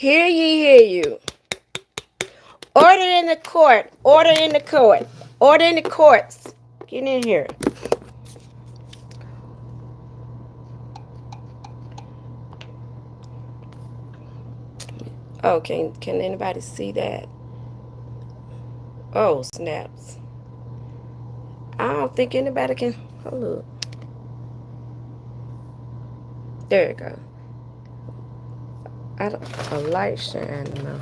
Hear ye, hear you. Order in the court. Order in the court. Order in the courts. Get in here. Oh, can anybody see that? Oh, snaps. I don't think anybody can. Hold up. There you go. A light shining now.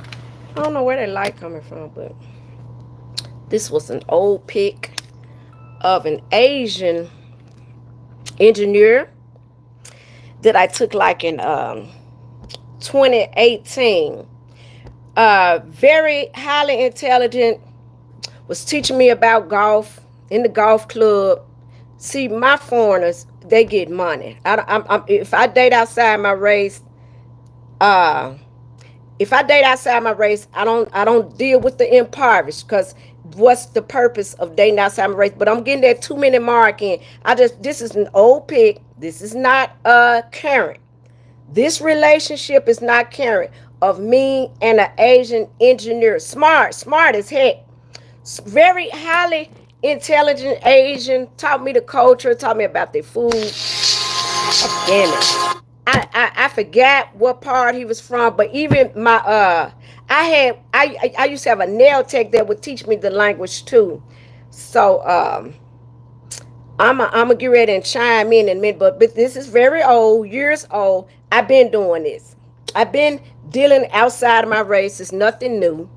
I don't know where that light coming from, but this was an old pic of an Asian engineer that I took like in 2018. Very highly intelligent, was teaching me about golf in the golf club. See, my foreigners, they get money. If I date outside my race, I don't deal with the impoverished, because what's the purpose of dating outside my race? But I'm getting that 2-minute mark in. This is an old pic. This is not current. This relationship is not current, of me and an Asian engineer. Smart as heck. Very highly intelligent Asian. Taught me the culture, taught me about their food. Damn it. I forgot what part he was from, but even my I used to have a nail tech that would teach me the language too. So I'm gonna get ready and chime in a minute, but this is very old, years old. I've been doing this. I've been dealing outside of my race. It's nothing new.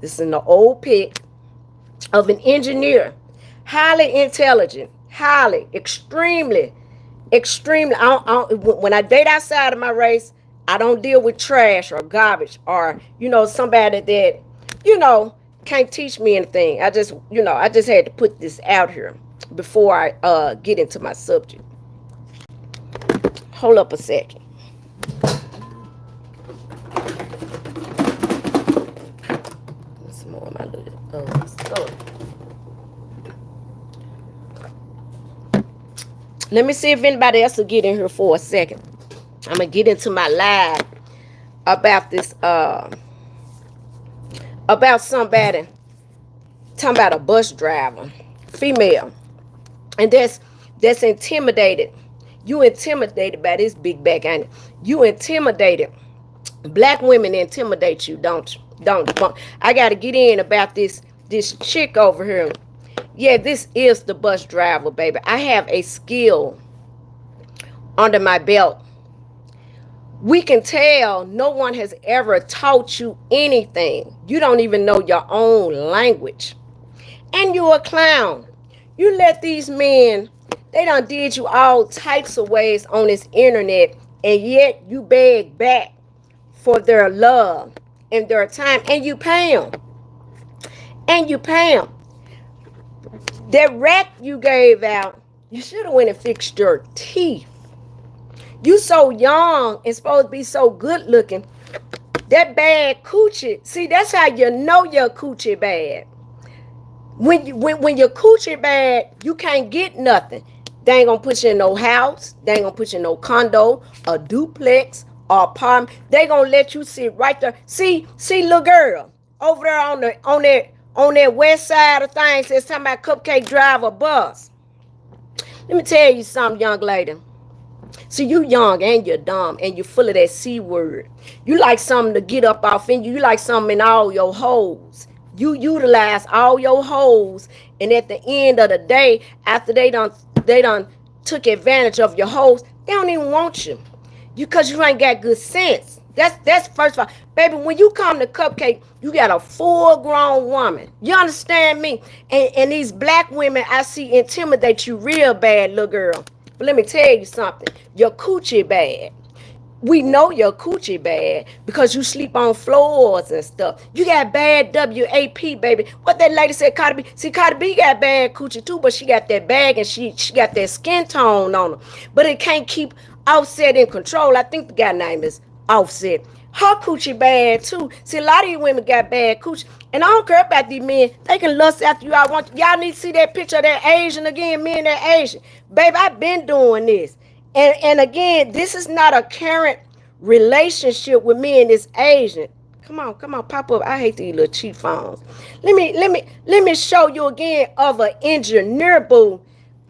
This is an old pic of an engineer, highly intelligent, highly, extremely. When I date outside of my race, I don't deal with trash or garbage or somebody that can't teach me anything. I just had to put this out here before I get into my subject. Hold up a second. Some more of my little stuff. Let me see if anybody else will get in here for a second. I'm going to get into my live about this, about somebody talking about a bus driver, female, and that's intimidated. You intimidated by this big back, ain't it? You intimidated. Black women intimidate you, don't you? Don't. I got to get in about this chick over here. Yeah, this is the bus driver, baby. I have a skill under my belt. We can tell no one has ever taught you anything. You don't even know your own language. And you're a clown. You let these men, they done did you all types of ways on this internet, and yet you beg back for their love and their time, and you pay them. That rack you gave out, you should have went and fixed your teeth. You so young and supposed to be so good looking. That bad coochie. See, that's how you know your coochie bad. When your coochie bad, you can't get nothing. They ain't gonna put you in no house. They ain't gonna put you in no condo, a duplex, or apartment. They gonna let you sit right there. See, little girl over there on that west side of things, it's talking about KupcaKe drive a bus. Let me tell you something, young lady. See, you young and you're dumb and you're full of that C word. You like something to get up off in you. You like something in all your holes. You utilize all your holes, and at the end of the day, after they done took advantage of your holes, they don't even want you. Because you ain't got good sense. That's first of all. Baby, when you come to KupcaKe, you got a full-grown woman. You understand me? And these black women I see intimidate you real bad, little girl. But let me tell you something. Your coochie bad. We know your coochie bad because you sleep on floors and stuff. You got bad WAP, baby. What that lady said, Cardi B. See, Cardi B got bad coochie too, but she got that bag and she got that skin tone on her. But it can't keep Offset in control. I think the guy name is Offset. Her coochie bad too. See, a lot of you women got bad coochie. And I don't care about these men. They can lust after you. Y'all need to see that picture of that Asian again. Me and that Asian. Baby, I've been doing this. And again, this is not a current relationship with me and this agent. Come on, pop up. I hate these little cheap phones. Let me show you again of an engineer, boo.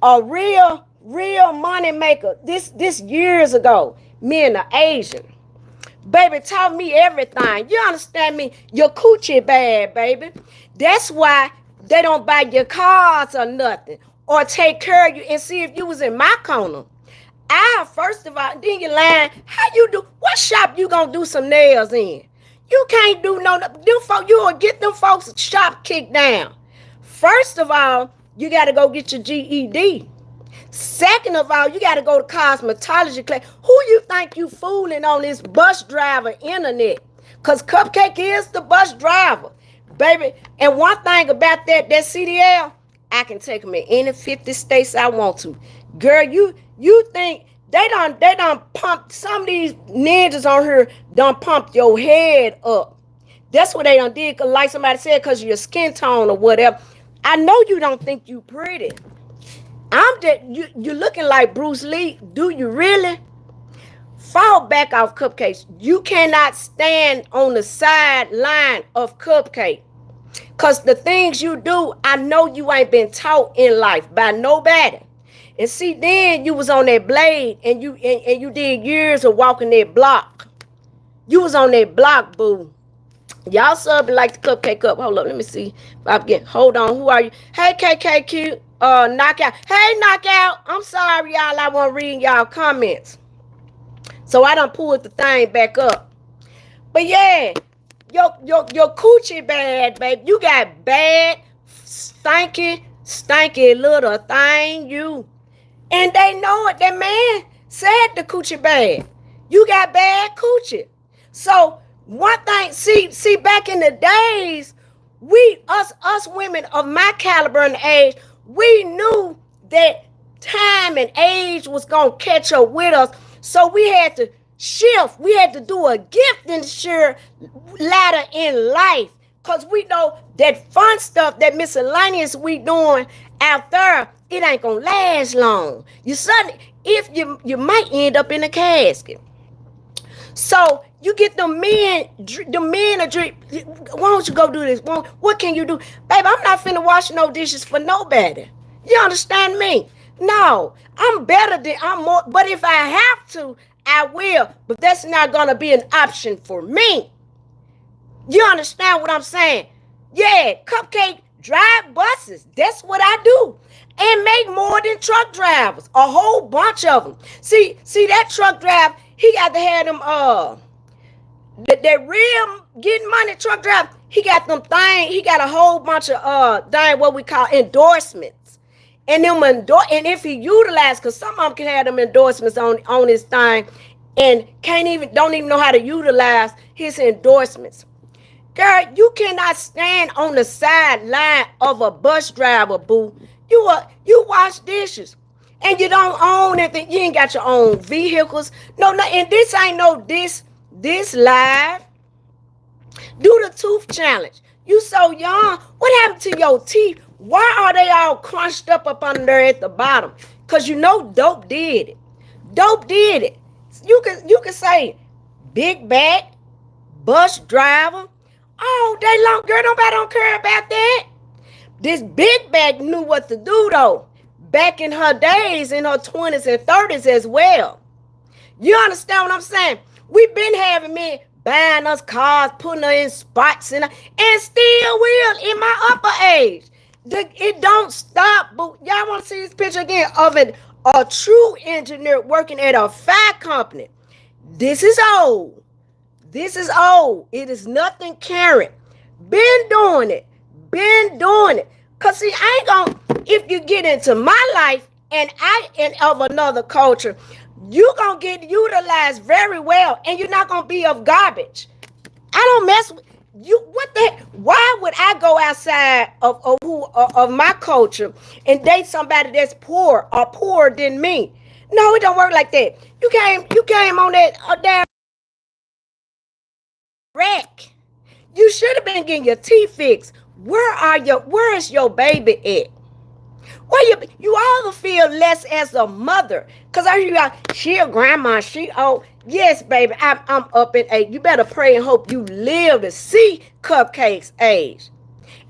A real money maker. This years ago. Me and the Asian. Baby taught me everything. You understand me? Your coochie bad, baby. That's why they don't buy your cars or nothing. Or take care of you and see if you was in my corner. First of all, then you lying. How you do? What shop you gonna do some nails in? You can't do no. You will get them folks shop kicked down. First of all, you got to go get your GED. Second of all, you got to go to cosmetology class. Who you think you fooling on this bus driver internet? Because KupcaKe is the bus driver, baby. And one thing about that CDL, I can take them in any 50 states I want to. Girl, you think they done pump some of these ninjas on here done pump your head up. That's what they done did, cause like somebody said, cause of your skin tone or whatever. I know you don't think you pretty. You looking like Bruce Lee. Do you really? Fall back off KupcaKe. You cannot stand on the sideline of KupcaKe. Cause the things you do, I know you ain't been taught in life by nobody. And see, then you was on that blade and you did years of walking that block. You was on that block, boo. Y'all sub like the KupcaKe up. Hold up, let me see if I get. Hold on, who are you? Hey, KKQ, knockout. Hey, knockout. I'm sorry, y'all. I wasn't reading y'all comments, so I done pulled the thing back up. But yeah, your coochie bad, babe. You got bad, stinky little thing, you. And they know it. That man said the coochie bad. You got bad coochie. So one thing, see, back in the days, us women of my caliber and age, we knew that time and age was gonna catch up with us. So we had to shift. We had to do a gift insure ladder in life. Cause we know that fun stuff, that miscellaneous we doing out there, it ain't gonna last long. If you might end up in a casket. So you get the men a drink. Why don't you go do this? What can you do? Baby, I'm not finna wash no dishes for nobody. You understand me? No, I'm more, but if I have to, I will. But that's not gonna be an option for me. You understand what I'm saying? Yeah, KupcaKe drive buses. That's what I do. And make more than truck drivers. A whole bunch of them. See that truck driver, he got to have them, that real getting money truck driver, he got them thing, he got a whole bunch of, what we call endorsements. And and if he utilized, because some of them can have them endorsements on his thing and don't even know how to utilize his endorsements. Girl, you cannot stand on the sideline of a bus driver, boo. You wash dishes and you don't own anything. You ain't got your own vehicles. No, and this ain't no this live. Do the tooth challenge. You so young. What happened to your teeth? Why are they all crunched up under there at the bottom? Because you know dope did it. Dope did it. You can say big back, bus driver, all day long. Girl, nobody don't care about that. This big bag knew what to do though. Back in her days, in her 20s and 30s as well. You understand what I'm saying? We've been having men buying us cars, putting her in spots, and still will in my upper age. It don't stop. But y'all want to see this picture again of a true engineer working at a fire company. This is old. This is old. It is nothing current. Been doing it. Cause see, I ain't gonna, if you get into my life and of another culture, you gonna get utilized very well and you're not gonna be of garbage. I don't mess with you. What the heck? Why would I go outside of my culture and date somebody that's poor or poorer than me? No, it don't work like that. You came on that damn wreck. You should have been getting your teeth fixed. Where is your baby at? You all feel less as a mother. Cause I hear y'all, she a grandma, she old. Yes, baby, I'm up in age. You better pray and hope you live to see Cupcake's age.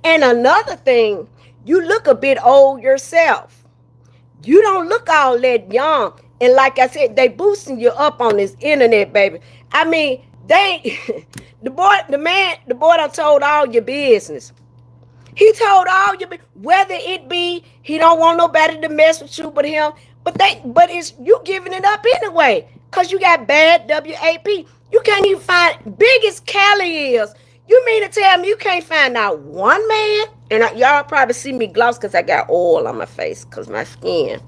And another thing, you look a bit old yourself. You don't look all that young. And like I said, they boosting you up on this internet, baby. I mean, they the boy done told all your business. He told all you, whether it be he don't want nobody to mess with you but him, but it's you giving it up anyway, cause you got bad WAP. You can't even find biggest Cali is. You mean to tell me you can't find out one man? And y'all probably see me gloss cause I got oil on my face, cause my skin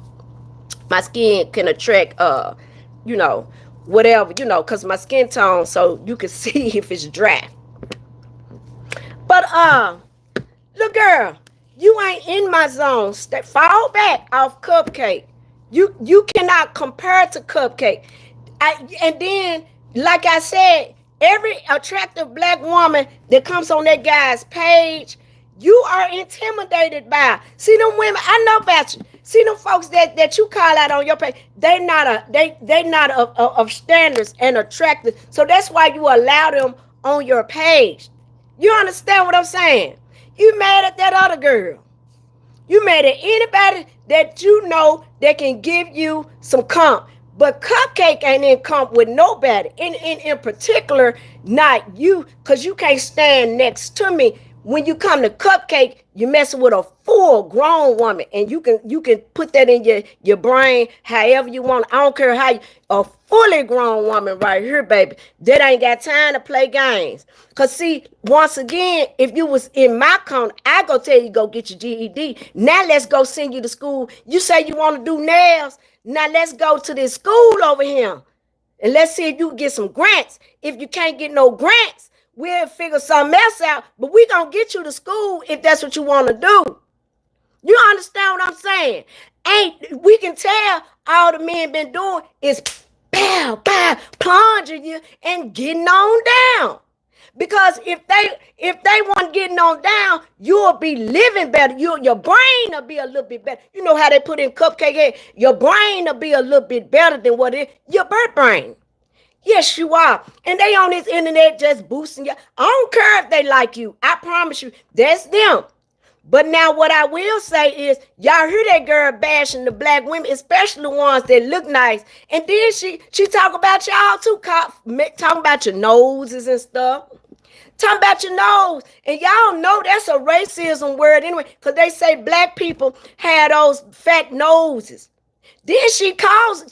can attract you know, whatever, cause my skin tone, so you can see if it's dry. But look, girl, you ain't in my zone. Fall back off Cupcake. You cannot compare to Cupcake. And then, like I said, every attractive black woman that comes on that guy's page, you are intimidated by. See them women, I know about you. See them folks that you call out on your page, they not of standards and attractive. So that's why you allow them on your page. You understand what I'm saying? You mad at that other girl. You mad at anybody that you know that can give you some comp. But Cupcake ain't in comp with nobody. In particular, not you, because you can't stand next to me. When you come to Cupcake, you messing with a full grown woman, and you can put that in your brain however you want. I don't care how a fully grown woman right here, baby, that ain't got time to play games. Cause see, once again, if you was in my corner, I go tell you go get your GED. Now let's go send you to school. You say you want to do nails. Now let's go to this school over here, and let's see if you can get some grants. If you can't get no grants, we'll figure something else out, but we gonna get you to school if that's what you want to do. You understand what I'm saying? We can tell all the men been doing is pow, pow, plunging you and getting on down. Because if they want getting on down, you'll be living better. Your brain will be a little bit better. You know how they put in Cupcake head? Your brain will be a little bit better than what it is. Your birth brain. Yes, you are. And they on this internet just boosting you. I don't care if they like you. I promise you, that's them. But now what I will say is, y'all hear that girl bashing the black women, especially the ones that look nice. And then she talk about y'all too, talking about your noses and stuff. Talking about your nose. And y'all know that's a racism word anyway, because they say black people had those fat noses. Then she calls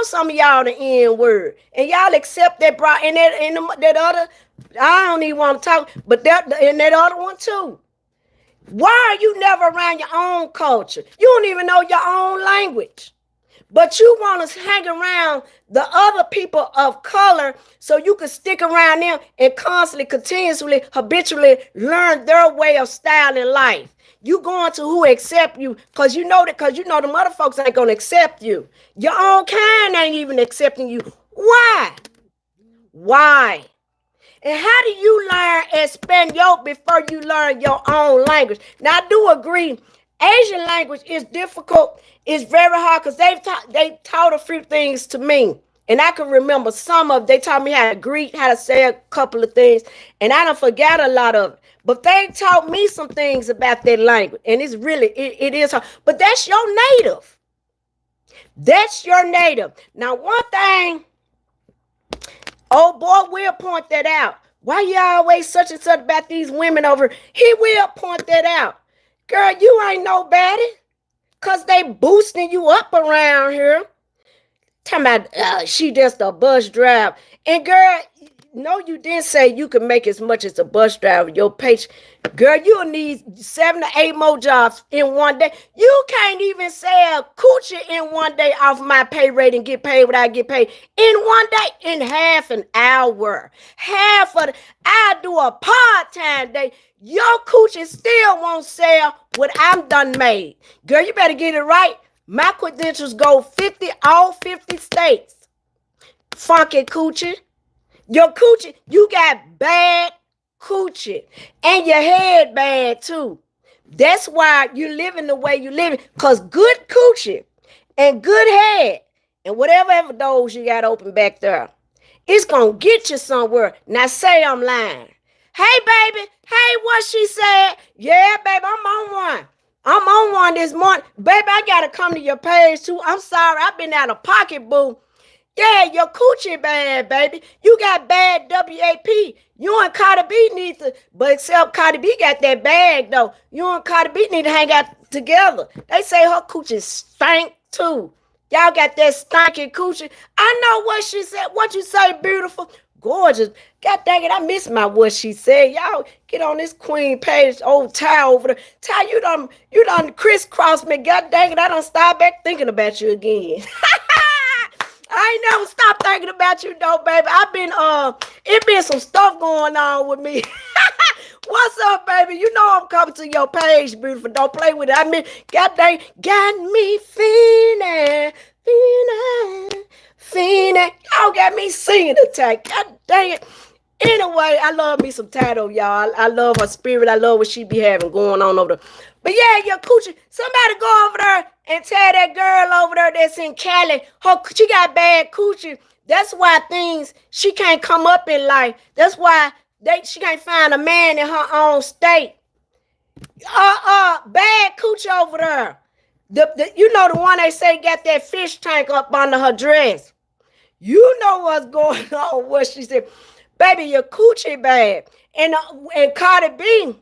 some of y'all the N word, and y'all accept that, bro. And that other, I don't even want to talk, but that other one too. Why are you never around your own culture? You don't even know your own language, but you want to hang around the other people of color so you can stick around them and constantly, continuously, habitually learn their way of style in life. You going to who accept you because you know the other folks ain't gonna accept you. Your own kind ain't even accepting you. Why? And how do you learn Espanol before you learn your own language? Now I do agree, Asian language is difficult. It's very hard because they taught a few things to me. And I can remember some of they taught me how to greet, how to say a couple of things, and I don't forget a lot of it. But they taught me some things about that language, and it's really, it is hard. But that's your native. That's your native. Now, one thing, old boy will point that out. Why you always such and such about these women over? He will point that out. Girl, you ain't nobody, because they boosting you up around here. Talking about she just a bus driver. And girl, no, you didn't say you could make as much as a bus driver. Your page, girl, you'll need 7 to 8 more jobs in one day. You can't even sell Coochie in one day off my pay rate and get paid what I get paid in one day, in half an hour. I do a part-time day. Your Coochie still won't sell what I'm done made. Girl, you better get it right. My credentials go all 50 states. Funky Coochie. Your Coochie, you got bad Coochie. And your head bad too. That's why you're living the way you're living. Because good Coochie and good head and whatever those you got open back there. It's gonna get you somewhere. Now say I'm lying. Hey, baby. Hey, what she said? Yeah, baby, I'm on one. I'm on one this morning. Baby, I gotta come to your page too. I'm sorry, I've been out of pocket, boo. Yeah, your coochie bad, baby. You got bad WAP. You and Cardi B need to, but except Cardi B got that bag though. You and Cardi B need to hang out together. They say her coochie stank too. Y'all got that stinky coochie. I know what she said. What you say, beautiful? Gorgeous. God dang it, I miss my what she said. Y'all get on this queen page, old Ty over there. Ty, you done crisscrossed me. God dang it, I done start back thinking about you again. I ain't never stopped thinking about you though, baby. It been some stuff going on with me. What's up, baby? You know I'm coming to your page, beautiful. Don't play with it. I mean, God dang, got me fiending. Y'all got me singing attack. God dang it. Anyway, I love me some Tato, y'all. I love her spirit. I love what she be having going on over there. But yeah, your coochie, somebody go over there and tell that girl over there that's in Cali, she got bad coochie. That's why she can't come up in life. That's why she can't find a man in her own state. Bad coochie over there. You know the one they say got that fish tank up under her dress. You know what's going on, what she said. Baby, your coochie bad. And Cardi B,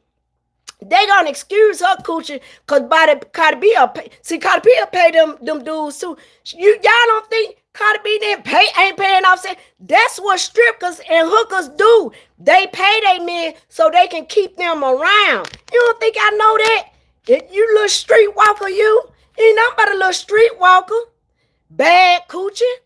they gonna excuse her coochie because Cardi B will pay them dudes too. Y'all don't think Cardi B ain't paying off? That's what strippers and hookers do. They pay their men so they can keep them around. You don't think I know that? You little streetwalker, you ain't nothing but a little streetwalker. Bad coochie.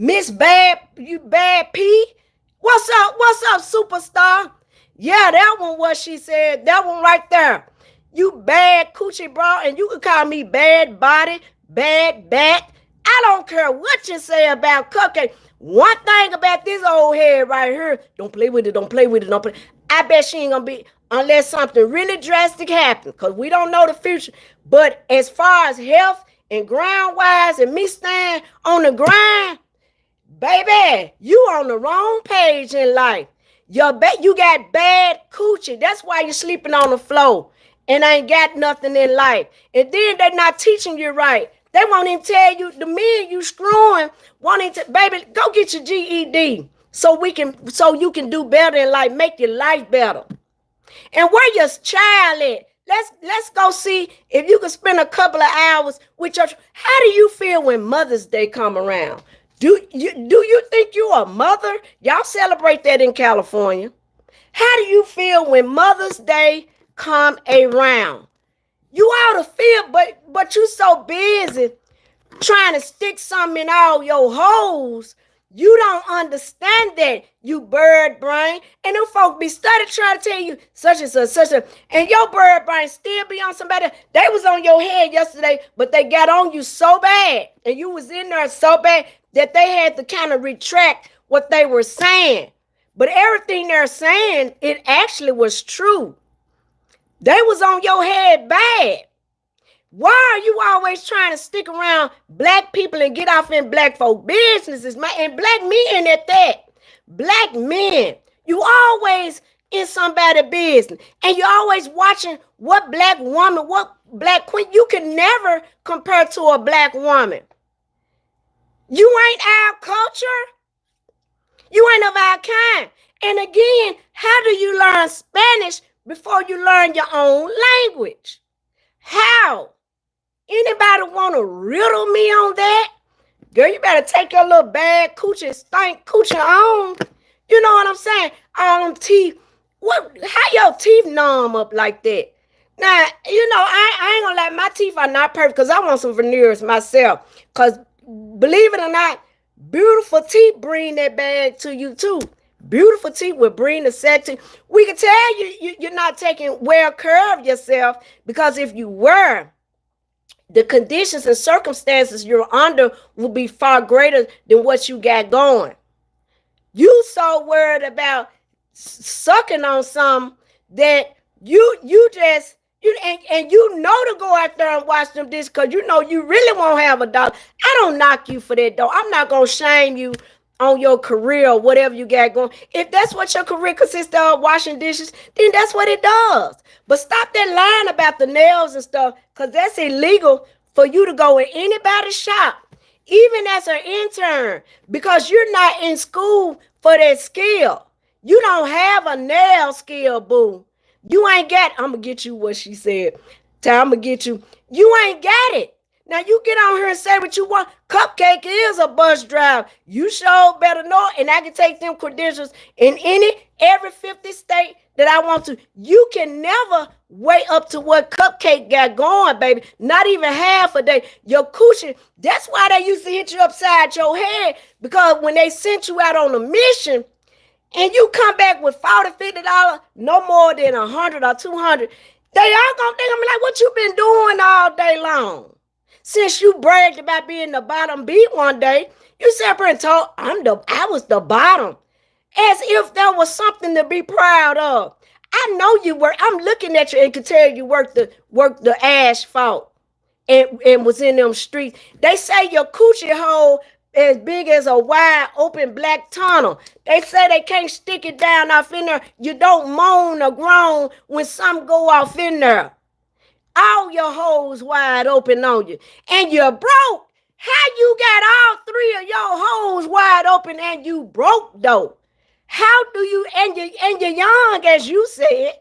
Miss Bad, you bad P. What's up, superstar? Yeah, that one, what she said. That one right there. You bad coochie, bro. And you can call me bad body, bad back. I don't care what you say about KupcaKe. One thing about this old head right here, don't play with it, don't play with it, don't play. I bet she ain't gonna be, unless something really drastic happens, because we don't know the future. But as far as health and ground-wise and me staying on the grind, baby, you on the wrong page in life. You got bad coochie. That's why you're sleeping on the floor and ain't got nothing in life. And then they're not teaching you right. They won't even tell you, the men you screwing, baby, go get your GED so you can do better in life, make your life better. And where your child at? Let's go see if you can spend a couple of hours with your. How do you feel when Mother's Day come around? Do you think you a mother? Y'all celebrate that in California. How do you feel when Mother's Day come around? You ought to feel, but you so busy trying to stick something in all your holes. You don't understand that, you bird brain. And them folk be study trying to tell you such and such, and your bird brain still be on somebody. They was on your head yesterday, but they got on you so bad, and you was in there so bad that they had to kind of retract what they were saying. But everything they're saying, it actually was true. They was on your head bad. Why are you always trying to stick around black people and get off in black folk businesses, man? And black men at that. Black men. You always in somebody's business. And you're always watching what black woman, what black queen. You can never compare to a black woman. You ain't our culture. You ain't of our kind. And again, how do you learn Spanish before you learn your own language? How? Anybody want to riddle me on that? Girl, you better take your little bad coochie, stink coochie on. You know what I'm saying? All them teeth. How your teeth numb up like that? Now, you know, I ain't gonna lie, my teeth are not perfect because I want some veneers myself. Because believe it or not, beautiful teeth bring that bag to you too. Beautiful teeth will bring the set to. We can tell you're not taking well care of yourself, because if you were, the conditions and circumstances you're under will be far greater than what you got going. You so worried about sucking on something that you know to go out there and watch them dishes because you know you really won't have a dollar. I don't knock you for that though. I'm not gonna shame you on your career or whatever you got going. If that's what your career consists of, washing dishes, then that's what it does. But stop that lying about the nails and stuff, because that's illegal for you to go in anybody's shop, even as an intern, because you're not in school for that skill. You don't have a nail skill, boo. You ain't got, I'm going to get you what she said. I'm going to get you. You ain't got it. Now you get on here and say what you want. KupcaKe is a bus driver. You sure better know it. And I can take them credentials in every 50 state that I want to. You can never weigh up to what KupcaKe got going, baby. Not even half a day. Your coochie, that's why they used to hit you upside your head. Because when they sent you out on a mission and you come back with $40, $50, no more than 100 or 200, they all gonna think, I'm like, what you been doing all day long? Since you bragged about being the bottom beat one day, you sat up and told I was the bottom, as if that was something to be proud of. I know you were. I'm looking at you and can tell you worked the asphalt and was in them streets. They say your coochie hole as big as a wide open black tunnel. They say they can't stick it down off in there. You don't moan or groan when some go off in there. All your holes wide open on you. And you're broke. How you got all three of your holes wide open and you broke though? How do you, and you're young, as you said,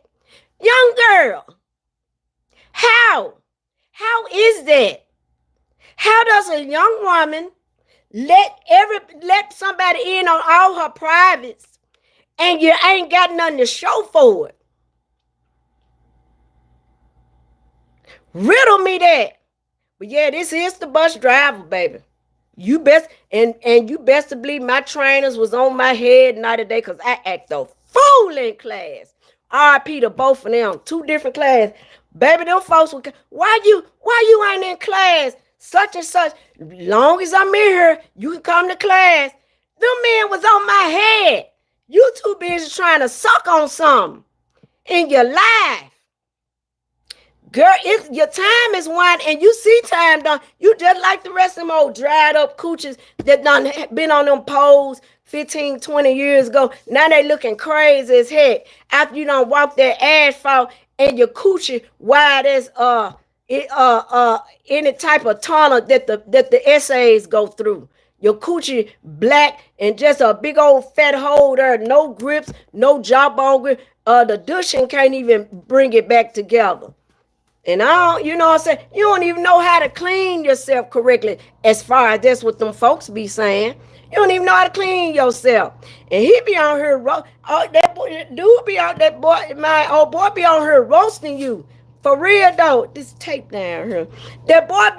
young girl. How is that? How does a young woman let somebody in on all her privates and you ain't got nothing to show for it? Riddle me that. But yeah, this is the bus driver, baby. You best and you best to believe my trainers was on my head night and day, because I act a fool in class. RP to both of them, 2 different classes. Baby, them folks would, why you ain't in class? Such and such. Long as I'm in here, you can come to class. Them men was on my head. You too busy trying to suck on something in your life. Girl, your time is winding, and you see time done. You just like the rest of them old dried up coochies that done been on them poles 15, 20 years ago. Now they looking crazy as heck after you done walk that asphalt and your coochie wide as any type of tunnel that the essays go through. Your coochie black and just a big old fat hole there, no grips, no jawbone grip. The douching can't even bring it back together. And you know what I'm saying? You don't even know how to clean yourself correctly, as far as that's what them folks be saying. You don't even know how to clean yourself. And he be on here, that boy, dude be out, that boy, my old boy be on here roasting you. For real though, this tape down here. That boy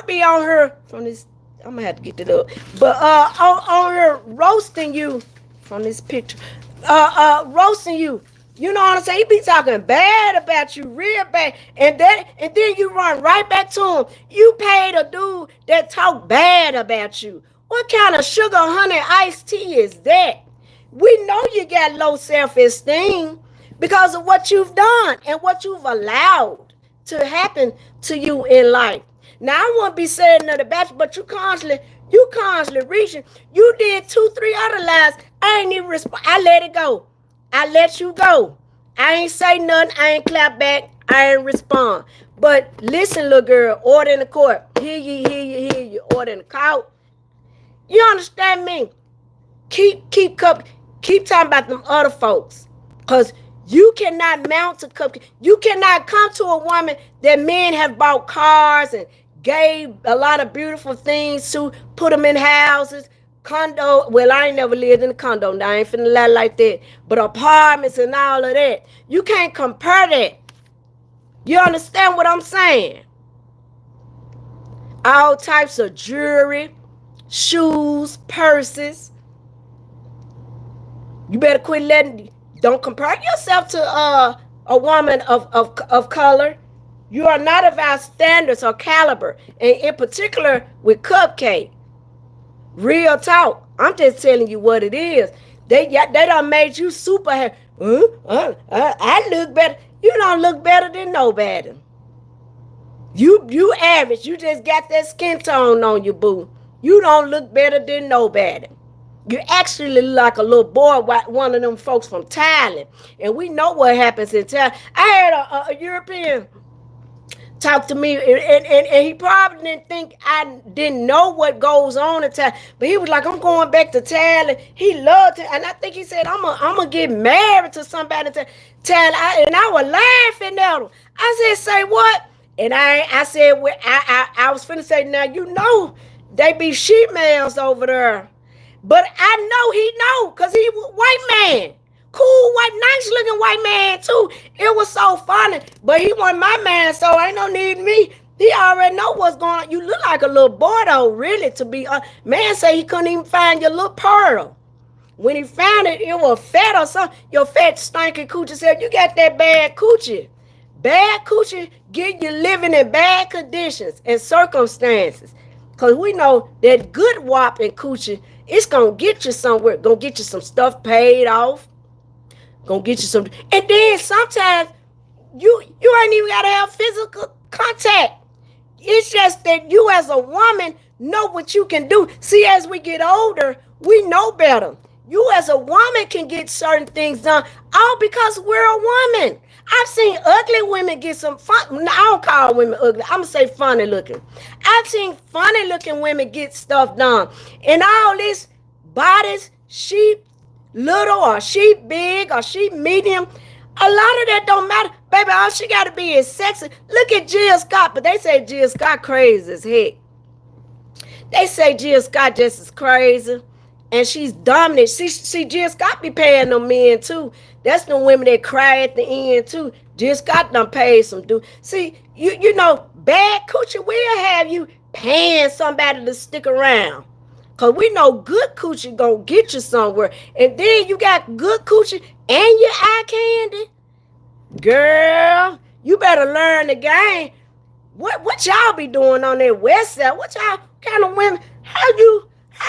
be on her from this, I'm gonna have to get it up. But on her roasting you from this picture. Roasting you. You know what I'm saying? He be talking bad about you, real bad. And then you run right back to him. You paid a dude that talk bad about you. What kind of sugar, honey, iced tea is that? We know you got low self-esteem because of what you've done and what you've allowed to happen to you in life. Now, I won't be saying nothing about you, but you constantly reaching. You did 2, 3 other lies. I ain't even respond. I let it go. I let you go. I ain't say nothing. I ain't clap back. I ain't respond. But listen, little girl, order in the court. Hear you. Order in the court. You understand me? Keep talking about them other folks. Because you cannot mount to KupcaKe. You cannot come to a woman that men have bought cars and gave a lot of beautiful things to, put them in houses. Condo, well, I ain't never lived in a condo. Now, I ain't finna lie like that. But apartments and all of that. You can't compare that. You understand what I'm saying? All types of jewelry, shoes, purses. You better quit don't compare yourself to a woman of color. You are not of our standards or caliber. And in particular with KupcaKe. Real talk. I'm just telling you what it is. They done made you super happy. I look better. You don't look better than nobody. You average. You just got that skin tone on you, boo. You don't look better than nobody. You actually look like a little boy, one of them folks from Thailand. And we know what happens in Thailand. I heard a European talk to me, and he probably didn't think I didn't know what goes on in Thailand, but he was like, I'm going back to Thailand. He loved it, and I think he said, I'm gonna get married to somebody in Thailand. And I was laughing at him. I said, say what? And I said, well, I was finna say, now you know they be sheep males over there. But I know he know, because he was white man. Cool, white, nice looking white man too. It was so funny. But he wasn't my man, so ain't no need me. He already know what's going on. You look like a little boy though, really, to be man say he couldn't even find your little pearl. When he found it, it was fat or something. Your fat stinky coochie said, you got that bad coochie. Bad coochie get you living in bad conditions and circumstances. Because we know that good WAP and coochie, it's going to get you somewhere. Going to get you some stuff paid off. Going to get you some. And then sometimes you ain't even got to have physical contact. It's just that you as a woman know what you can do. See, as we get older, we know better. You as a woman can get certain things done all because we're a woman. I've seen ugly women get some fun. I don't call women ugly. I'm going to say funny looking. I've seen funny looking women get stuff done. And all this bodies, sheep little or sheep big or sheep medium, a lot of that don't matter. Baby, all she got to be is sexy. Look at Jill Scott, but they say Jill Scott crazy as heck. They say Jill Scott just as crazy. And she's dominant. See, Jill Scott be paying them men too. That's the women that cry at the end too. Jill Scott done paid some dude. See, you know, bad coochie will have you paying somebody to stick around. Cause we know good coochie gonna get you somewhere. And then you got good coochie and your eye candy. Girl, you better learn the game. What y'all be doing on that west side? What y'all kind of women? How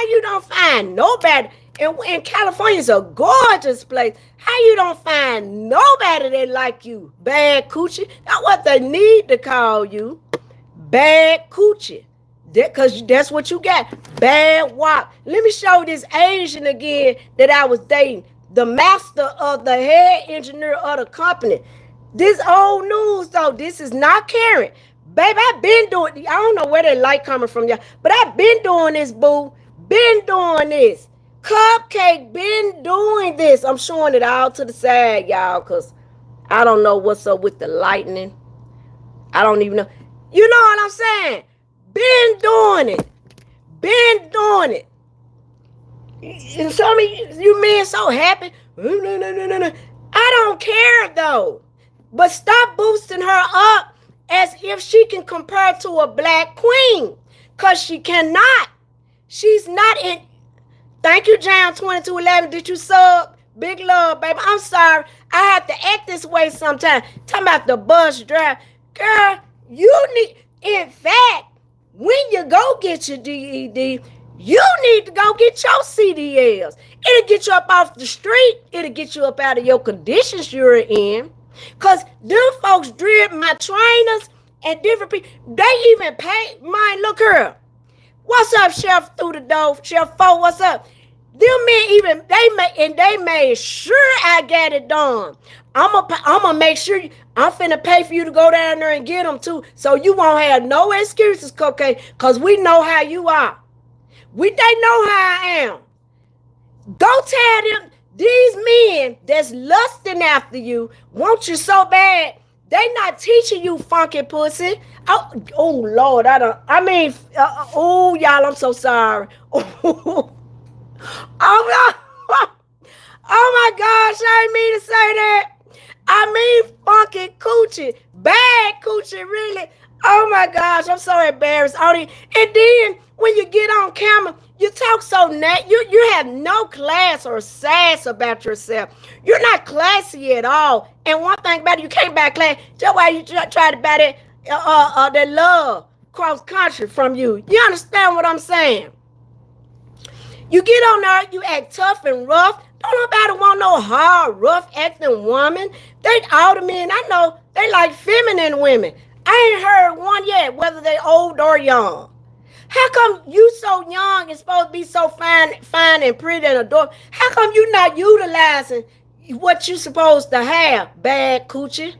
you don't find nobody? And California's a gorgeous place. How you don't find nobody that like you? Bad coochie. That's what they need to call you. Bad coochie. Because that's what you got. Bad WAP. Let me show this Asian again that I was dating. The master of the head engineer of the company. This old news though. This is not current. Baby, I've been doing, I don't know where that light coming from, y'all, but I've been doing this, boo. Been doing this. KupcaKe been doing this. I'm showing it all to the side, y'all, because I don't know what's up with the lightning. I don't even know. You know what I'm saying? Been doing it. Been doing it. And some of you men so happy. No. I don't care, though. But stop boosting her up as if she can compare to a black queen. Because she cannot. She's not in. Thank you, Jam 2211. Did you sub? Big love, baby. I'm sorry. I have to act this way sometimes. Talking about the bus drive. Girl, you need. In fact, when you go get your DED, you need to go get your CDLs. It'll get you up off the street. It'll get you up out of your conditions you're in. Because them folks drip my trainers and different people. They even pay mine. Look here. What's up, Chef through the door? Chef 4, what's up? Them men even, they made sure I got it done. I'ma make sure, I'm finna pay for you to go down there and get them too. So you won't have no excuses, KupcaKe, because we know how you are. They know how I am. Go tell them, these men that's lusting after you, want you so bad, they not teaching you funky pussy. Oh Lord, y'all, I'm so sorry. Oh my gosh, I didn't mean to say that. I mean funky coochie. Bad coochie, really. Oh my gosh, I'm so embarrassed. And then when you get on camera, you talk so you have no class or sass about yourself. You're not classy at all. And one thing about it, you can't buy class. Just why you try to buy that love cross country from you. You understand what I'm saying? You get on there, you act tough and rough. Don't nobody want no hard, rough acting woman. All the men I know, they like feminine women. I ain't heard one yet, whether they old or young. How come you so young and supposed to be so fine and pretty and adorable? How come you not utilizing what you supposed to have? Bad coochie,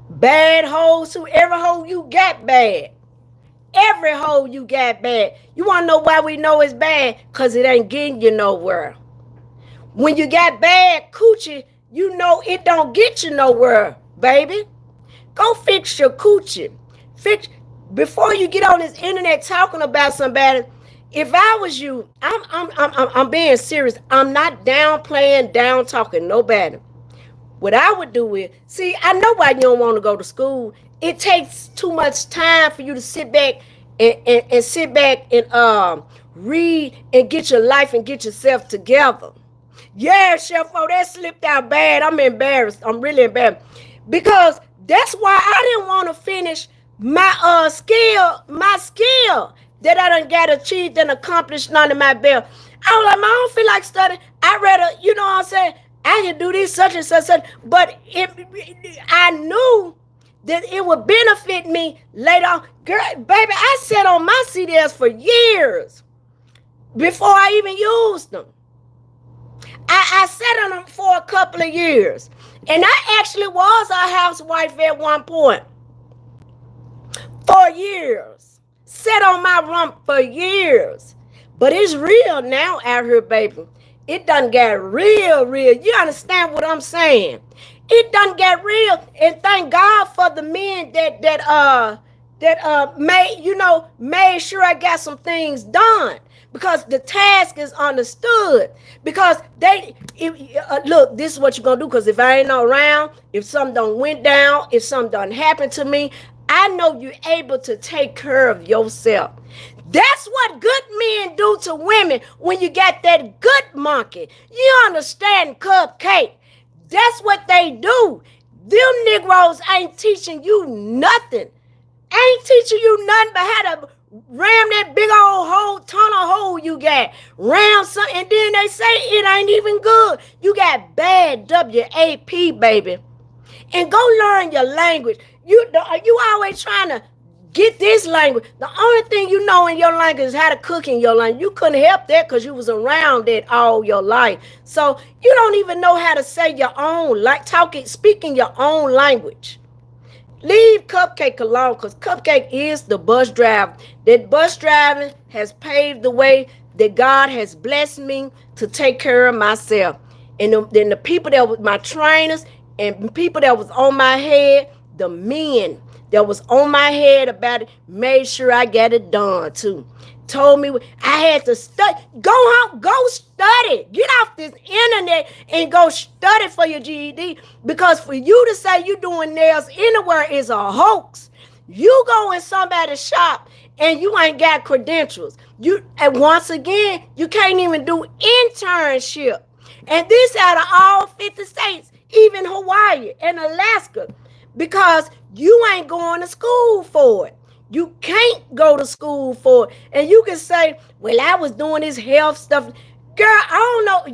bad hoes, who every hoe you got bad. Every hoe you got bad. You want to know why we know it's bad? Because it ain't getting you nowhere. When you got bad coochie, you know it don't get you nowhere, baby. Go fix your coochie. Before you get on this internet talking about somebody. If I was you, I'm being serious. I'm not downplaying, down talking nobody. What I would do is, see, I know why you don't want to go to school. It takes too much time for you to sit back and sit back and read and get your life and get yourself together. Yeah, Chef, oh, that slipped out bad. I'm embarrassed. I'm really embarrassed. Because that's why I didn't want to finish my skill that I done got achieved and accomplished under my belt. I was like, I don't feel like studying. I rather, you know what I'm saying? I can do this, such and such, such. But I knew that it would benefit me later on. Girl, baby, I sat on my CDs for years before I even used them. I sat on them for a couple of years. And I actually was a housewife at one point. For years. Sat on my rump for years. But it's real now out here, baby. It done got real. You understand what I'm saying? It done got real. And thank God for the men that made sure I got some things done. Because the task is understood. Because look, this is what you're going to do. Because if I ain't around, if something done went down, if something done happened to me, I know you're able to take care of yourself. That's what good men do to women when you got that good monkey. You understand, KupcaKe? That's what they do. Them Negroes ain't teaching you nothing. Ain't teaching you nothing but how to ram that big old tunnel hole you got. Ram something, and then they say it ain't even good. You got bad WAP, baby. And go learn your language. You always trying to get this language. The only thing you know in your language is how to cook in your language. You couldn't help that because you was around it all your life. So you don't even know how to say your own, speaking your own language. Leave KupcaKe alone, because KupcaKe is the bus driver. That bus driving has paved the way that God has blessed me to take care of myself. And then the people that was my trainers and people that was on my head, the men that was on my head about it, made sure I got it done too. Told me I had to study. Go home, go study. Get off this internet and go study for your GED. Because for you to say you doing nails anywhere is a hoax. You go in somebody's shop and you ain't got credentials. And once again, you can't even do internship. And this out of all 50 states, even Hawaii and Alaska, because you ain't going to school for it. You can't go to school for it. And you can say, well, I was doing this health stuff. Girl, I don't know.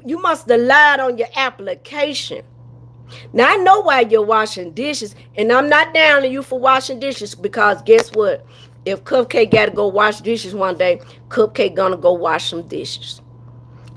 You must have lied on your application. Now, I know why you're washing dishes, and I'm not down on you for washing dishes, because guess what? If KupcaKe got to go wash dishes one day, KupcaKe gonna go wash some dishes.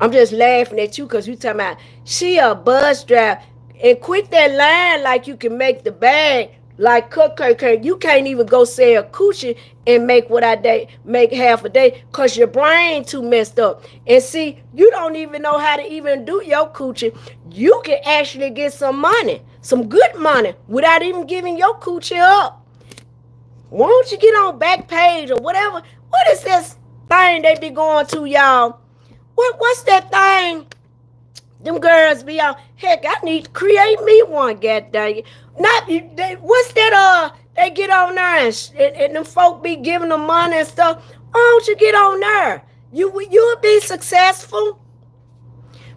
I'm just laughing at you because you talking about she a bus driver. And quit that line like you can make the bag. Like KupcaKe, you can't even go sell Coochie and make what I make half a day because your brain too messed up. And see, you don't even know how to even do your Coochie. You can actually get some money, some good money, without even giving your Coochie up. Why don't you get on Backpage or whatever? What is this thing they be going to, y'all? What's that thing? Them girls be out. Heck, I need to create me one, goddamn. What's that? They get on there and them folk be giving them money and stuff. Why don't you get on there? You'll be successful.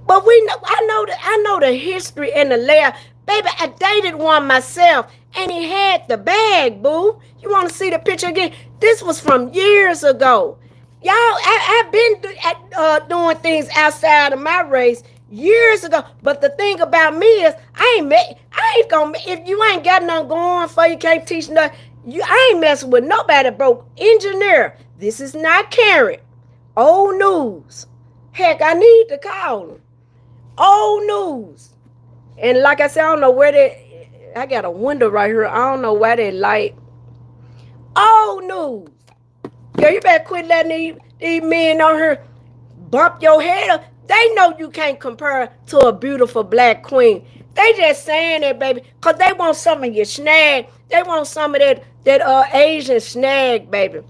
But I know the history and the layout. Baby, I dated one myself, and he had the bag, boo. You want to see the picture again? This was from years ago. Y'all, I've been doing things outside of my race years ago. But the thing about me is, if you ain't got nothing going for you, can't teach nothing, I ain't messing with nobody broke engineer. This is not Karen. Old news. Heck, I need to call them. Old news. And like I said, I don't know where they. I got a window right here. I don't know why they light. Old news. Girl, you better quit letting these men on here bump your head up. They know you can't compare to a beautiful black queen. They just saying that, baby, because they want some of your snag. They want some of that Asian snag, baby.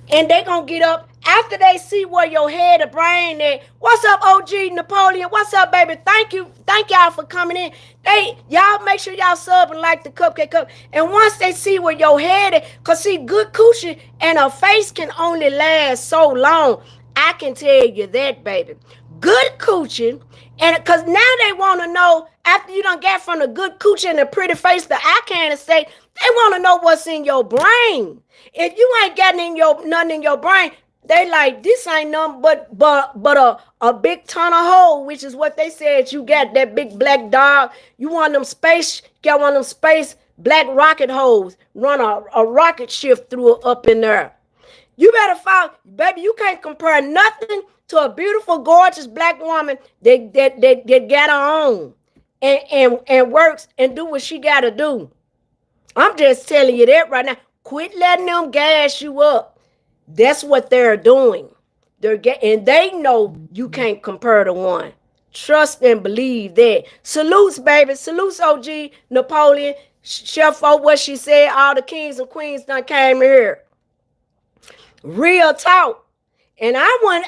And they gonna get up after they see where your head and brain at. What's up, OG Napoleon? What's up, baby? Thank y'all for coming in. Y'all make sure y'all sub and like the Cupcake Cup. And once they see where your head at, cause see, good coochie and a face can only last so long. I can tell you that, baby. Good coochie, and cause now they want to know after you done got from the good coochie and the pretty face, the eye can't say, they want to know what's in your brain. If you ain't got nothing in your brain, they like this ain't nothing but a big ton of hole, which is what they said you got, that big black dog. You want them space, got one of them space black rocket holes, run a rocket shift through up in there. You better find, baby, you can't compare nothing to a beautiful, gorgeous black woman that got her own and works and do what she gotta do. I'm just telling you that right now. Quit letting them gas you up. That's what they're doing. And they know you can't compare to one. Trust and believe that. Salutes, baby. Salutes, OG Napoleon. Chef O, what she said, all the kings and queens done came here. Real talk. And I want,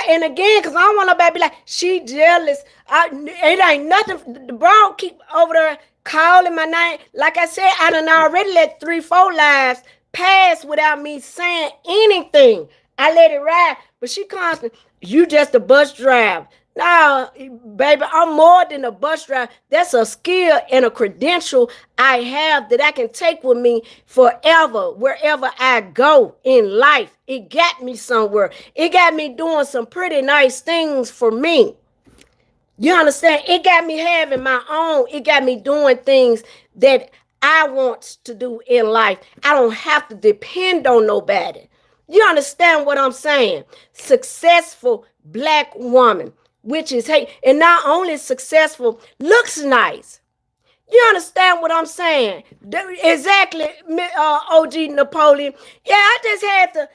and again, because I don't want nobody to be like, she jealous. It ain't nothing. The bro keep over there calling my name. Like I said, I done already let 3-4 lives pass without me saying anything. I let it ride. But she constant, you just a bus driver. No, baby, I'm more than a bus driver. That's a skill and a credential I have that I can take with me forever, wherever I go in life. It got me somewhere. It got me doing some pretty nice things for me. You understand? It got me having my own. It got me doing things that I want to do in life. I don't have to depend on nobody. You understand what I'm saying? Successful black woman. Which is hate, and not only successful, looks nice. You understand what I'm saying? Exactly, OG Napoleon. Yeah, I just had to,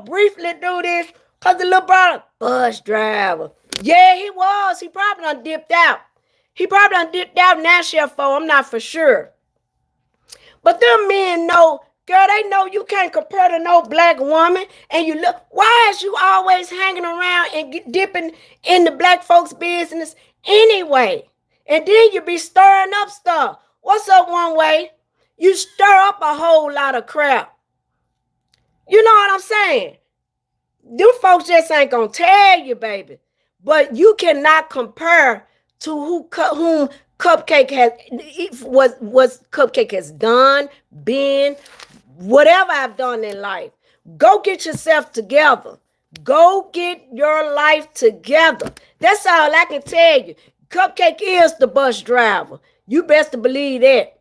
briefly do this because the little brother, bus driver. Yeah, he was. He probably done dipped out. Now, Chef O, I'm not for sure. But them men know, girl, they know you can't compare to no black woman. And you look, why is you always hanging around and dipping in the black folks' business anyway? And then you be stirring up stuff. What's up, One Way? You stir up a whole lot of crap. You know what I'm saying? Them folks just ain't gonna tell you, baby. But you cannot compare to whom KupcaKe has was KupcaKe has done, been, whatever I've done in life. Go get yourself together. Go get your life together. That's all I can tell you. KupcaKe is the bus driver. You best to believe that.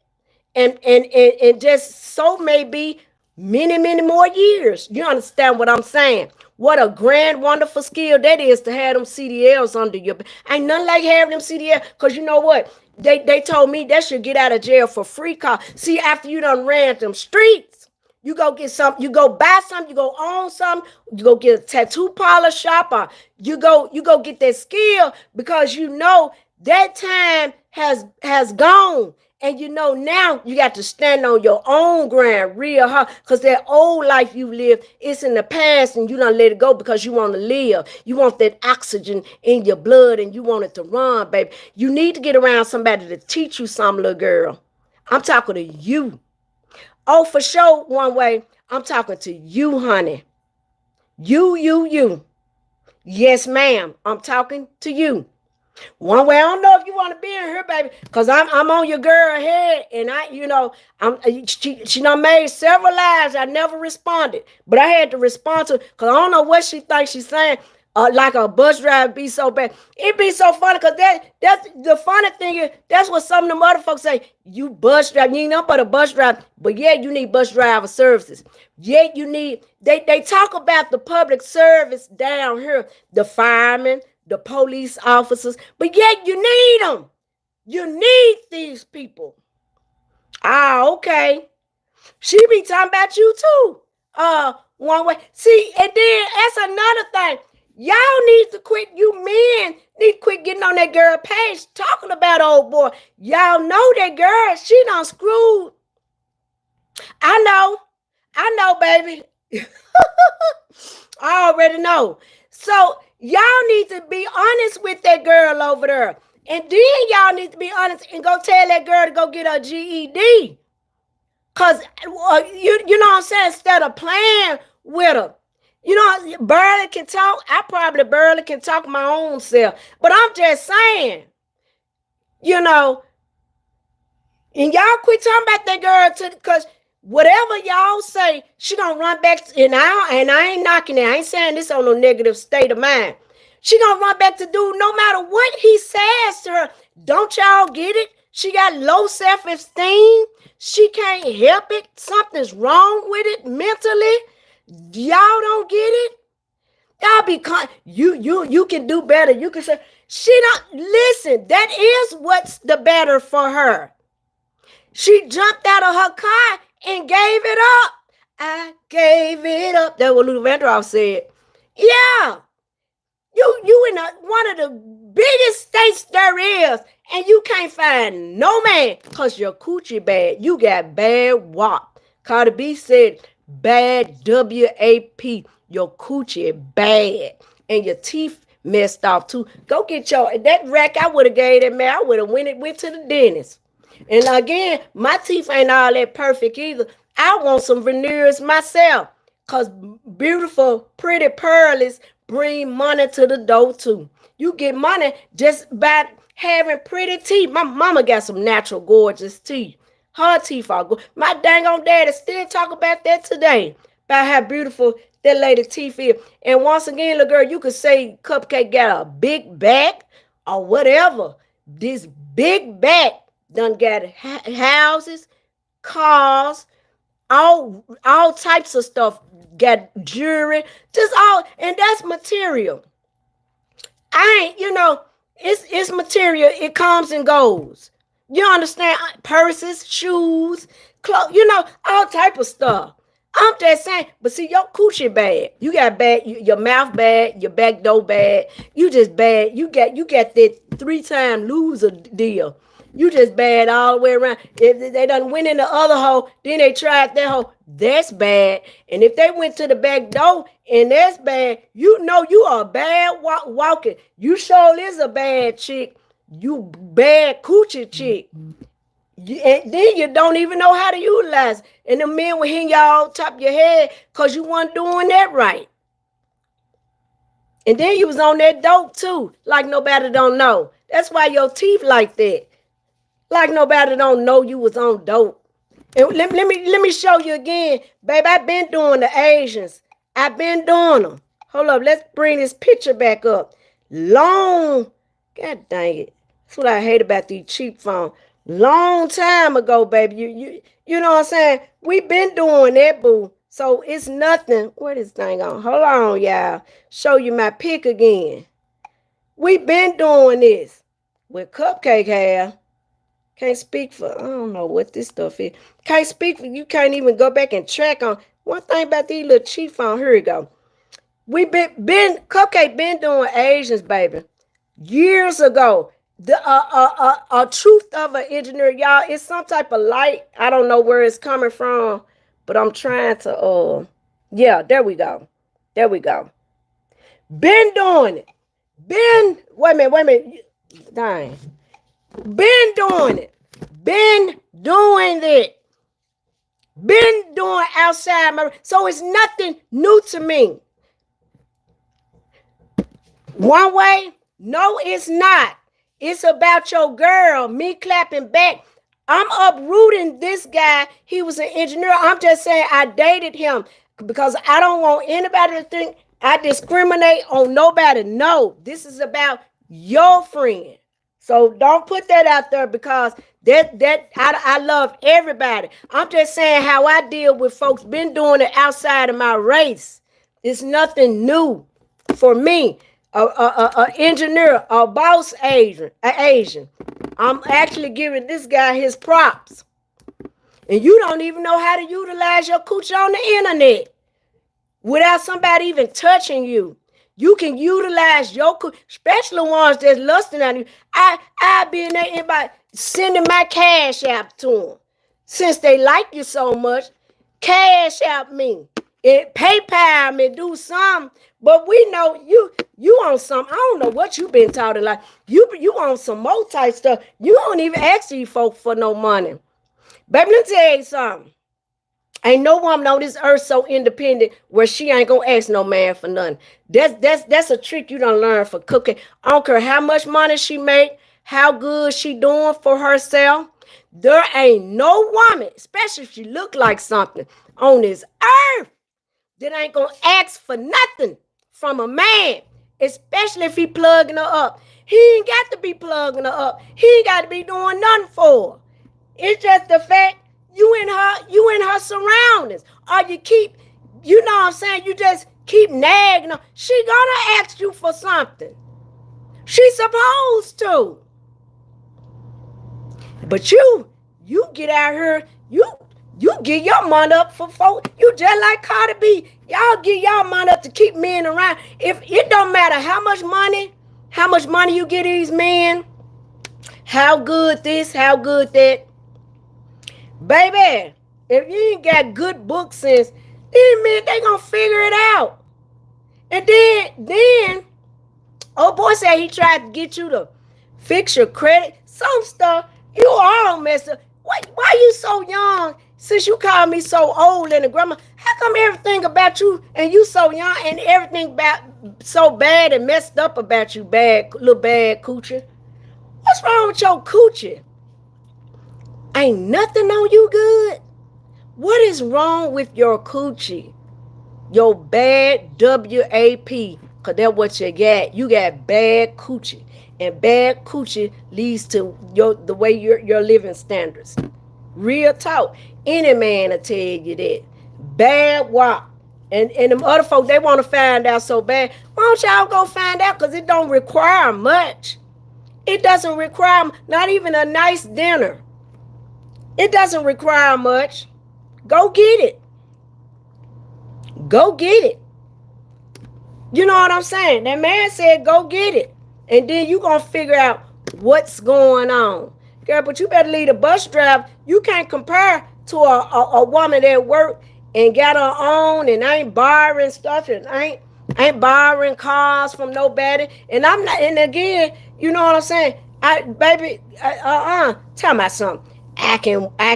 And just so maybe many, many more years. You understand what I'm saying? What a grand, wonderful skill that is to have them CDLs under your back. Ain't nothing like having them CDLs, because you know what? They told me that should get out of jail for free call. See, after you done ran them streets, you go get something, you go buy something, you go own something, you go get a tattoo parlor shop, or you go get that skill, because you know that time has gone. And you know now you got to stand on your own ground real hard, because that old life you lived, it's in the past, and you don't let it go because you want to live. You want that oxygen in your blood, and you want it to run, baby. You need to get around somebody to teach you something, little girl. I'm talking to you. Oh, for sure, One Way. I'm talking to you, honey. You. Yes, ma'am. I'm talking to you. One Way, I don't know if you want to be in here, baby, because I'm on your girl head, and she done made several lives. I never responded, but I had to respond to, because I don't know what she thinks she's saying. like a bus driver be so bad. It be so funny because that's the funny thing is that's what some of them other folks say. You bus driver, you ain't nothing but a bus driver, but yeah, you need bus driver services. Yeah, you need they talk about the public service down here, the firemen, the police officers, but yet you need them. You need these people. Ah, okay. She be talking about you too. One way. See, and then that's another thing. Y'all need to quit, you men need to quit getting on that girl page talking about old boy. Y'all know that girl, she done screwed. I know, baby. I already know. So y'all need to be honest with that girl over there. And then y'all need to be honest and go tell that girl to go get her GED. Because, you know what I'm saying? Instead of playing with her. You know, barely can talk. I probably barely can talk my own self. But I'm just saying, you know, and y'all quit talking about that girl because whatever y'all say, she gonna run back. And I ain't knocking it. I ain't saying this on no negative state of mind. She gonna run back to dude no matter what he says to her. Don't y'all get it? She got low self-esteem. She can't help it. Something's wrong with it mentally. Y'all don't get it. Y'all be you can do better. You can say she don't listen. That is what's the better for her. She jumped out of her car and gave it up. I gave it up. That's what Luther Vandross said. Yeah. You in one of the biggest states there is, and you can't find no man because your coochie bad. You got bad WAP. Cardi B said bad WAP. Your coochie bad. And your teeth messed off too. Go get that rack I would have gave that man. I would have went to the dentist. And again, my teeth ain't all that perfect either. I want some veneers myself. Because beautiful, pretty pearlies bring money to the door too. You get money just by having pretty teeth. My mama got some natural gorgeous teeth. Her teeth are good. My dang on daddy still talk about that today. About how beautiful that lady teeth is. And once again, little girl, you could say KupcaKe got a big back or whatever. This big back done got houses, cars, all types of stuff. Got jewelry, just all, and that's material. It's material. It comes and goes. You understand? Purses, shoes, clothes, all type of stuff. I'm just saying, but see, your coochie bad. You got bad, your mouth bad, your back door bad. You just bad. You got that 3-time loser deal. You just bad all the way around. If they done went in the other hole, then they tried that hole. That's bad. And if they went to the back door and that's bad, you know you are bad walking. You sure is a bad chick. You bad coochie chick. And then you don't even know how to utilize it. And the men will hang y'all top of your head because you weren't doing that right. And then you was on that dope too, like nobody don't know. That's why your teeth like that. Like nobody don't know you was on dope. And let me show you again. Baby, I've been doing the Asians. I've been doing them. Hold up, let's bring this picture back up. God dang it. That's what I hate about these cheap phones. Long time ago, baby. You know what I'm saying? We've been doing that, boo. So it's nothing. Where this thing on? Hold on, y'all. Show you my pic again. We've been doing this with KupcaKe hair. Can't speak for, I don't know what this stuff is. Can't speak for, you can't even go back and track on. One thing about these little cheap phones, here we go. We KupcaKe been doing Asians, baby. Years ago. A truth of an engineer, y'all, it's some type of light. I don't know where it's coming from, but I'm trying to, yeah, there we go. There we go. Been doing it. Wait a minute. Dang. Been doing it. Been doing it. Been doing outside my, so it's nothing new to me. One way? No, it's not. It's about your girl, me clapping back. I'm uprooting this guy. He was an engineer. I'm just saying I dated him because I don't want anybody to think I discriminate on nobody. No, this is about your friend. So don't put that out there because I love everybody. I'm just saying how I deal with folks. Been doing it outside of my race. It's nothing new for me. A engineer, a boss Asian. I'm actually giving this guy his props. And you don't even know how to utilize your coochie on the internet without somebody even touching you. You can utilize your coochie, especially ones that's lusting at you. I be in there, anybody sending my cash app to them. Since they like you so much, cash app me. It PayPal me, do something. But we know you on some, I don't know what you been taught. Like you on some more type stuff. You don't even ask these folks for no money. Baby, let me tell you something. Ain't no woman on this earth so independent where she ain't gonna ask no man for nothing. That's a trick you done learn for KupcaKe. I don't care how much money she make, how good she doing for herself. There ain't no woman, especially if she look like something on this earth, that ain't gonna ask for nothing from a man, especially if he plugging her up. He ain't got to be plugging her up. He ain't got to be doing nothing for her. It's just the fact you in her surroundings. Or you keep, you know what I'm saying, you just keep nagging her. She gonna ask you for something. She's supposed to. But you get out here, you get your money up for folks. You just like Cardi B. Y'all get y'all money up to keep men around. If it don't matter how much money you get these men, how good this, how good that. Baby, if you ain't got good book sense, then man, they gonna figure it out. And then, old boy said he tried to get you to fix your credit. Some stuff, you all messed up. Why you so young? Since you call me so old and a grandma, how come everything about you and you so young and everything about so bad and messed up about you, little bad coochie? What's wrong with your coochie? Ain't nothing on you good? What is wrong with your coochie? Your bad WAP, because that's what you got. You got bad coochie. And bad coochie leads to the way your living standards. Real talk. Any man will tell you that. Bad WAP. And them other folks, they want to find out so bad. Why don't y'all go find out? Because it don't require much. It doesn't require not even a nice dinner. It doesn't require much. Go get it. Go get it. You know what I'm saying? That man said go get it. And then you going to figure out what's going on. Girl, but you better leave the bus driver. You can't compare to a woman that work and got her own and ain't borrowing stuff and ain't borrowing cars from nobody. And I'm not, and again, you know what I'm saying? Tell me something. I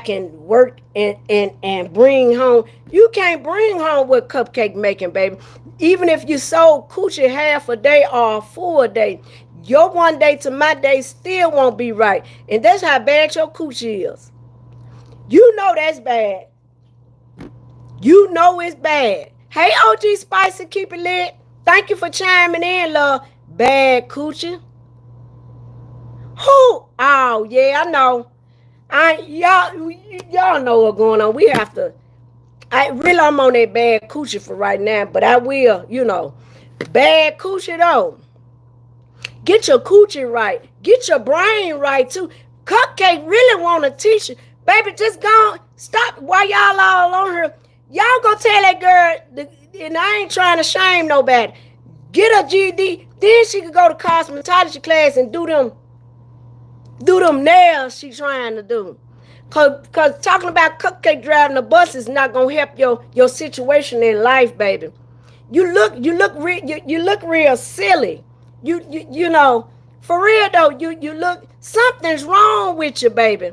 can work and bring home. You can't bring home what KupcaKe making, baby. Even if you sold coochie half a day or a full day, your one day to my day still won't be right. And that's how bad your coochie is. You know that's bad. You know it's bad. Hey, OG Spicy, keep it lit. Thank you for chiming in, love. Bad coochie. Who? Oh, yeah, I know. Y'all know what's going on. We have to. I'm on that bad coochie for right now, but I will, bad coochie though. Get your coochie right. Get your brain right too. KupcaKe really want to teach you, baby. Just go stop while y'all all on her. Y'all go tell that girl, and I ain't trying to shame nobody. Get her GED, then she could go to cosmetology class and do them nails she trying to do. Cause talking about KupcaKe driving the bus is not gonna help your situation in life, baby. You look real silly. You know, for real though, you look, something's wrong with you, baby.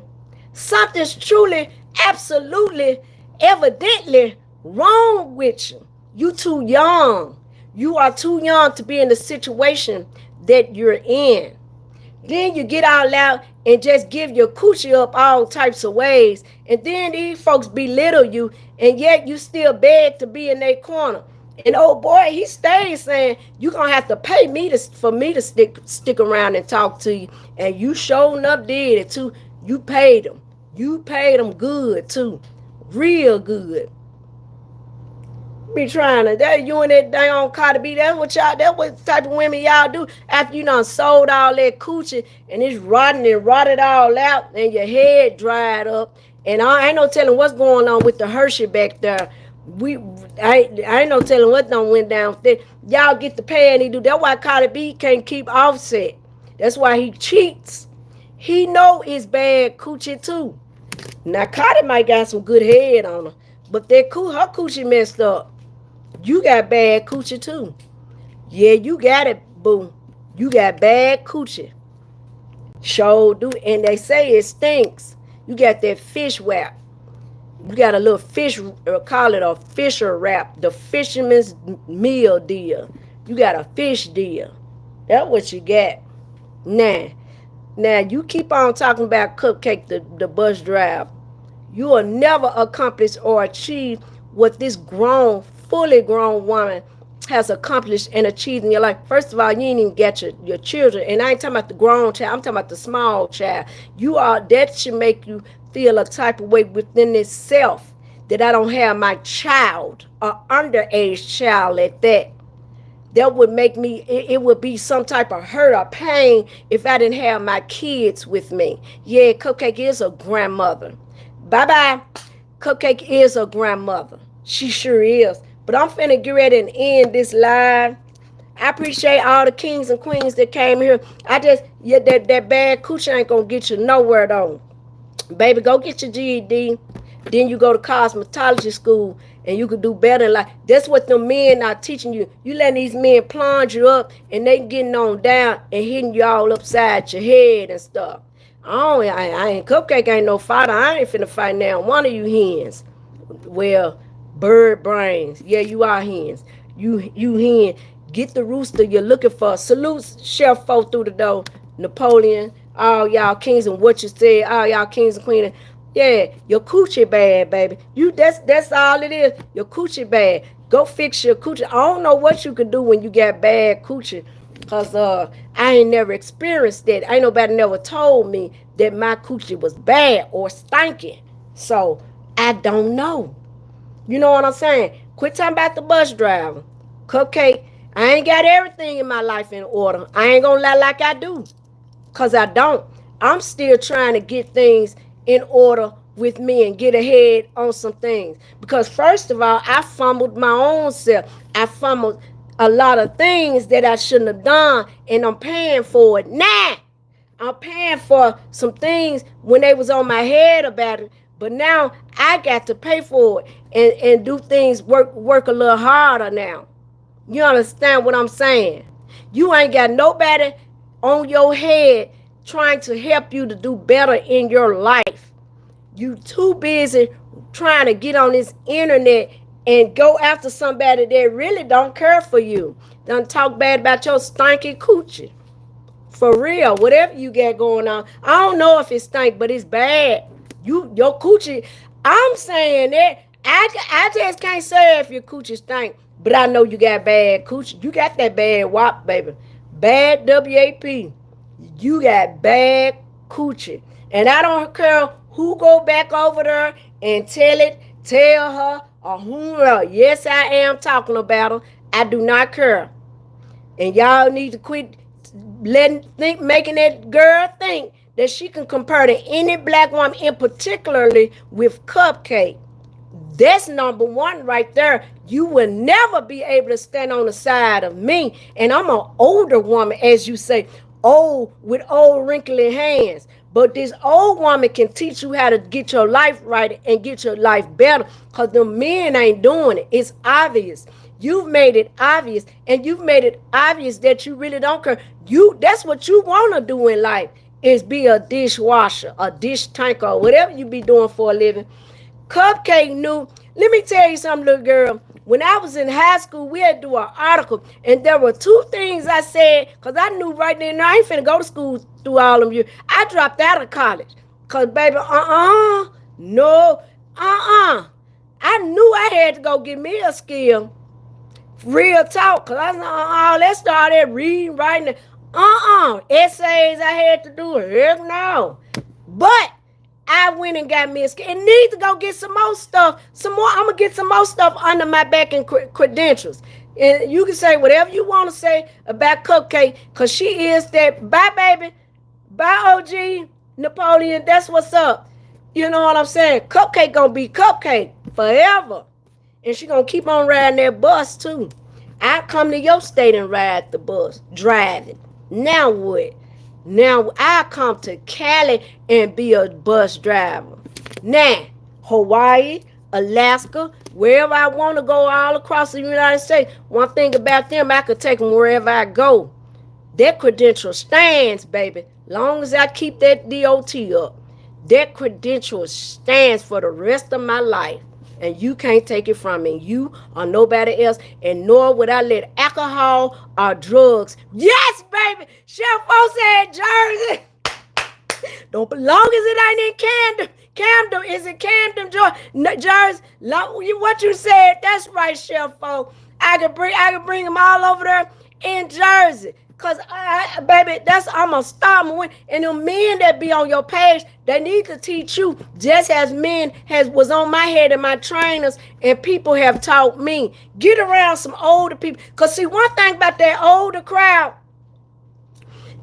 Something's truly, absolutely, evidently wrong with you. You too young. You are too young to be in the situation that you're in. Then you get all out and just give your coochie up all types of ways. And then these folks belittle you, and yet you still beg to be in their corner. And oh boy, he stayed saying, you gonna have to pay me for me to stick around and talk to you. And you sure enough did it too. You paid him. You paid him good too. Real good. Be trying to that you and that dang Cardi B. That's what type of women y'all do after you done sold all that coochie and it's rotting and rotted all out and your head dried up. And I ain't no telling what's going on with the Hershey back there. We I ain't no telling what done went down there. Y'all get the pay and he do. That's why Cardi B can't keep Offset. That's why he cheats. He know it's bad coochie too. Now Cardi might got some good head on her, but her coochie messed up. You got bad coochie too. Yeah, you got it, boo. You got bad coochie. Sure do. And they say it stinks. You got that fish wrap. You got a little fish, call it a fisher wrap. The fisherman's meal deal. You got a fish deal. That's what you got. Now you keep on talking about KupcaKe, the bus driver. You will never accomplish or achieve what this fully grown woman has accomplished and achieved in your life. First of all, you ain't even got your children. And I ain't talking about the grown child. I'm talking about the small child. That should make you feel a type of way within itself that I don't have my child, or underage child at that. That would make me, it would be some type of hurt or pain if I didn't have my kids with me. Yeah, KupcaKe is a grandmother. Bye-bye. KupcaKe is a grandmother. She sure is. But I'm finna get ready and end this live. I appreciate all the kings and queens that came here. That bad coochie ain't gonna get you nowhere though. Baby, go get your GED. Then you go to cosmetology school and you could do better in life. That's what the men are teaching you. You letting these men plunge you up and they getting on down and hitting you all upside your head and stuff. I ain't KupcaKe ain't no fighter. I ain't finna fight now. One of you hens. Well, bird brains. Yeah, you are hens. You hen. Get the rooster you're looking for. Salute Chef Foe through the door. Napoleon. All y'all kings and what you said. All y'all kings and queens. Yeah, your coochie bad, baby. That's all it is. Your coochie bad. Go fix your coochie. I don't know what you can do when you got bad coochie. Cause I ain't never experienced that. Ain't nobody never told me that my coochie was bad or stinky. So I don't know. You know what I'm saying? Quit talking about the bus driver. KupcaKe, I ain't got everything in my life in order. I ain't gonna lie like I do. Cause I don't. I'm still trying to get things in order with me and get ahead on some things. Because first of all, I fumbled my own self. I fumbled a lot of things that I shouldn't have done, and I'm paying for it now. I'm paying for some things when they was on my head about it, but now I got to pay for it and do things, work a little harder now. You understand what I'm saying? You ain't got nobody on your head trying to help you to do better in your life. You too busy trying to get on this internet and go after somebody that really don't care for you. Don't talk bad about your stinky coochie. For real, whatever you got going on. I don't know if it stink, but it's bad. Your coochie, I'm saying that. I just can't say if your coochie stink, but I know you got bad coochie. You got that bad WAP, baby. Bad WAP. You got bad coochie. And I don't care who go back over there and tell her, or whoever. Yes, I am talking about her. I do not care. And y'all need to quit making that girl think that she can compare to any black woman, in particularly with KupcaKe. That's number one right there. You will never be able to stand on the side of me. And I'm an older woman, as you say, old with old wrinkly hands. But this old woman can teach you how to get your life right and get your life better. Because the men ain't doing it. It's obvious. You've made it obvious. And you've made it obvious that you really don't care. That's what you want to do in life, is be a dishwasher, a dish tanker, whatever you be doing for a living. KupcaKe knew. Let me tell you something, little girl. When I was in high school, we had to do an article, and there were two things I said, because I knew right then, I ain't finna go to school through all of them years. I dropped out of college, because, baby, no, I knew I had to go get me a skill. Real talk. Cause I said, let's start at reading, writing. Essays I had to do. Heck no. But I went and got me a skill. And need to go get some more stuff. I'm going to get some more stuff under my back and credentials. And you can say whatever you want to say about KupcaKe, because she is that. Bye, baby. Bye, OG Napoleon. That's what's up. You know what I'm saying? KupcaKe going to be KupcaKe forever. And she going to keep on riding that bus, too. I come to your state and ride the bus. Drive it. Now what? Now I come to Cali and be a bus driver. Now, Hawaii, Alaska, wherever I want to go all across the United States. One thing about them, I could take them wherever I go. That credential stands, baby. Long as I keep that DOT up. That credential stands for the rest of my life. And you can't take it from me. You or nobody else. And nor would I let alcohol or drugs. Yes, baby. Chef O said Jersey. Don't long as it ain't in Camden. Is it Camden, Jersey? What you said, that's right, Chef O. I could bring them all over there in Jersey. Cause baby, I'm a star. And the men that be on your page, they need to teach you, just as men was on my head and my trainers, and people have taught me. Get around some older people. Cause see, one thing about that older crowd,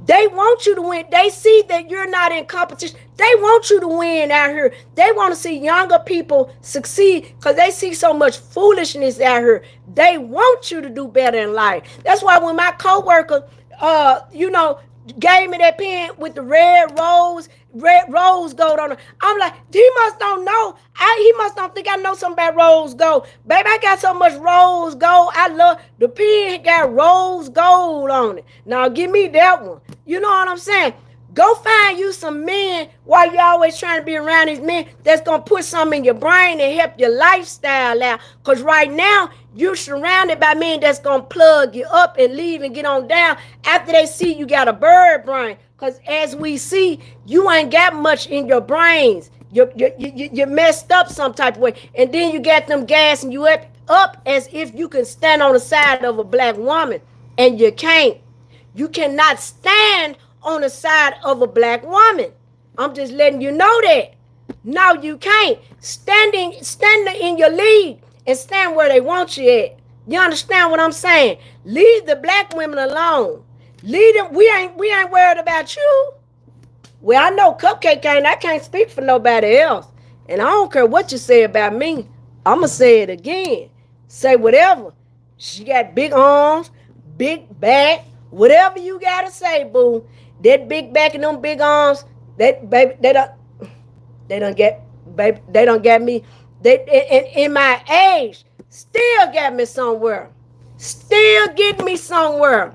they want you to win. They see that you're not in competition. They want you to win out here. They want to see younger people succeed because they see so much foolishness out here. They want you to do better in life. That's why when my coworker, gave me that pen with the red rose gold on it, I'm like, he must don't know. He must don't think I know something about rose gold. Baby, I got so much rose gold. I love the pen got rose gold on it. Now give me that one. You know what I'm saying? Go find you some men while you're always trying to be around these men that's going to put something in your brain and help your lifestyle out. Because right now, you're surrounded by men that's going to plug you up and leave and get on down after they see you got a bird brain. Because as we see, you ain't got much in your brains. You're messed up some type of way. And then you got them gassing you up as if you can stand on the side of a black woman. And you can't. You cannot stand on the side of a black woman. I'm just letting you know that. No, you can't. Stand in your league and stand where they want you at. You understand what I'm saying? Leave the black women alone. Leave them. We ain't worried about you. Well, I know KupcaKe ain't. I can't speak for nobody else. And I don't care what you say about me. I'ma say it again. Say whatever. She got big arms, big back, whatever you gotta say, boo. That big back and them big arms, that baby, they don't get me. They in my age, still got me somewhere. Still get me somewhere.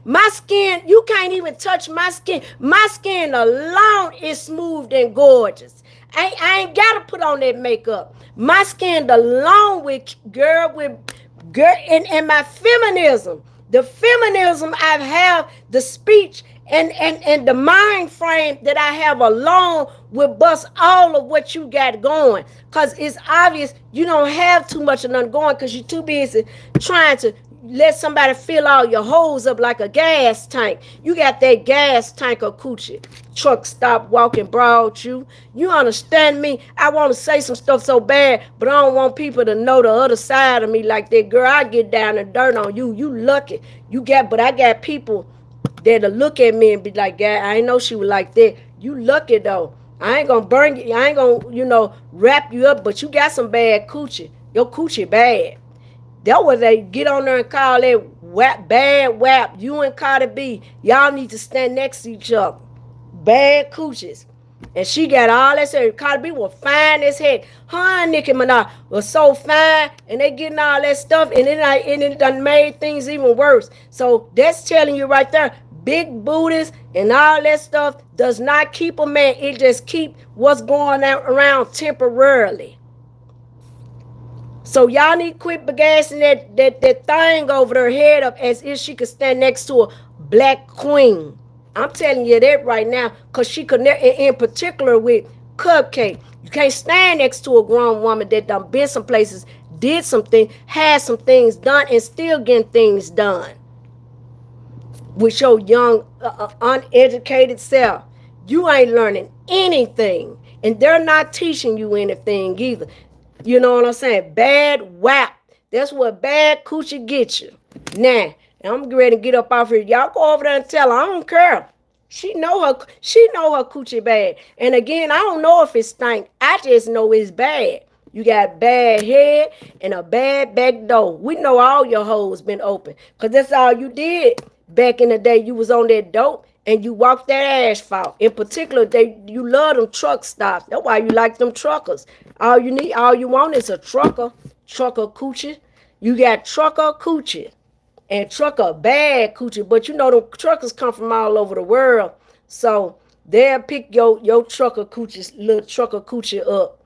My skin, you can't even touch my skin. My skin alone is smooth and gorgeous. I ain't gotta put on that makeup. My skin alone with girl and my feminism. The feminism I have, the speech and the mind frame that I have alone will bust all of what you got going. Because it's obvious you don't have too much of nothing going because you're too busy trying to let somebody fill all your holes up like a gas tank. You got that gas tank of Coochie. Truck stop walking brought you. You understand me? I want to say some stuff so bad, but I don't want people to know the other side of me like that. Girl, I get down and dirt on you. You lucky. But I got people that'll look at me and be like, God, I ain't know she was like that. You lucky though. I ain't gonna burn you. I ain't gonna, wrap you up, but you got some bad Coochie. Your Coochie bad. That was they get on there and call it bad WAP. You and Cardi B, y'all need to stand next to each other. Bad Coochies. And she got all that stuff. Cardi B was fine as heck. Her and Nicki Minaj was so fine, and they getting all that stuff, and it done made things even worse. So that's telling you right there, big booties and all that stuff does not keep a man. It just keep what's going around temporarily. So y'all need to quit bagassing that thing over her head up as if she could stand next to a black queen. I'm telling you that right now, because she could, in particular with KupcaKe. You can't stand next to a grown woman that done been some places, did some things, had some things done, and still getting things done with your young, uneducated self. You ain't learning anything, and they're not teaching you anything either. You know what I'm saying? Bad WAP. That's what bad coochie gets you. Now, I'm ready to get up off here. Y'all go over there and tell her. I don't care. She know her coochie bad. And again, I don't know if it stink. I just know it's bad. You got bad head and a bad back door. We know all your hoes been open. Because that's all you did back in the day. You was on that dope and you walked that asphalt. In particular, you love them truck stops. That's why you like them truckers. All you want is a trucker coochie. You got trucker coochie and trucker bad coochie. But you know them truckers come from all over the world. So they'll pick your trucker coochie, little trucker coochie up.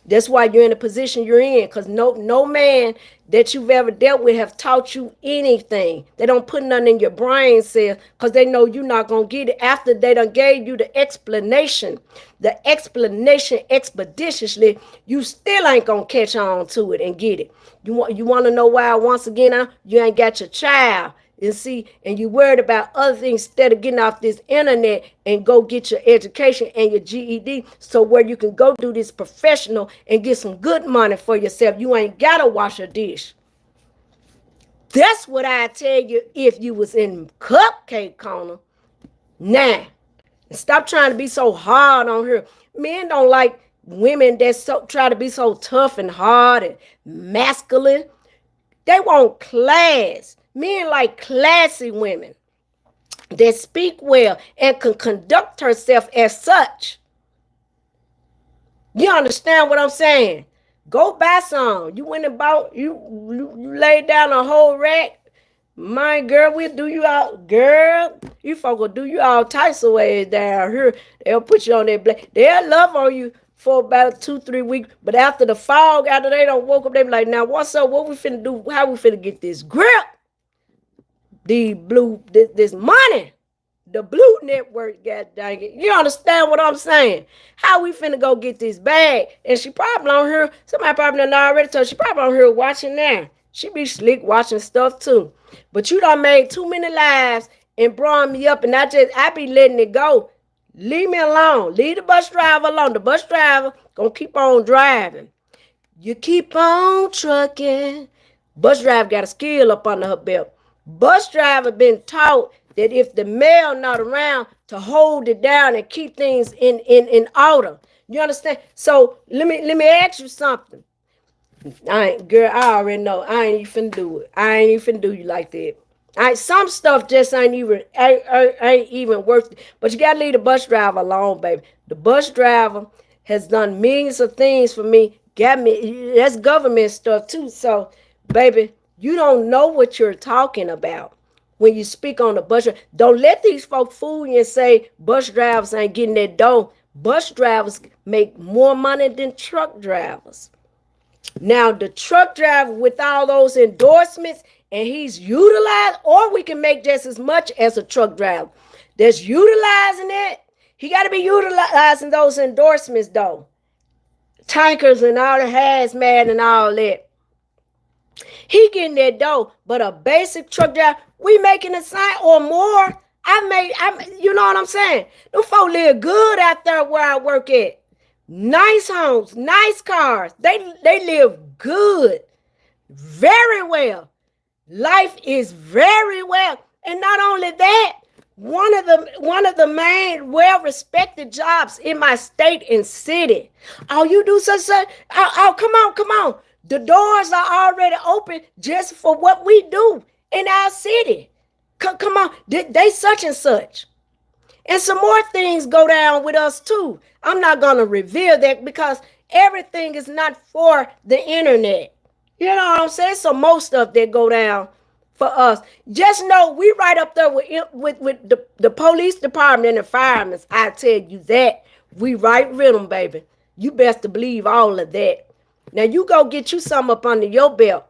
That's why you're in the position you're in, because no man that you've ever dealt with have taught you anything. They don't put nothing in your brain cells because they know you're not going to get it after they done gave you the explanation expeditiously. You still ain't going to catch on to it and get it. You want to know why? Once again, you ain't got your child. And you worried about other things instead of getting off this internet and go get your education and your GED, so where you can go do this professional and get some good money for yourself. You ain't got to wash a dish. That's what I tell you if you was in Cupcake Corner. Now, stop trying to be so hard on her. Men don't like women that try to be so tough and hard and masculine. They want class. Men like classy women that speak well and can conduct herself as such. You understand what I'm saying? Go buy some. You went and bought, you laid down a whole rack. My girl, we'll do you out. Girl, you folk will do you all types of ways down here. They'll put you on their black. They'll love on you for about 2-3 weeks. But after the fog, after they don't woke up, they be like, now what's up? What we finna do? How we finna get this grip? This money, the blue network, god dang it. You understand what I'm saying? How we finna go get this bag? And she probably on her, somebody probably done already told, she probably on her watching now. She be slick watching stuff too. But you done made too many lives and brought me up, and I be letting it go. Leave me alone. Leave the bus driver alone. The bus driver gonna keep on driving. You keep on trucking. Bus driver got a skill up under her belt. Bus driver been taught that if the male not around, to hold it down and keep things in order. You understand? So let me ask you something. I already know. I ain't even do it. I ain't even do you like that. Some stuff just ain't even worth it. But you gotta leave the bus driver alone, baby. The bus driver has done millions of things for me. Got me. That's government stuff too. So, baby, you don't know what you're talking about when you speak on the bus. Don't let these folks fool you and say bus drivers ain't getting that dough. Bus drivers make more money than truck drivers. Now, the truck driver with all those endorsements, and he's utilized, or we can make just as much as a truck driver that's utilizing it. He got to be utilizing those endorsements, though. Tankers and all the hazmat and all that. He getting that dough, but a basic truck driver, we making a sign or more. You know what I'm saying? Them folk live good out there where I work at. Nice homes, nice cars. They live good, very well. Life is very well. And not only that, one of the main well-respected jobs in my state and city. Oh, you do such. Oh, come on. The doors are already open just for what we do in our city. Come on. They such and such. And some more things go down with us too. I'm not going to reveal that because everything is not for the internet. You know what I'm saying? So most stuff that go down for us. Just know we right up there with the police department and the firemen. I tell you that. We right with them, baby. You best to believe all of that. Now you go get you something up under your belt.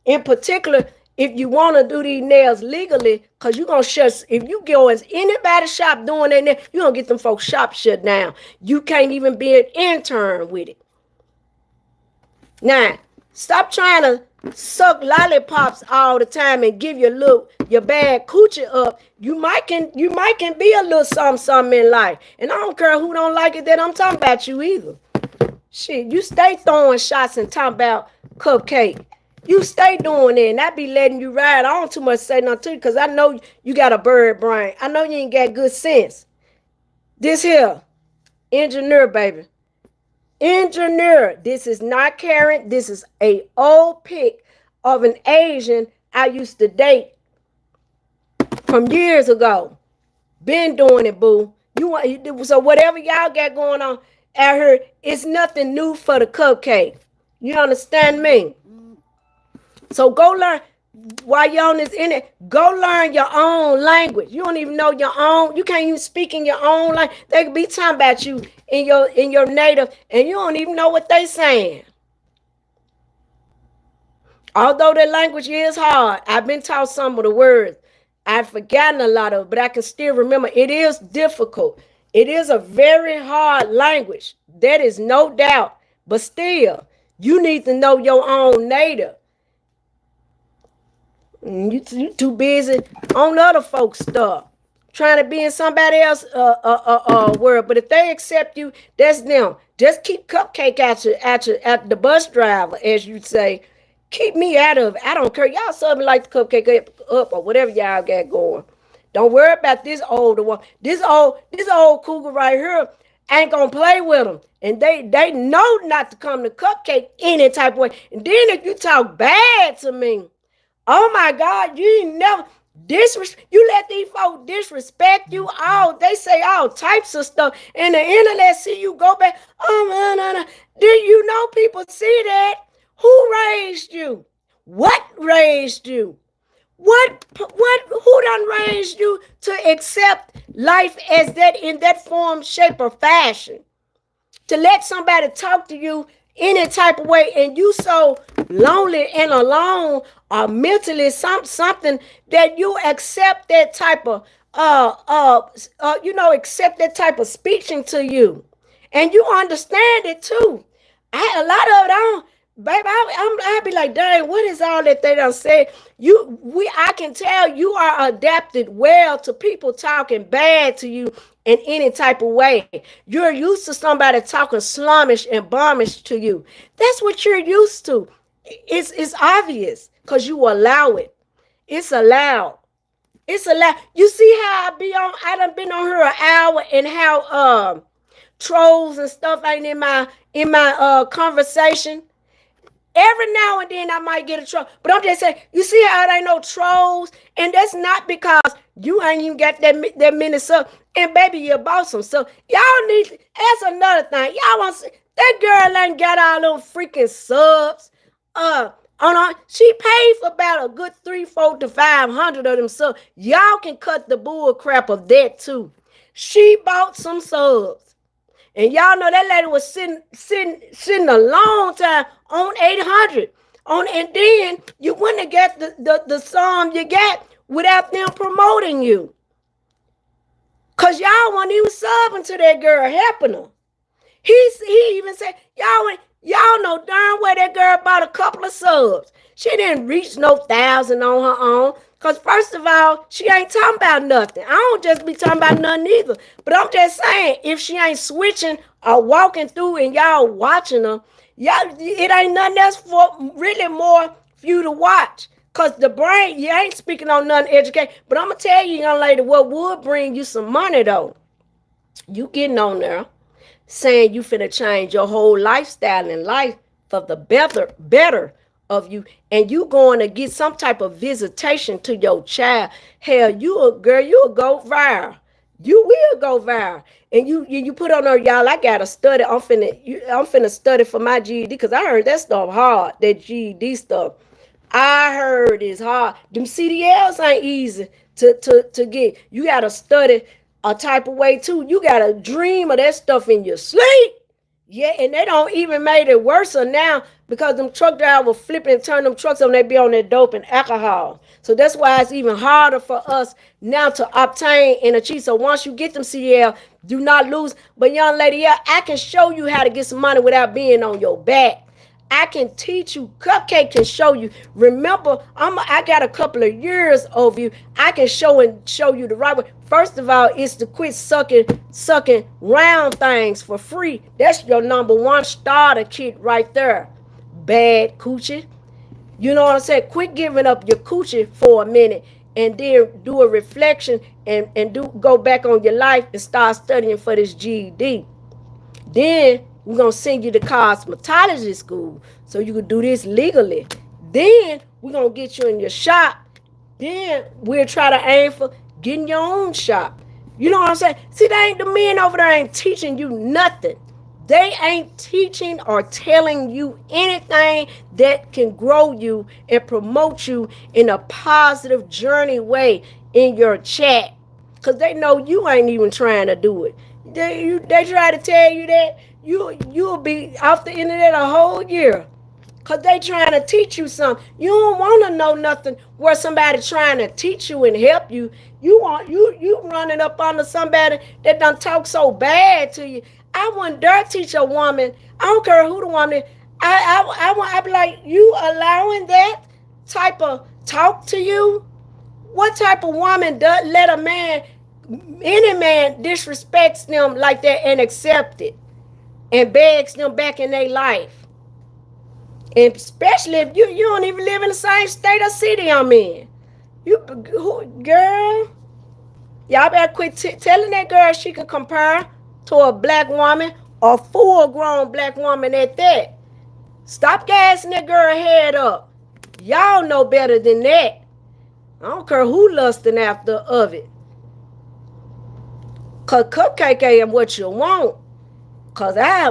In particular, if you want to do these nails legally, because you're going to shut, if you go in anybody's shop doing that nail, you're going to get them folks' shop shut down. You can't even be an intern with it. Now, Stop trying to suck lollipops all the time and give your bad coochie up. You might can be a little something in life. And I don't care who don't like it that I'm talking about you either. Shit, you stay throwing shots and talking about Cupcake. You stay doing it, and I be letting you ride. I don't too much say nothing to you because I know you got a bird brain. I know you ain't got good sense. This here, engineer, baby. Engineer. This is not Karen. This is a old pic of an Asian I used to date from years ago. Been doing it, boo. So whatever y'all got going on out here, it's nothing new for the Cupcake. You understand me? So go learn. While you're on this internet, go learn your own language. You don't even know your own. You can't even speak in your own language. They could be talking about you in your native, and you don't even know what they saying. Although the language is hard, I've been taught some of the words. I've forgotten a lot of it, but I can still remember. It is difficult. It is a very hard language. That is no doubt. But still, you need to know your own native. You too busy on other folks' stuff, trying to be in somebody else's world. But if they accept you, that's them. Just keep Cupcake at the bus driver, as you say. Keep me out of it. I don't care. Y'all something like the Cupcake up or whatever y'all got going. Don't worry about this older one. This old cougar right here ain't gonna play with them. And they know not to come to Cupcake any type of way. And then if you talk bad to me, oh my God, you ain't never you let these folks disrespect you. All they say all types of stuff. And the internet see you go back. Oh no. Do you know people see that? Who raised you? What raised you? Who done raised you to accept life as that in that form, shape, or fashion? To let somebody talk to you any type of way, and you so lonely and alone or mentally something that you accept that type of accept that type of speaking to you, and you understand it too. A lot of it I don't. Baby, I'd be like, dang, what is all that they done said? I can tell you are adapted well to people talking bad to you in any type of way. You're used to somebody talking slummish and bombish to you. That's what you're used to. It's obvious because you allow it. It's allowed. It's allowed. You see how I done been on here an hour, and how trolls and stuff ain't in my conversation. Every now and then I might get a troll. But I'm just saying, you see how there ain't no trolls? And that's not because you ain't even got that many subs. And baby, you bought some subs. Y'all need, that's another thing. Y'all want to see, that girl ain't got all those freaking subs. She paid for about a good 300 to 500 of them subs. Y'all can cut the bull crap of that too. She bought some subs. And y'all know that lady was sitting a long time on 800. And then you wouldn't have got the sum you got without them promoting you. Because y'all weren't even subbing to that girl, helping her. He even said, y'all know darn well that girl bought a couple of subs. She didn't reach no 1,000 on her own. Because first of all, she ain't talking about nothing. I don't just be talking about nothing either. But I'm just saying, if she ain't switching or walking through and y'all watching her, it ain't nothing else for really more for you to watch. Because the brain, you ain't speaking on nothing educated. But I'm going to tell you, young lady, what would bring you some money, though. You getting on there saying you finna change your whole lifestyle in life for the better of you, and you going to get some type of visitation to your child. Hell, you'll go viral. You will go viral. And you put on there, y'all, I gotta study. I'm finna study for my GED, because I heard that stuff hard, that GED stuff. I heard it's hard. Them CDLs ain't easy to get. You gotta study a type of way too. You gotta dream of that stuff in your sleep. Yeah, and they don't even made it worse now, because them truck drivers flipping and turn them trucks on, they be on that dope and alcohol. So that's why it's even harder for us now to obtain and achieve. So once you get them CDL, do not lose. But young lady, yeah, I can show you how to get some money without being on your back. I can teach you. KupcaKe can show you. Remember, I got a couple of years over you. I can show you the right way. First of all, it's to quit sucking round things for free. That's your number one starter kit right there. Bad coochie. You know what I'm saying? Quit giving up your coochie for a minute and then do a reflection and go back on your life and start studying for this GED. Then we're going to send you to cosmetology school so you can do this legally. Then we're going to get you in your shop. Then we'll try to aim for getting your own shop. You know what I'm saying? See, they ain't the men over there ain't teaching you nothing. They ain't teaching or telling you anything that can grow you and promote you in a positive journey way in your chat. Because they know you ain't even trying to do it. They try to tell you that you'll be off the internet a whole year. Because they trying to teach you something. You don't want to know nothing where somebody trying to teach you and help you. You running up under somebody that done talk so bad to you. I wouldn't dare teach a woman. I don't care who the woman is. I be like, you allowing that type of talk to you? What type of woman does let a man, any man disrespects them like that and accept it and begs them back in their life? And especially if you don't even live in the same state or city I'm in. Girl, y'all better quit telling that girl she can compare to a black woman or full-grown black woman at that. Stop gassing that girl head up. Y'all know better than that. I don't care who lusting after of it. Cause KupcaKe ain't what you want. Cause I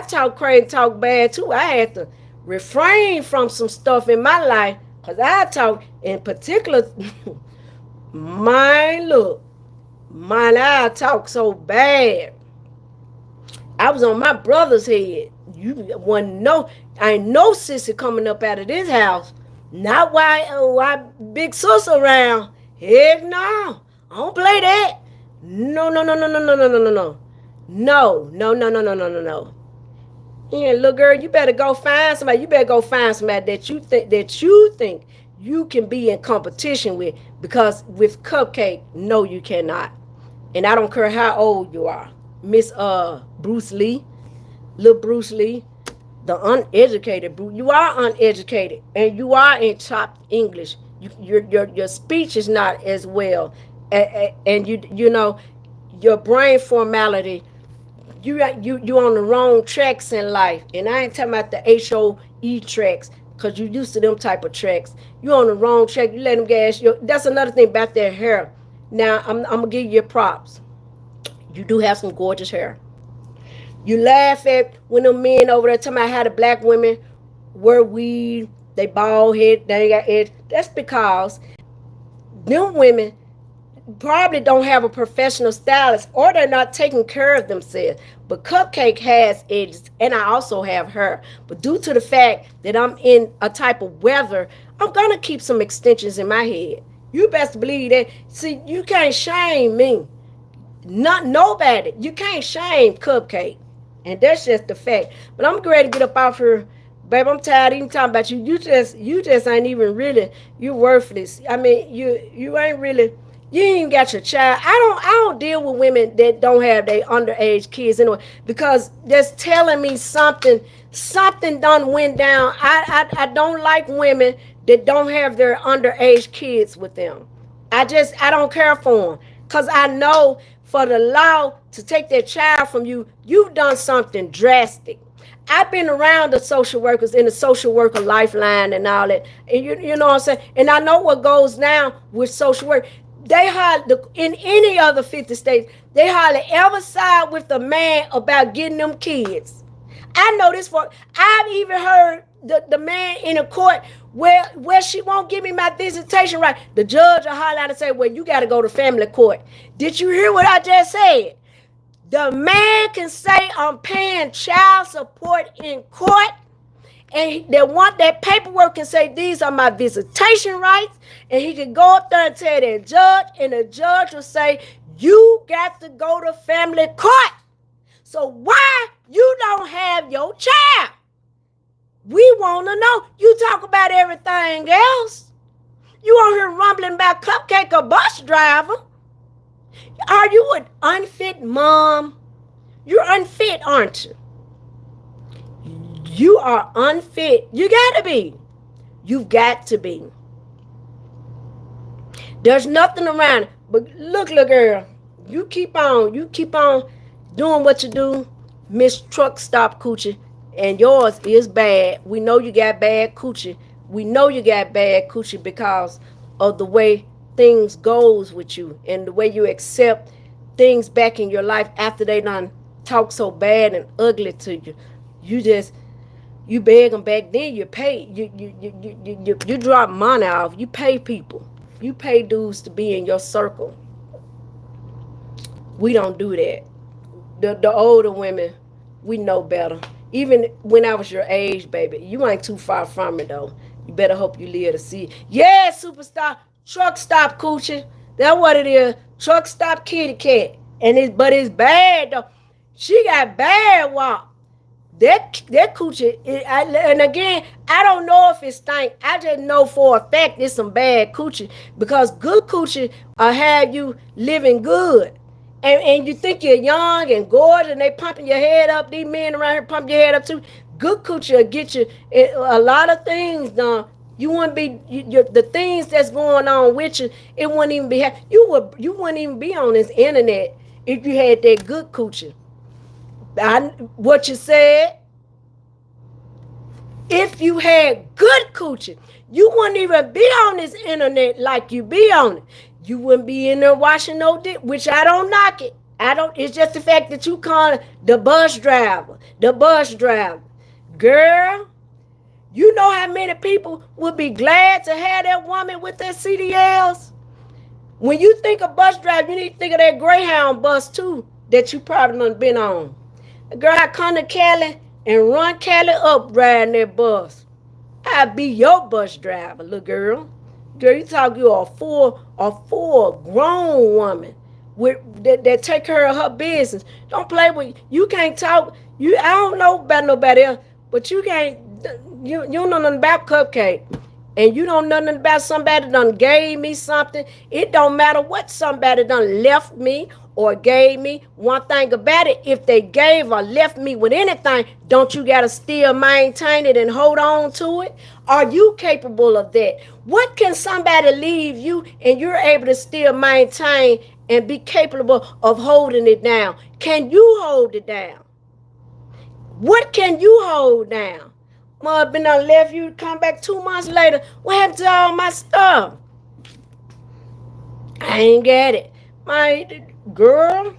talk crazy, talk bad too. I had to refrain from some stuff in my life. Cause I talk in particular, I talk so bad. I was on my brother's head. I ain't no sissy coming up out of this house. Not why big sis around. Heck no. I don't play that. No. No. Yeah, little girl, you better go find somebody. You better go find somebody that you think you can be in competition with. Because with KupcaKe, no, you cannot. And I don't care how old you are. Miss Bruce Lee, little Bruce Lee, the uneducated Bruce. You are uneducated and you are in chopped English. Your speech is not as well, and you know your brain formality. You on the wrong tracks in life, and I ain't talking about the HOE tracks, cause you used to them type of tracks. You on the wrong track. You let them gas you. That's another thing about their hair. Now I'm gonna give you your props. You do have some gorgeous hair. You laugh at when them men over there talking about how the black women wear weave, they bald head, they ain't got edge. That's because them women probably don't have a professional stylist or they're not taking care of themselves. But KupcaKe has edges and I also have hair. But due to the fact that I'm in a type of weather, I'm going to keep some extensions in my head. You best believe that. See, you can't shame me. Not nobody. You can't shame KupcaKe. And that's just the fact. But I'm ready to get up off here. Babe, I'm tired of even talking about you. You just ain't even really, you're worthless. I mean, you ain't really, you ain't even got your child. I don't deal with women that don't have their underage kids anyway, because that's telling me something done went down. I don't like women that don't have their underage kids with them. I don't care for them. Because I know for the law to take that child from you, you've done something drastic. I've been around the social workers in the social worker lifeline and all that. And you know what I'm saying? And I know what goes down with social work. They hardly, in any other 50 states, they hardly ever side with the man about getting them kids. I know this for, I've even heard the man in a court where she won't give me my visitation right. The judge will holler out and say, well, you got to go to family court. Did you hear what I just said? The man can say I'm paying child support in court, and they want that paperwork and say these are my visitation rights, and he can go up there and tell that judge, and the judge will say you got to go to family court. So why you don't have your child? We want to know. You talk about everything else. You on here rumbling about Cupcake, a bus driver. Are you an unfit mom? You're unfit, aren't you? You are unfit. You got to be. You've got to be. There's nothing around it. But look, girl. You keep on doing what you do, Miss Truck Stop Coochie. And yours is bad. We know you got bad coochie. We know you got bad coochie because of the way things goes with you and the way you accept things back in your life after they done talk so bad and ugly to you. You beg them back then. You pay. You drop money off. You pay people. You pay dudes to be in your circle. We don't do that. The older women, we know better. Even when I was your age, baby, you ain't too far from it though. You better hope you live to see it. Yeah, superstar, truck stop coochie. That's what it is. Truck stop kitty cat. But it's bad though. She got bad WAP. That coochie, and again, I don't know if it stink. I just know for a fact it's some bad coochie because good coochie will have you living good. And you think you're young and gorgeous and they pumping your head up. These men around here pumping your head up too. Good coochie will get you a lot of things done. You wouldn't be the things that's going on with you. It wouldn't even be. You wouldn't even be on this internet if you had that good coochie. What you said? If you had good coochie, you wouldn't even be on this internet like you be on it. You wouldn't be in there washing no dick, which I don't knock it. It's just the fact that you call it the bus driver. Girl, you know how many people would be glad to have that woman with their CDLs? When you think of bus driver, you need to think of that Greyhound bus too that you probably done been on. Girl, I come to Cali and run Cali up riding that bus. I'd be your bus driver, little girl. Girl, you talk you a full grown woman that take care of her business. Don't play with you. Can't talk. I don't know about nobody else, but you can't. You don't know nothing about KupcaKe, and you don't know nothing about somebody done gave me something. It don't matter what somebody done left me or gave me. One thing about it, if they gave or left me with anything, don't you gotta still maintain it and hold on to it? Are you capable of that? What can somebody leave you and you're able to still maintain and be capable of holding it down? Can you hold it down? What can you hold down? Mother been done left you, come back 2 months later. What happened to all my stuff? I ain't got it. My girl,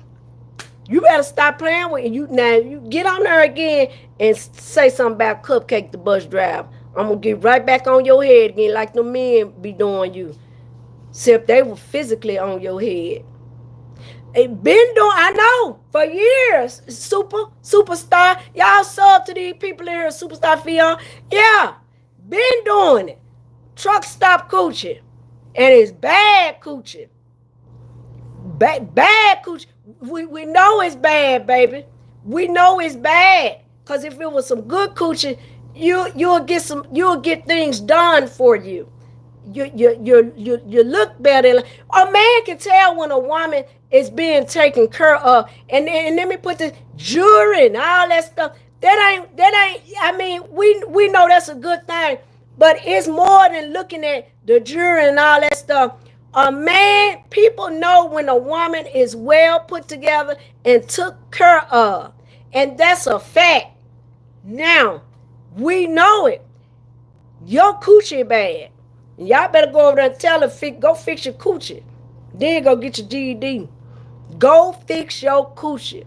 you better stop playing with you. Now, you get on there again and say something about KupcaKe, the bus driver. I'm going to get right back on your head again like the men be doing you. Except they were physically on your head. It been doing, I know, for years. Superstar. Y'all sub to these people here, Superstar Fion. Yeah, been doing it. Truck stop coochie. And it's bad coochie. Bad coochie. We know it's bad, baby. We know it's bad. Because if it was some good coochie, you'll get things done for you. You look better. A man can tell when a woman is being taken care of. And let me put the jewelry and all that stuff. That ain't. I mean, we know that's a good thing, but it's more than looking at the jewelry and all that stuff. A man, people know when a woman is well put together and took care of, and that's a fact. Now, we know it. Your coochie bad. Y'all better go over there and tell her, go fix your coochie. Then go get your GED. Go fix your coochie.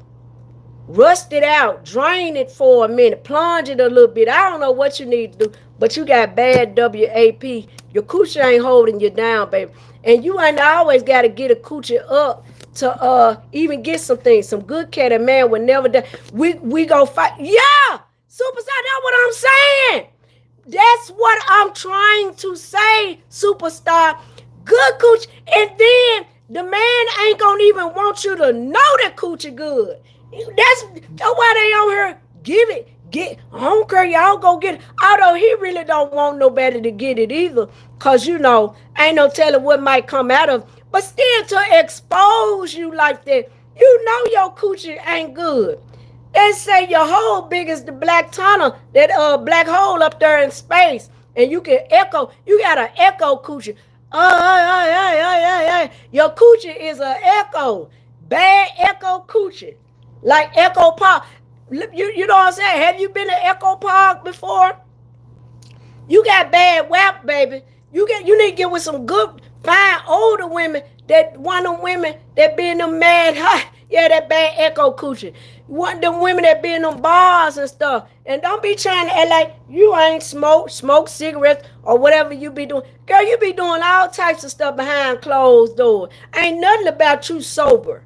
Rust it out. Drain it for a minute. Plunge it a little bit. I don't know what you need to do, but you got bad WAP. Your coochie ain't holding you down, baby. And you ain't always got to get a coochie up to even get some things. Some good cat and man would never die. We go fight. Yeah! Superstar, that's what I'm saying. That's what I'm trying to say, Superstar. Good coochie. And then the man ain't gonna even want you to know that coochie good. That's why they on here. I don't care, y'all go get it. Although he really don't want nobody to get it either. Cause ain't no telling what might come out of. But still to expose you like that, your coochie ain't good. They say your hole big as the black tunnel, that black hole up there in space. And you can echo, you got an echo coochie. Your coochie is an echo. Bad echo coochie. Like Echo Park. You know what I'm saying? Have you been to Echo Park before? You got bad WAP, baby. You need to get with some good, fine, older women. That one of them women that be in them mad hot. Yeah, that bad echo coochie. One of them women that be in them bars and stuff. And don't be trying to act like you ain't smoke cigarettes or whatever you be doing. Girl, you be doing all types of stuff behind closed doors. Ain't nothing about you sober.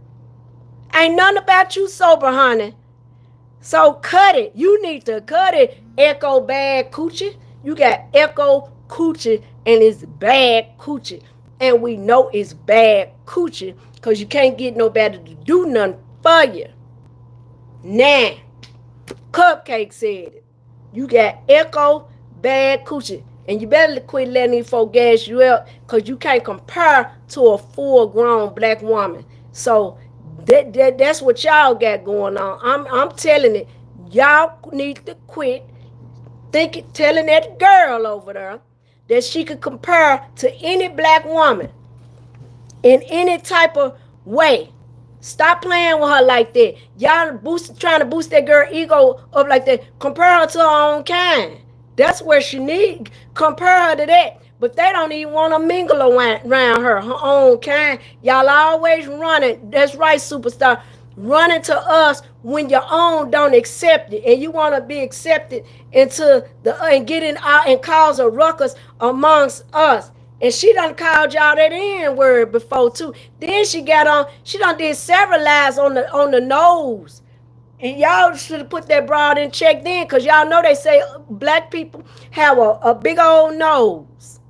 Ain't nothing about you sober, honey. So cut it. You need to cut it, Echo Bad Coochie. You got Echo Coochie and it's bad coochie. And we know it's bad coochie because you can't get nobody to do nothing for you. Now, KupcaKe said it. You got Echo Bad Coochie. And you better quit letting these folk gas you up because you can't compare to a full-grown black woman. So that's what y'all got going on. I'm telling it. Y'all need to quit telling that girl over there that she could compare to any black woman in any type of way. Stop playing with her like that. Y'all trying to boost that girl ego up like that. Compare her to her own kind. That's where she need. Compare her to that. But they don't even want to mingle around her own kind. Y'all always running. That's right, superstar. Running to us when your own don't accept it. And you want to be accepted and get in and cause a ruckus amongst us. And she done called y'all that N-word before too. Then she done did several lies on the nose. And y'all should have put that broad in check then, because y'all know they say black people have a big old nose.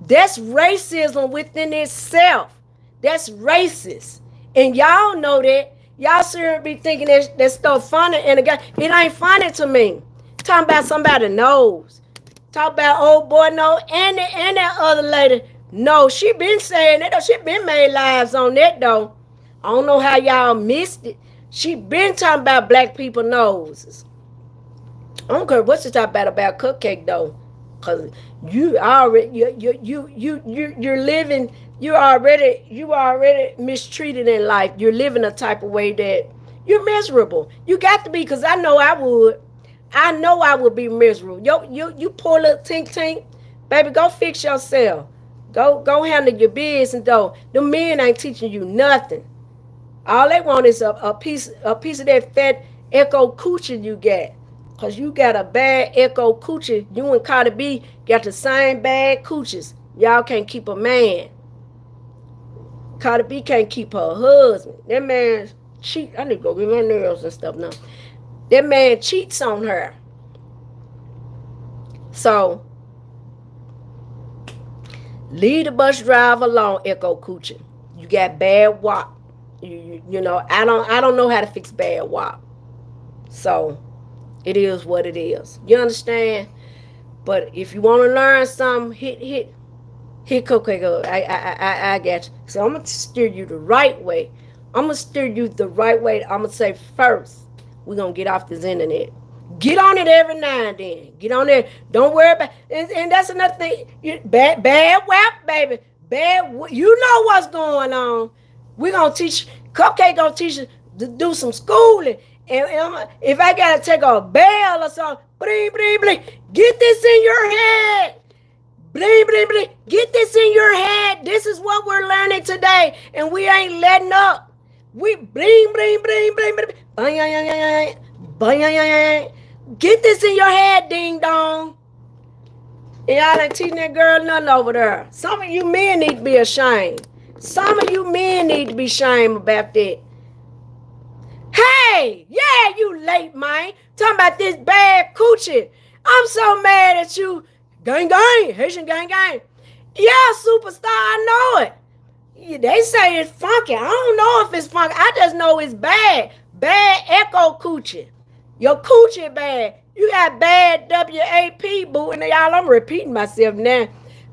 That's racism within itself. That's racist. And y'all know that. Y'all shouldn't be thinking that stuff funny. And again, it ain't funny to me. Talking about somebody's nose. Talk about old boy nose and that other lady. No, she been saying that. She been made lives on that though. I don't know how y'all missed it. She been talking about black people noses. I don't care what you talk about KupcaKe though, cause you already you're living. You already mistreated in life. You're living a type of way that you're miserable. You got to be, cause I know I would. I know I would be miserable. You poor little tink, baby. Go fix yourself. Go handle your business though. The men ain't teaching you nothing. All they want is a piece of that fat Echo Coochie you got. Cause you got a bad Echo Coochie. You and Cardi B got the same bad coochies. Y'all can't keep a man. Cardi B can't keep her husband. That man cheat. I need to go get my nails and stuff now. That man cheats on her. So leave the bus driver alone, Echo Coochie. You got bad WAP. You know, I don't know how to fix bad WAP. So it is what it is. You understand? But if you want to learn something, hit KupcaKe. I got you. So I'm gonna steer you the right way. I'm gonna say first, we're gonna get off this internet. Get on it every now and then. Get on there. Don't worry about it. And that's another thing. Bad WAP, baby. You know what's going on. We're going to teach, KupcaKe going to teach you to do some schooling. And if I got to take a bell or something, bling, bling, bling, get this in your head. Bling, bling, bling, get this in your head. This is what we're learning today. And we ain't letting up. We bling, bling, bling, bling, bling, bling, bling. Get this in your head, ding dong. And y'all ain't teaching that girl nothing over there. Some of you men need to be ashamed. Some of you men need to be ashamed about that. Hey, yeah, you late, man. Talking about this bad coochie. I'm so mad at you. Gang, gang, Haitian gang, gang. Yeah, superstar, I know it. Yeah, they say it's funky. I don't know if it's funky. I just know it's bad. Bad Echo Coochie. Your coochie bad. You got bad WAP, boo. And y'all, I'm repeating myself now.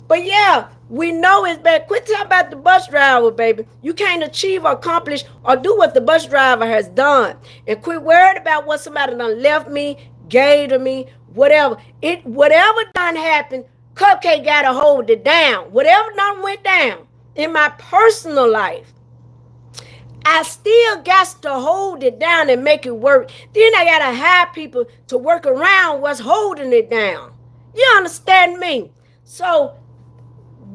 But yeah, we know it's bad. Quit talking about the bus driver, baby. You can't achieve or accomplish or do what the bus driver has done. And quit worrying about what somebody done left me, gave to me, whatever. Whatever done happened, KupcaKe gotta hold it down. Whatever done went down in my personal life, I still got to hold it down and make it work. Then I gotta hire people to work around what's holding it down. You understand me? So,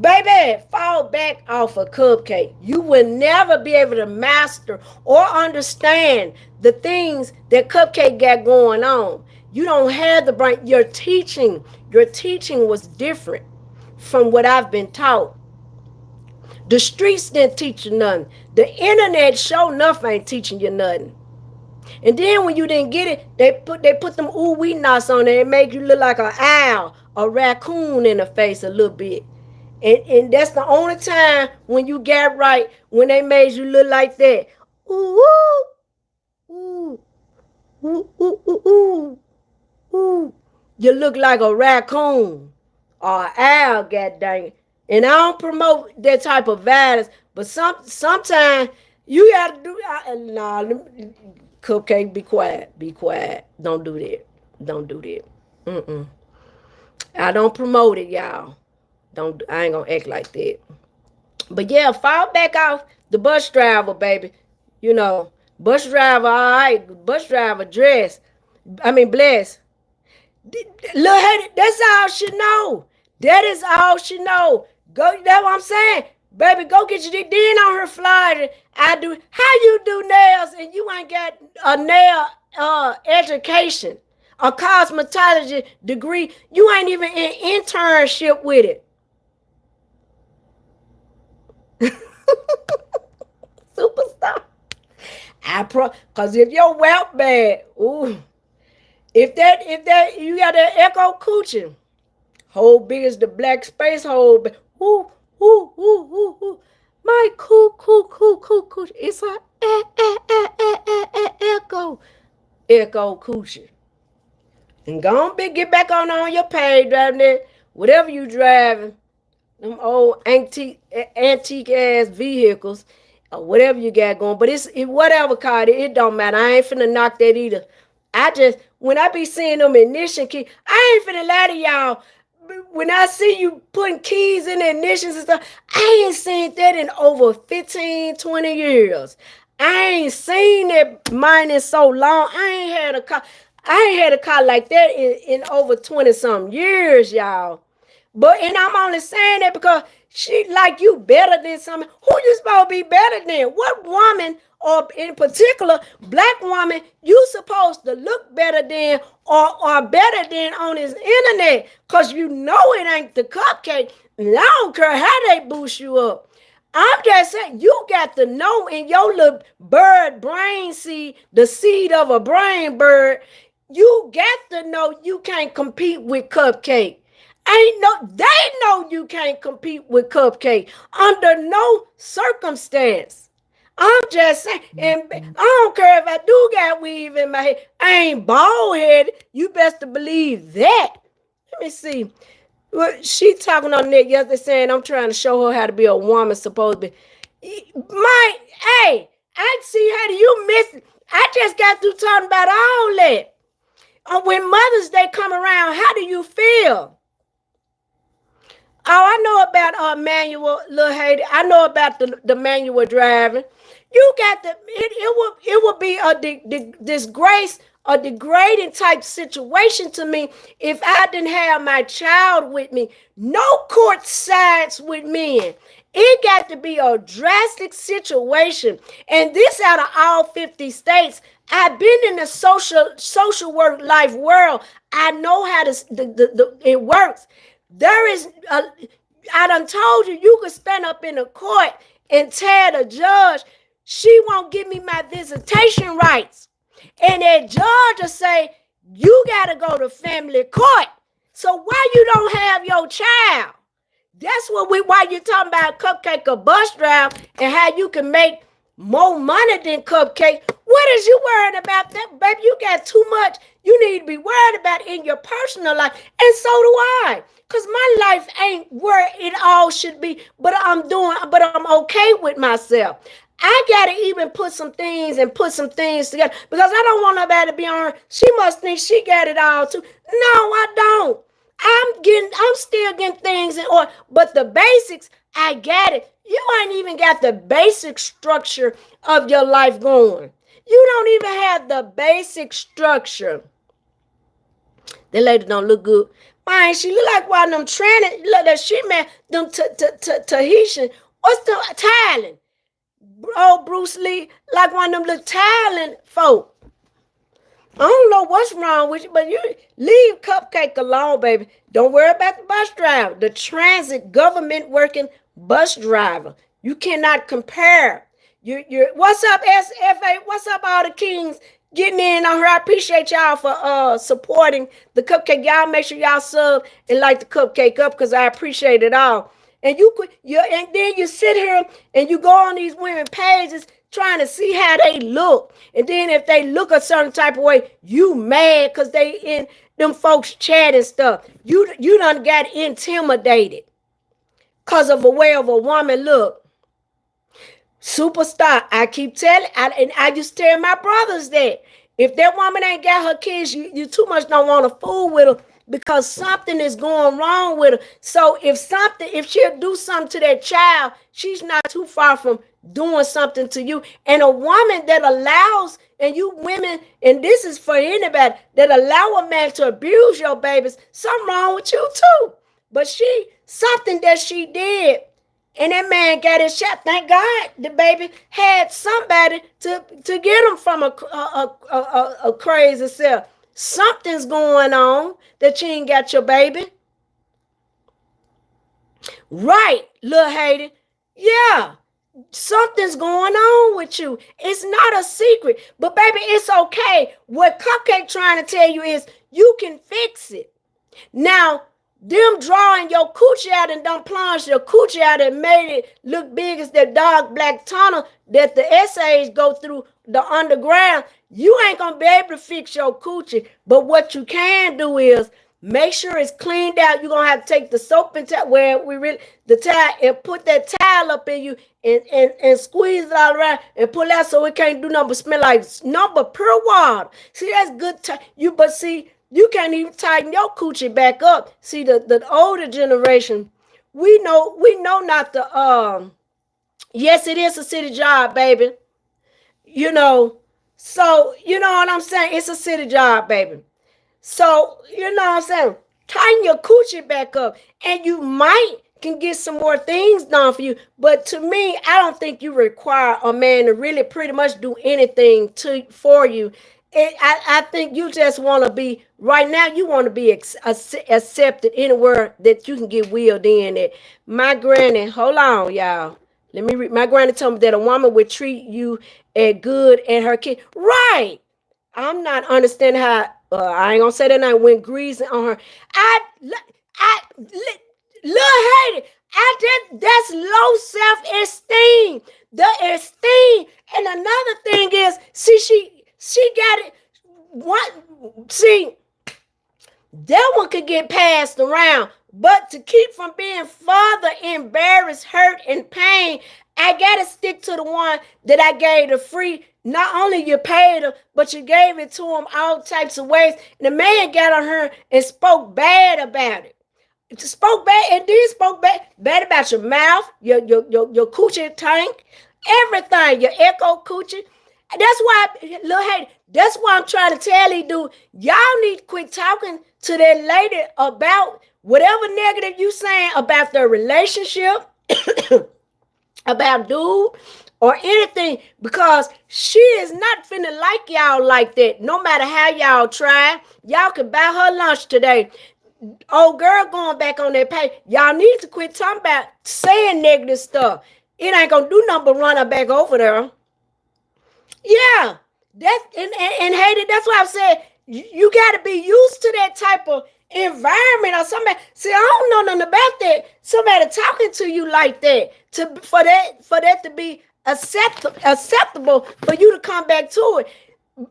baby, fall back off of KupcaKe. You will never be able to master or understand the things that KupcaKe got going on. You don't have the brain. Your teaching was different from what I've been taught. The streets didn't teach you nothing. The internet sure enough ain't teaching you nothing. And then when you didn't get it, they put them ooh wee knots on there and make you look like an owl, a raccoon in the face a little bit. And that's the only time when you got right, when they made you look like that. Ooh, ooh, ooh, ooh, ooh, ooh, ooh. You look like a raccoon or an owl, god dang it. And I don't promote that type of violence, but sometimes you gotta do. Nah, KupcaKe, be quiet, be quiet. Don't do that. Don't do that. I don't promote it, y'all. I ain't gonna act like that. But yeah, fall back off the bus driver, baby. You know, bus driver, all right. Bus driver bless. Look, hey, that's all she know. That is all she know. Go. That's what I'm saying, baby. Go get your then on her flyer. I do. How you do nails and you ain't got a nail education, a cosmetology degree? You ain't even in internship with it. Superstar. Cause if your wealth bad, ooh. If that you got that echo coochie, whole big as the black space hole. Ooh, ooh, ooh, ooh, ooh. My coo. It's a echo coochie. And go on, get back on your page driving there, whatever you driving, them old antique ass vehicles, or whatever you got going. But whatever car it don't matter. I ain't finna knock that either. When I be seeing them ignition key, I ain't finna lie to y'all. When I see you putting keys in the ignitions and stuff, I ain't seen that in over 15, 20 years. I ain't seen that mine in so long. I ain't had a car like that in over 20 some years, y'all. And I'm only saying that because she like you better than something. Who you supposed to be better than? What woman, or in particular, black woman, you supposed to look better than or better than on this internet? Because you know it ain't the KupcaKe. And I don't care how they boost you up. I'm just saying, you got to know in your little bird brain seed, the seed of a brain bird, you got to know you can't compete with KupcaKe. They know you can't compete with KupcaKe under no circumstance. I'm just saying, and I don't care if I do got weave in my head. I ain't bald headed. You best to believe that. Let me see. Well, she talking on that yesterday saying I'm trying to show her how to be a woman supposed to be. Hey, I see how do you miss it. I just got through talking about all that. When Mother's Day come around, how do you feel? Oh, I know about manual, little Haiti. I know about the manual driving. You got it would be a disgrace, a degrading type situation to me if I didn't have my child with me. No court sides with men. It got to be a drastic situation. And this out of all 50 states. I've been in the social work life world. I know how it works. I done told you could stand up in a court and tell the judge she won't give me my visitation rights. And that judge will say, you got to go to family court. So why you don't have your child? That's why you're talking about KupcaKe, a bus driver, and how you can make more money than KupcaKe. What is you worried about that, baby? You got too much you need to be worried about in your personal life. And so do I. Because my life ain't where it all should be, but I'm okay with myself. I gotta even put some things together because I don't want nobody to be on her. She must think she got it all too. No, I don't. I'm still getting things in order, but the basics, I got it. You ain't even got the basic structure of your life going. You don't even have the basic structure. That lady don't look good. Man, she look like one of them training. Look, that she man, them Tahitian. What's the Thailand? Oh, Bruce Lee, like one of them little Thailand folk. I don't know what's wrong with you, but you leave KupcaKe alone, baby. Don't worry about the bus driver, the transit government working bus driver. You cannot compare. You what's up, SFA? What's up, all the kings getting in on her? I appreciate y'all for supporting the KupcaKe. Y'all make sure y'all sub and like the KupcaKe up because I appreciate it all. And and then you sit here and you go on these women pages trying to see how they look. And then if they look a certain type of way, you mad because they in them folks chat and stuff. You done got intimidated because of a way of a woman look. Superstar. I keep telling, and I just tell my brothers that if that woman ain't got her kids, you too much don't want to fool with her because something is going wrong with her. So if she'll do something to that child, she's not too far from doing something to you. And a woman that allows, and you women, and this is for anybody, that allow a man to abuse your babies, something wrong with you too. But something that she did, and that man got his shot. Thank God the baby had somebody to get him from a crazy self. Something's going on that you ain't got your baby. Right, little Haiti. Yeah, something's going on with you. It's not a secret. But baby, it's okay. What KupcaKe trying to tell you is you can fix it. Now, them drawing your coochie out and done plunged your coochie out and made it look big as that dark black tunnel that the essays go through the underground. You ain't gonna be able to fix your coochie. But what you can do is make sure it's cleaned out. You're gonna have to take the soap and the towel and put that towel up in you and squeeze it all around and pull out so it can't do nothing but smell like nothing but pure water. See, that's good. You can't even tighten your coochie back up. See, the older generation, we know not to, yes, it is a city job, baby. So, you know what I'm saying? It's a city job, baby. So, you know what I'm saying? Tighten your coochie back up. And you can get some more things done for you. But to me, I don't think you require a man to really pretty much do anything for you. I think you just want to be, right now, you want to be accepted anywhere that you can get wheeled in at. My granny, hold on, y'all. Let me read. My granny told me that a woman would treat you as good and her kid. Right. I'm not understanding how, I ain't going to say that night went greasing on her. Little Haiti, that's low self-esteem. The esteem. And another thing is, she got it. That one could get passed around. But to keep from being further embarrassed, hurt, and pain, I got to stick to the one that I gave the free. Not only you paid her, but you gave it to him all types of ways. And the man got on her and spoke bad about it. Spoke bad and then spoke bad about your mouth, your coochie tank, everything, your echo coochie. That's why, little Haiti, that's why I'm trying to tell you, dude, y'all need to quit talking to that lady about whatever negative you saying about their relationship, about dude, or anything, because she is not finna like y'all like that. No matter how y'all try, y'all can buy her lunch today. Old girl going back on that page. Y'all need to quit talking about saying negative stuff. It ain't gonna do nothing but run her back over there. Yeah, that's and Haiti, that's why I said you got to be used to that type of environment or somebody. See, I don't know nothing about that. Somebody talking to you like that for that to be acceptable for you to come back to it.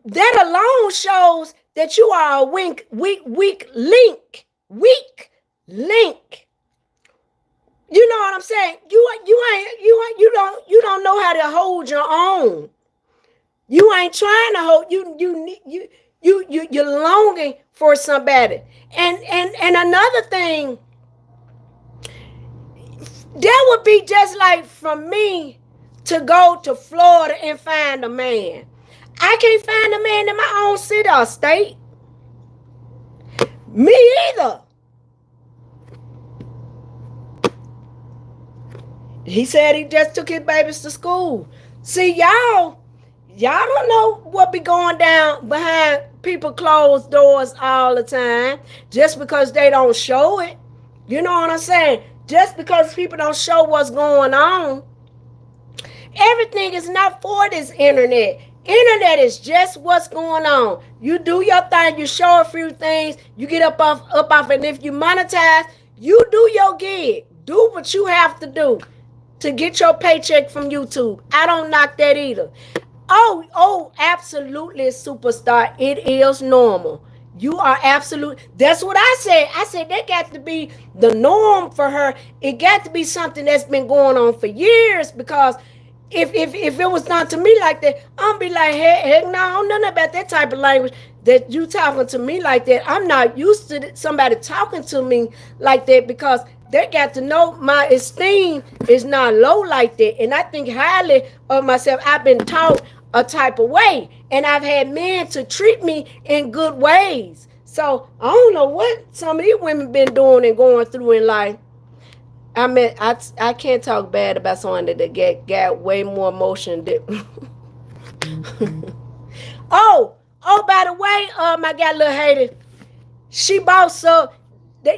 That alone shows that you are a weak link. Weak link. You know what I'm saying? You don't know how to hold your own. You ain't trying to hold you're longing for somebody. And another thing, that would be just like for me to go to Florida and find a man. I can't find a man in my own city or state. Me either. He said he just took his babies to school. See, y'all don't know what be going down behind people closed doors all the time just because they don't show it. You know what I'm saying? Just because people don't show what's going on. Everything is not for this internet. Internet is just what's going on. You do your thing, you show a few things, you get up off, and if you monetize, you do your gig. Do what you have to do to get your paycheck from YouTube. I don't knock that either. Oh, absolutely, superstar. It is normal. You are absolute. That's what I said. I said that got to be the norm for her. It got to be something that's been going on for years, because if it was done to me like that, I'm be like, heck no, I don't know nothing about that type of language that you talking to me like that. I'm not used to somebody talking to me like that, because they got to know my esteem is not low like that. And I think highly of myself. I've been taught a type of way, and I've had men to treat me in good ways. So I don't know what some of these women been doing and going through in life. I mean, I can't talk bad about someone that got way more emotion than oh, by the way, I got a little hater. She bought some.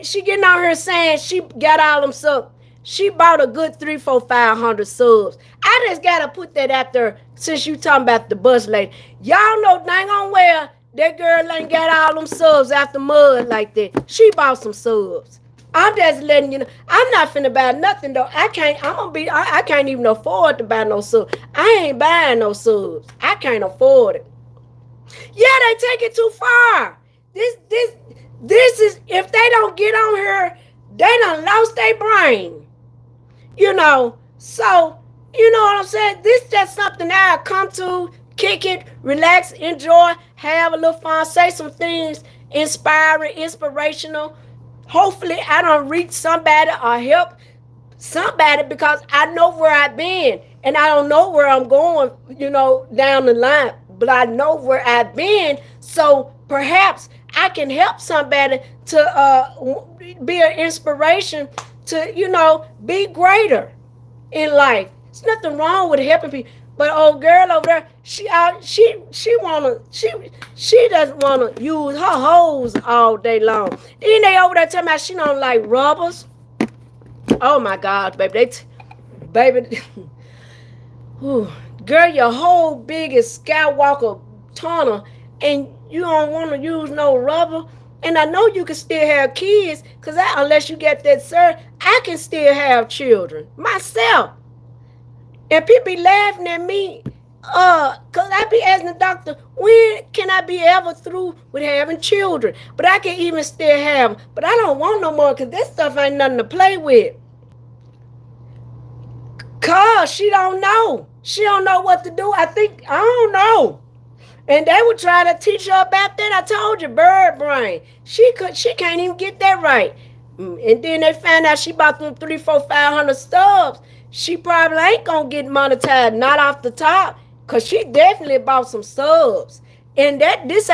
She getting out here saying she got all them subs. She bought a good 300, 400, 500 subs. I just gotta put that out there since you talking about the bus lady. Y'all know dang on well that girl ain't got all them subs after mud like that. She bought some subs. I'm just letting you know. I'm not finna buy nothing though. I can't even afford to buy no subs. I ain't buying no subs. I can't afford it. Yeah, they take it too far. This is, if they don't get on here, they done lost their brain. You know, so, you know what I'm saying? This just something that I come to, kick it, relax, enjoy, have a little fun, say some things inspiring, inspirational. Hopefully I don't reach somebody or help somebody, because I know where I've been and I don't know where I'm going, you know, down the line, but I know where I've been. So perhaps I can help somebody to be an inspiration to, you know, be greater in life. There's nothing wrong with helping people. But old girl over there, she doesn't wanna use her hose all day long. Then they over there talking about she don't like rubbers. Oh my God, baby, baby, girl, your whole biggest Skywalker tunnel, and you don't want to use no rubber. And I know you can still have kids, because unless you get that cert, I can still have children myself. And people be laughing at me, because I be asking the doctor, when can I be ever through with having children? But I can even still have them. But I don't want no more, because that stuff ain't nothing to play with. Because she don't know. She don't know what to do. I don't know. And they were trying to teach her about that. I told you, bird brain. She can't even get that right. And then they found out she bought them 300, 400, 500 stubs. She probably ain't gonna get monetized, not off the top, cause she definitely bought some subs. And this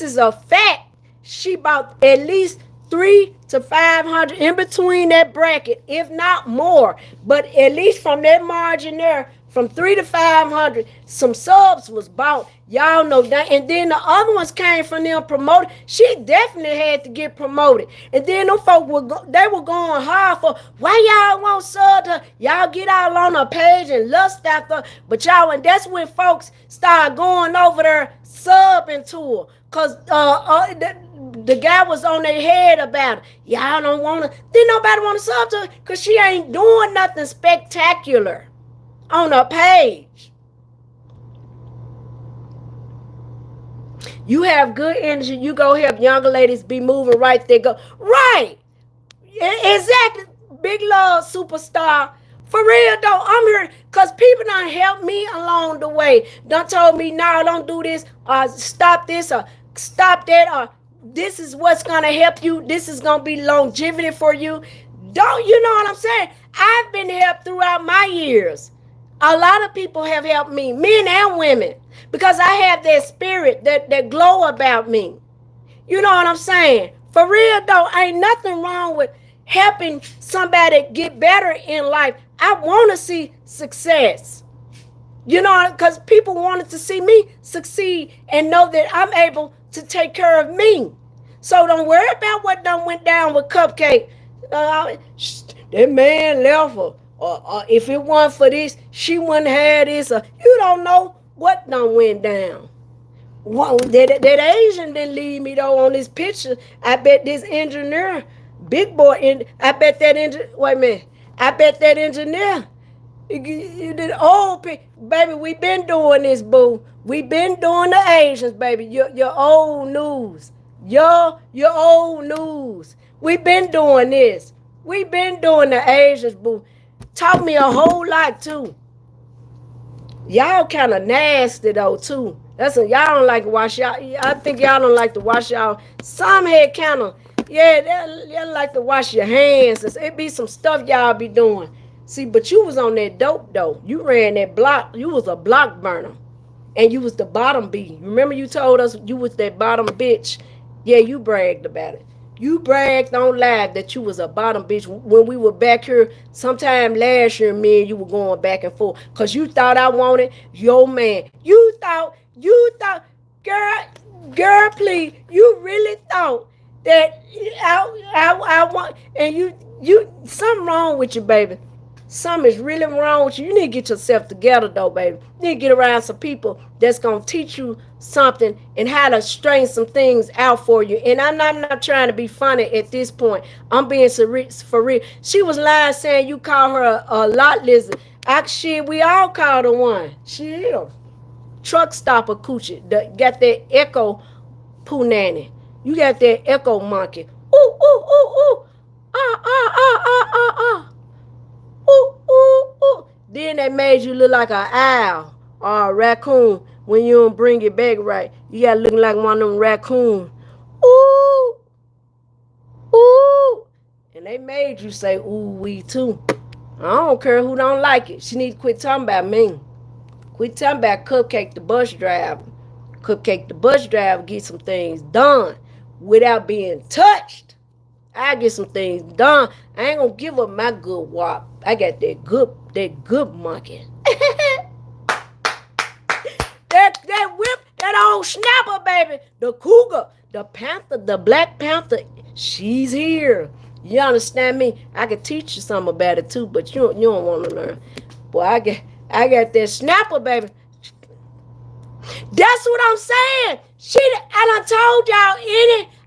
is a fact. She bought at least 300 to 500 in between that bracket, if not more. But at least from that margin there, from 300 to 500, some subs was bought. Y'all know that. And then the other ones came from them promoted. She definitely had to get promoted. And then them folk were going hard for, why y'all won't sub her? Y'all get all on her page and lust after her. But y'all, and that's when folks started going over there subbing to her. Because the guy was on their head about it. Y'all don't want to. Then nobody want to sub to her because she ain't doing nothing spectacular. on a page. You have good energy. You go help younger ladies be moving right there. Go right. Exactly. Big love, superstar. For real though, I'm here because people done helped me along the way. Done told me, no, don't do this, or stop this, or stop that, or this is what's gonna help you. This is gonna be longevity for you. Don't you know what I'm saying? I've been helped throughout my years. A lot of people have helped me, men and women, because I have that spirit, that glow about me. You know what I'm saying? For real though, ain't nothing wrong with helping somebody get better in life. I want to see success. You know, because people wanted to see me succeed and know that I'm able to take care of me. So don't worry about what done went down with KupcaKe. That man left her. Or if it wasn't for this, she wouldn't have this. Or you don't know what done went down. Whoa, that Asian didn't leave me though on this picture. I bet this engineer, big boy, I bet that wait a minute. I bet that engineer, you did old baby. We been doing this, boo. We been doing the Asians, baby. Your old news, your old news. We been doing this. We been doing the Asians, boo. Taught me a whole lot too. Y'all kind of nasty though too. That's a y'all don't like to wash y'all. I think y'all don't like to wash y'all. Some head kind of they like to wash your hands. It be some stuff y'all be doing. See, but you was on that dope though. You ran that block. You was a block burner, and you was the bottom B. Remember you told us you was that bottom bitch. Yeah, you bragged about it. You bragged on live that you was a bottom bitch when we were back here sometime last year. Me and you were going back and forth because you thought I wanted your man. You thought, girl, please. You really thought that I want, and you, something wrong with you, baby. Something is really wrong with you. You need to get yourself together, though, baby. You need to get around some people that's going to teach you something and how to straighten some things out for you. And I'm not trying to be funny at this point. I'm being for real. She was lying saying you call her a lot lizard. We all called her one. She is. Truck stopper Coochie. Got that echo poo nanny. You got that echo monkey. Ooh, ooh, ooh, ooh. Ooh, ooh, ooh. Then they made you look like an owl or a raccoon when you don't bring it back right. You got looking like one of them raccoons. Ooh, ooh. And they made you say ooh wee too. I don't care who don't like it. She need to quit talking about me. Quit talking about KupcaKe the bus driver. KupcaKe the bus driver get some things done without being touched. I get some things done. I ain't gonna give up my good WAP. I got that good monkey. that whip, that old snapper, baby. The cougar, the panther, the black panther. She's here. You understand me? I can teach you something about it too, but you don't want to learn. Boy, I got that snapper, baby. That's what I'm saying. I done told y'all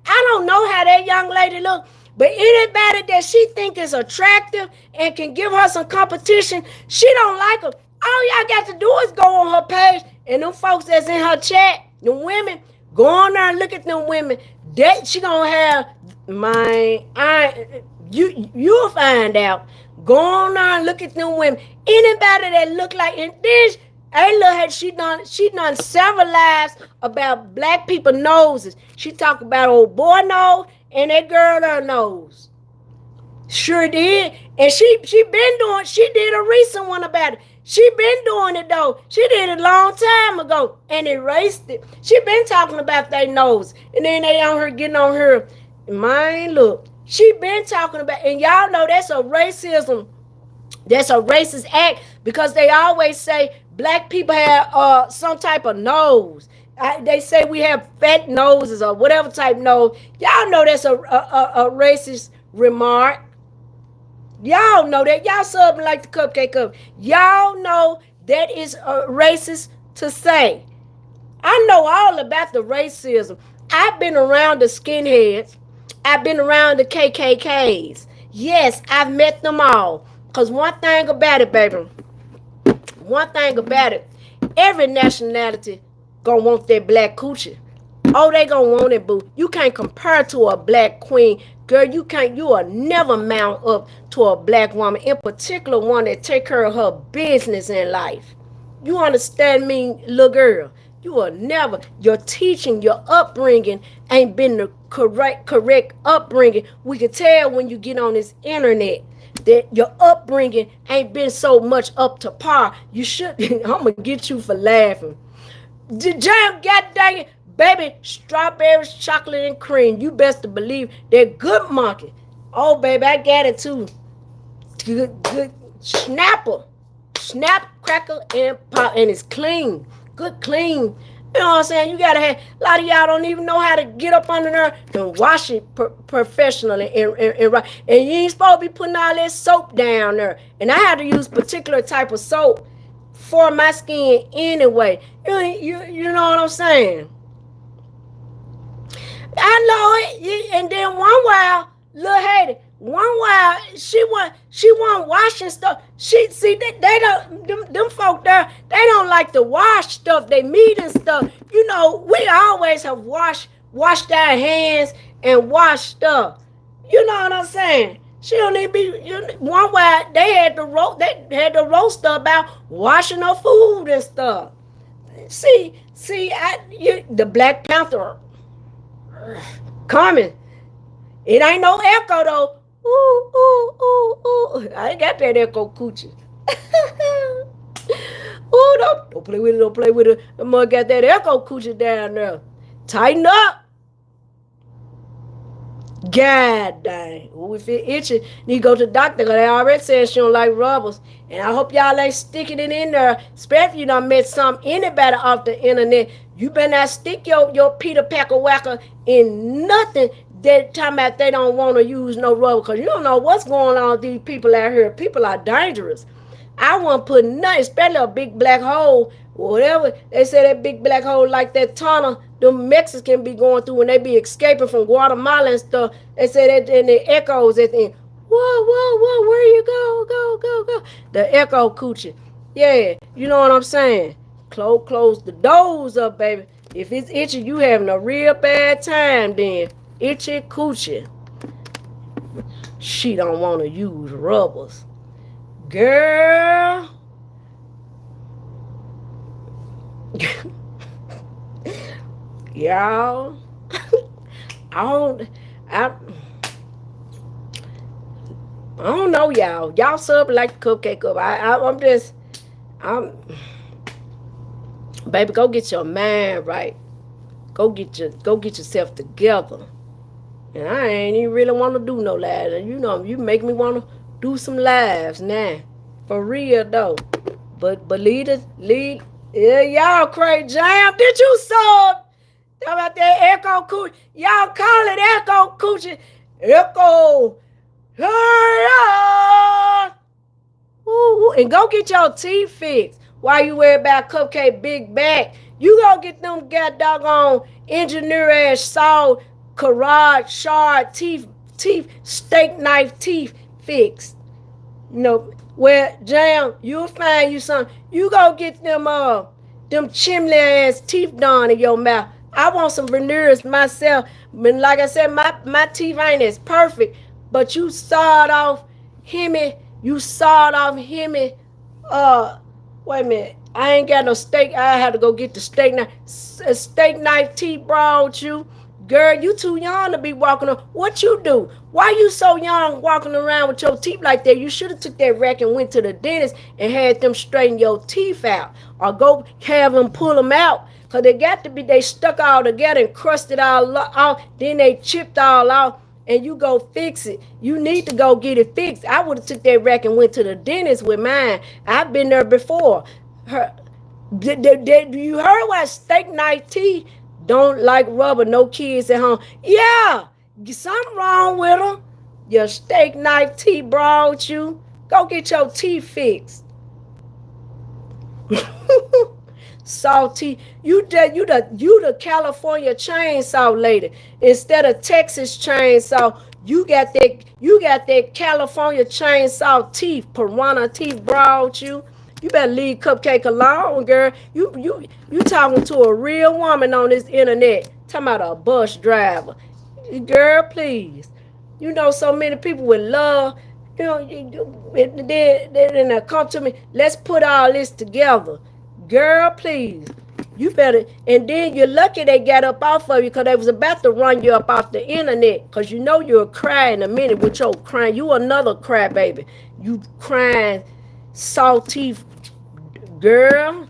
I don't know how that young lady look. But anybody that she think is attractive and can give her some competition, she don't like her. All y'all got to do is go on her page, and them folks that's in her chat, them women, go on there and look at them women. That she gonna have you'll find out. Go on there and look at them women. Anybody that look like, and this, hey, look, she done several lives about black people noses. She talk about old boy nose and that girl her nose. Sure did. And she did a recent one about it. She been doing it though. She did it a long time ago and erased it. She been talking about their nose. And then they on her getting on her. Man, look. She been talking about, and y'all know that's a racism. That's a racist act because they always say black people have some type of nose. They say we have fat noses or whatever type nose. Y'all know that's a racist remark. Y'all know that. Y'all subbing like the KupcaKe Cup. Y'all know that is racist to say. I know all about the racism. I've been around the skinheads. I've been around the KKKs. Yes, I've met them all. Because one thing about it, baby, one thing about it, every nationality gonna want that black coochie. Oh, they gonna want it, boo. You can't compare to a black queen. Girl, you will never mount up to a black woman, in particular one that take care of her business in life. You understand me, little girl? You will never, your teaching, your upbringing ain't been the correct upbringing. We can tell when you get on this internet that your upbringing ain't been so much up to par. You should, I'm gonna get you for laughing. Jam, god dang it, baby, strawberries, chocolate, and cream. You best to believe they're good monkey. Oh, baby, I got it too. Good snapper. Snap, crackle, and pop, and it's clean. Good, clean. You know what I'm saying? You gotta have, a lot of y'all don't even know how to get up under there and wash it professionally. And you ain't supposed to be putting all that soap down there. And I had to use particular type of soap for my skin anyway. You know what I'm saying? I know it. And then one while, little Haiti, one while she wasn't washing stuff. They don't, them folk there, they don't like to wash stuff. They meat and stuff. You know, we always have washed our hands and washed stuff. You know what I'm saying? She don't need to be. One while they had to roast her about washing her food and stuff. See, the Black Panther coming. It ain't no echo though. Ooh, ooh, ooh, ooh. I ain't got that echo coochie. Ooh, don't play with it, don't play with it. The mug got that echo coochie down there. Tighten up. God dang. Ooh, if it itching, need to go to the doctor because they already said she don't like rubbers. And I hope y'all ain't sticking it in there, especially if you done met anybody off the internet. You better not stick your Peter Packer Whacker in nothing that time about they don't want to use no rubber, because you don't know what's going on with these people out here. People are dangerous. I won't put nothing, especially a big black hole, whatever. They say that big black hole like that tunnel the Mexicans be going through when they be escaping from Guatemala and stuff. They say that and the echoes at the end. Whoa, whoa, whoa, where you go? The echo coochie. Yeah, you know what I'm saying? Close the doors up, baby. If it's itchy, you having a real bad time then. Itchy coochie. She don't want to use rubbers. Girl. Y'all. I don't know, y'all. Y'all sub like the cupcake up. Baby, go get your mind right. Go get yourself together. And I ain't even really want to do no lives. You know, you make me want to do some lives now. For real, though. But yeah, y'all crazy. Jam, did you sub? How about that echo coochie? Y'all call it echo coochie. Echo. Ooh, and go get your teeth fixed. While you worry about KupcaKe big back, you go get them doggone engineer ass saw, carotid, shard, teeth, steak knife teeth fixed. You know, where Jam, you'll find you some. You go get them chimney ass teeth done in your mouth. I want some veneers myself. But like I said, my teeth ain't as perfect. But you sawed off himmy. Wait a minute. I ain't got no steak. I had to go get the steak knife. Steak knife teeth brought you. Girl, you too young to be walking around. What you do? Why you so young walking around with your teeth like that? You should have took that rack and went to the dentist and had them straighten your teeth out. Or go have them pull them out. Because they stuck all together and crusted all off. Then they chipped all off. And you go fix it. You need to go get it fixed. I would have took that rack and went to the dentist with mine. I've been there before. You heard what steak knife teeth don't like rubber, no kids at home. Yeah, something wrong with them. Your steak knife teeth brought you. Go get your teeth fixed. Salty, you the California chainsaw lady instead of Texas chainsaw. You got that California chainsaw teeth, piranha teeth brought you. You better leave KupcaKe alone, girl. You talking to a real woman on this internet. Talking about a bus driver. Girl, please. You know so many people with love. You know, then come to me. Let's put all this together. Girl, please. You better, and then you're lucky they got up off of you because they was about to run you up off the internet because you know you'll cry in a minute with your crying. You another cry baby. You crying salty girl.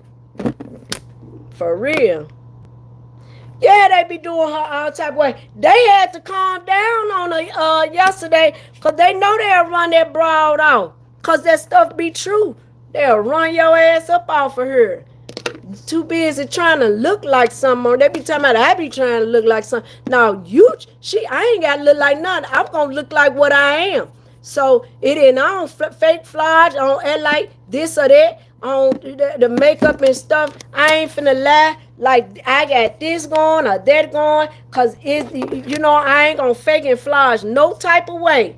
For real. Yeah, they be doing her all type of way. They had to calm down on her yesterday because they know they'll run that broad off because that stuff be true. They'll run your ass up off of her. Too busy trying to look like something. They be talking about I be trying to look like something. Now I ain't gotta look like nothing. I'm gonna look like what I am. So it ain't on fake flaws, on act like this or that, on the makeup and stuff. I ain't finna lie like I got this going or that going, cause I ain't gonna fake and flash no type of way.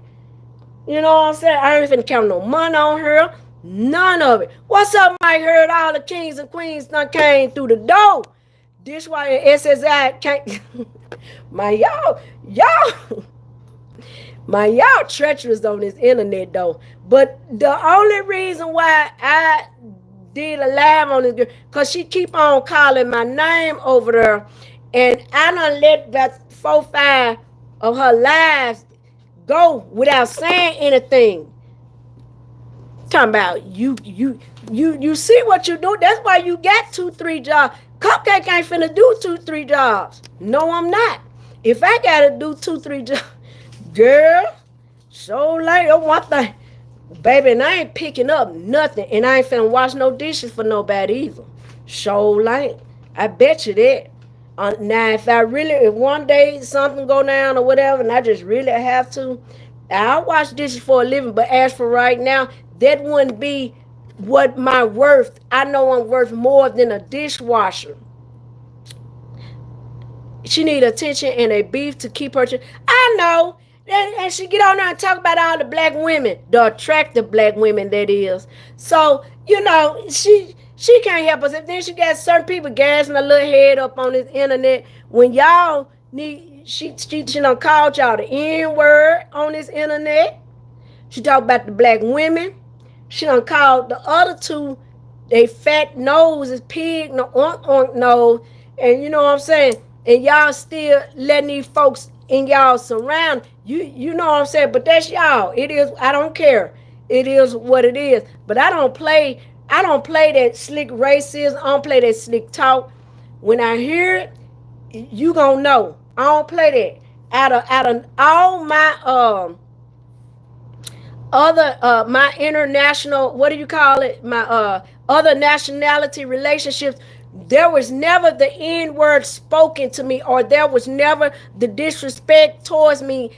You know what I'm saying? I ain't finna count no money on her. None of it. What's up, Mike? Heard all the kings and queens done came through the door. This why SSI can't. y'all treacherous on this internet though. But the only reason why I did a live on this girl, cause she keep on calling my name over there, and I done let about 4-5 of her lives go without saying anything. Talking about you see what you do. That's why you got 2-3 jobs. KupcaKe ain't finna do 2-3 jobs. No, I'm not. If I gotta do 2-3 jobs, girl, so late. One thing, baby, and I ain't picking up nothing, and I ain't finna wash no dishes for nobody either. So late. I bet you that. Now, if one day something go down or whatever, and I just really have to, I'll wash dishes for a living. But as for right now, that wouldn't be what my worth. I know I'm worth more than a dishwasher. She need attention and a beef to keep her. I know. And she get on there and talk about all the black women, the attractive black women that is. So, she can't help us. If then she got certain people gassing a little head up on this internet. When y'all need, she done called y'all the N-word on this internet. She talk about the black women. She done called the other two, they fat noses, pig, nose. And you know what I'm saying? And y'all still letting these folks in y'all surround. You know what I'm saying? But that's y'all. It is, I don't care. It is what it is. But I don't play that slick racism. I don't play that slick talk. When I hear it, you gonna know. I don't play that. Out of all my my international, what do you call it? My other nationality relationships, there was never the N-word spoken to me, or there was never the disrespect towards me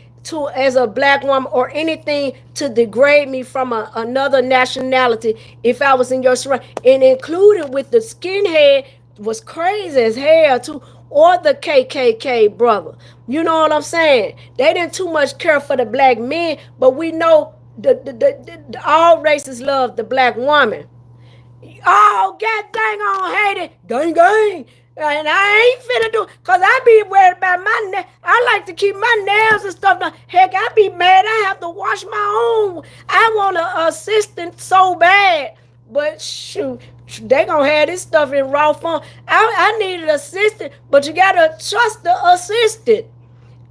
as a black woman, or anything to degrade me from another nationality if I was in your surround. And included with the skinhead was crazy as hell too, or the KKK brother. You know what I'm saying? They didn't too much care for the black men, but we know all races love the black woman. Oh, god dang on, hate it. Gang. And I ain't finna do, cause I be worried about my nails. I like to keep my nails and stuff done. Heck, I be mad I have to wash my own. I want an assistant so bad. But shoot, they gonna have this stuff in raw form. I need an assistant, but you gotta trust the assistant.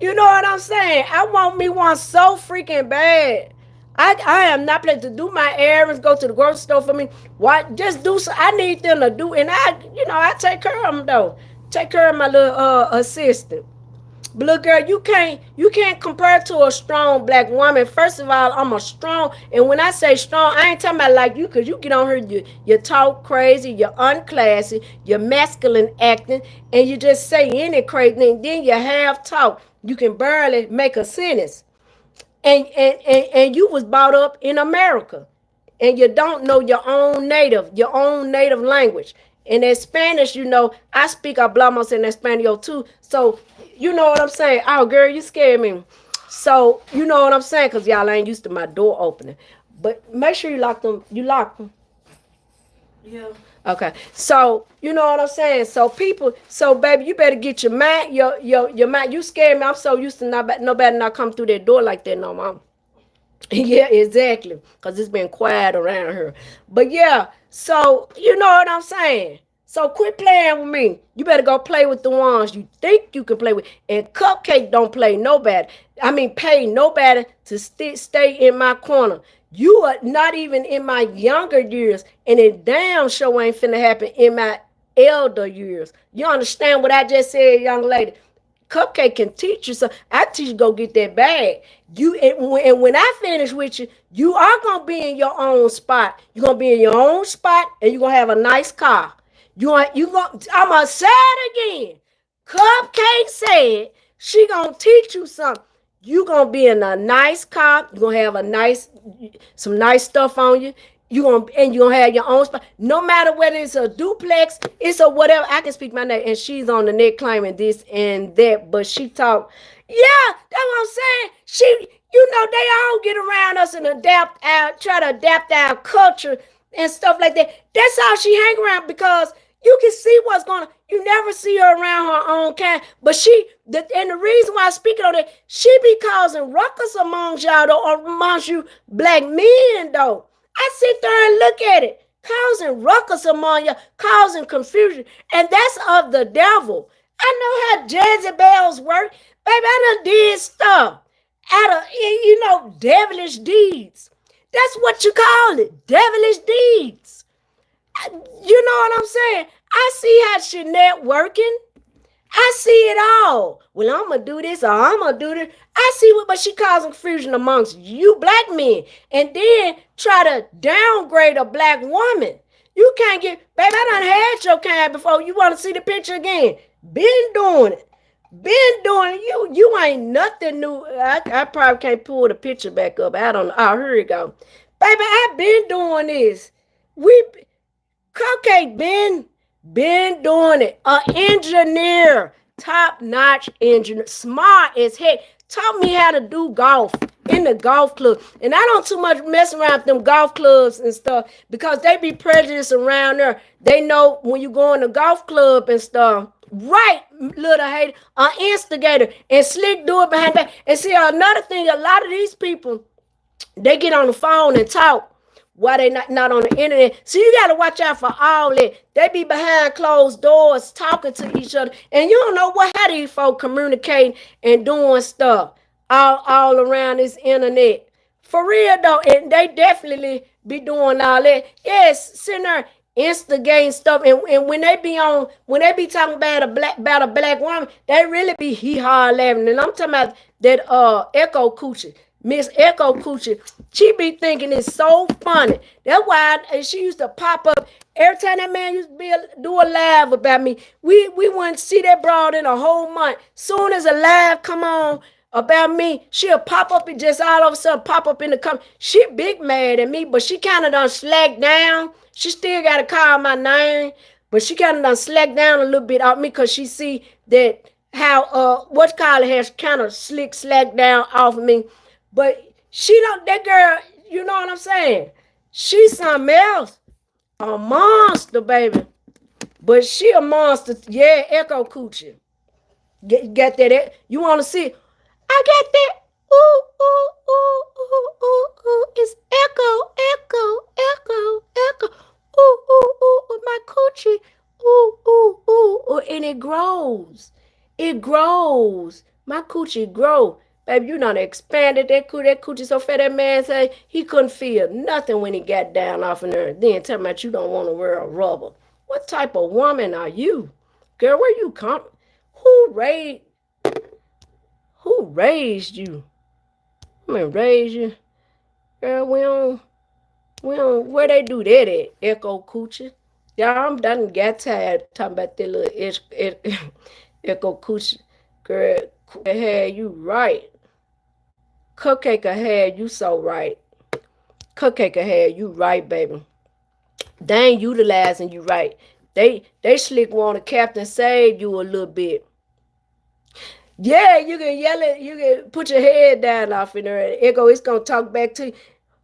You know what I'm saying? I want me one so freaking bad. I am not planning to do my errands, go to the grocery store for me. Why? Just do so. I need them to do, and I take care of them though. Take care of my little assistant. But look, girl, you can't compare to a strong black woman. First of all, I'm a strong, and when I say strong, I ain't talking about like you, cause you get on here, you talk crazy, you're unclassy, you're masculine acting, and you just say any crazy thing. Then you half talk. You can barely make a sentence. And you was brought up in America, and you don't know your own native language. And in Spanish, I speak hablamos en español too. So you know what I'm saying? Oh, girl, you scared me. So you know what I'm saying? Because y'all ain't used to my door opening. But make sure you lock them. You lock them. Yeah. Okay, so you know what I'm saying. So people, so baby, you better get your mind, your mind. You scared me. I'm so used to nobody not come through that door like that no more. Yeah, exactly. Cause it's been quiet around here. But yeah, so you know what I'm saying. So quit playing with me. You better go play with the ones you think you can play with. And Cupcake don't play nobody. I mean, pay nobody to stay in my corner. You are not even in my younger years, and it damn sure ain't finna happen in my elder years. You understand what I just said, young lady? Cupcake can teach you. So I teach you go get that bag. And when I finish with you, you are gonna be in your own spot. You're gonna be in your own spot, and you're gonna have a nice car. You gonna. I'm gonna say it again. Cupcake said she gonna teach you something. You gonna be in a nice car. You gonna have some nice stuff on you. You gonna have your own spot. No matter whether it's a duplex, it's a whatever. I can speak my name, and she's on the net claiming this and that, but she talk. Yeah, that's what I'm saying. They all get around us and try to adapt our culture and stuff like that. That's how she hang around because you can see what's going on. You never see her around her own kind. But and the reason why I'm speaking on that, she be causing ruckus amongst y'all, though, or amongst you black men, though. I sit there and look at it, causing ruckus among you, causing confusion. And that's of the devil. I know how Jezebel's work. Baby, I done did stuff out of, devilish deeds. That's what you call it, devilish deeds. You know what I'm saying? I see how she networking. I see it all. Well, I'm gonna do this or I'm gonna do this. I see what, but she causing confusion amongst you black men, and then try to downgrade a black woman. You can't get, baby. I done had your kind before. You want to see the picture again? Been doing it. Been doing it. You ain't nothing new. I probably can't pull the picture back up. I don't know. Oh, here we go. Baby, I been doing this. We Cupcake been doing it. A engineer, top notch engineer, smart as heck. Taught me how to do golf in the golf club, and I don't too much mess around with them golf clubs and stuff because they be prejudiced around there. They know when you go in the golf club and stuff. Right, little hater, an instigator, and slick do it behind that. And see, another thing, a lot of these people, they get on the phone and talk while they not on the internet. So you got to watch out for all that. They be behind closed doors talking to each other. And you don't know how these folks communicating and doing stuff all around this internet. For real though, and they definitely be doing all that. Yes, sitting there instigating stuff. And when they be talking about a black woman, they really be hee-haw laughing. And I'm talking about that Echo Coochie. Miss Echo Coochie, she be thinking it's so funny. That's why she used to pop up every time that man used to do a live about me. We wouldn't see that broad in a whole month. Soon as a live come on about me, she'll pop up and just all of a sudden pop up in the comment. She big mad at me, but she kind of done slacked down. She still got to call my name, but she kind of done slacked down a little bit off me because she see that how what call it has kind of slacked down off of me. But she don't, that girl, you know what I'm saying? She's something else. A monster, baby. But she a monster. Yeah, Echo Coochie. Get that? You want to see? I got that. Ooh, ooh, ooh, ooh, ooh, ooh. It's Echo, Echo, Echo, Echo. Ooh, ooh, ooh, ooh, my coochie. Ooh, ooh, ooh, ooh. And it grows. It grows. My coochie grow. Baby, you done expanded that coochie so fat that man say he couldn't feel nothing when he got down off of there. Then tell me that you don't want to wear a rubber. What type of woman are you? Girl, where you come? Who raised who raised you? I mean raised you? Girl, we don't where they do that at? Echo Coochie. Yeah, I'm done got tired talking about that little Echo Coochie. Girl, had you right. Cupcake had you so right. Cupcake had you right, baby. They ain't utilizing you right. They slick want to Captain save you a little bit. Yeah, you can yell it. You can put your head down off in there. And Echo, it's gonna talk back to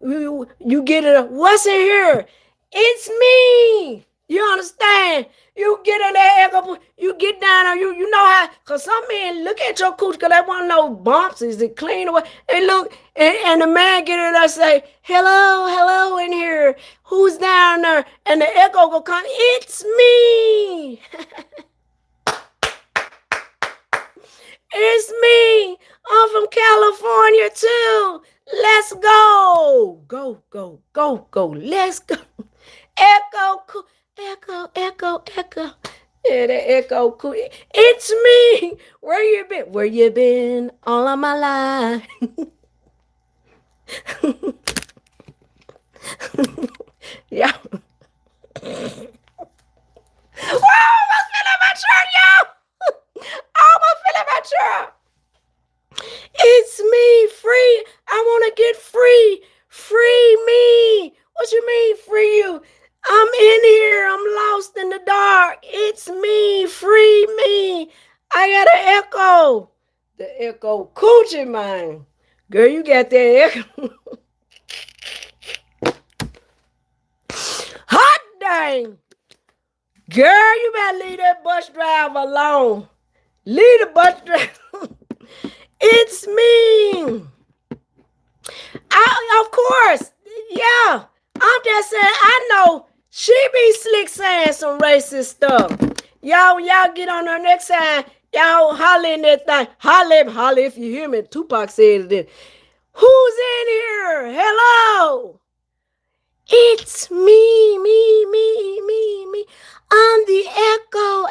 you. You get it. What's in here? It's me. You understand? You get in that echo, you get down there, you know how, because some men look at your cooch because they want to know bumps. Is it clean or what? They look, and the man get in there and say, hello in here. Who's down there? And the echo will come, it's me. It's me. I'm from California too. Let's go. Go. Let's go. Echo, echo. Yeah, the echo cool. It's me. Where you been? Where you been all of my life? Yeah. Oh, I'm feeling my shirt, y'all. I'm feeling my shirt. It's me, free. I want to get free. Free me. What you mean, free you? I'm in here. I'm lost in the dark. It's me. Free me. I got an echo. The echo coochie, man. Girl, you got that echo. Hot dang. Girl, you better leave that bus driver alone. Leave the bus driver. It's me. Of course. Yeah. I'm just saying, I know she be slick saying some racist stuff. Y'all get on her next time. Y'all holler in that thing. Holler if you hear me. Tupac said it. Who's in here? Hello. It's me. I'm the echo.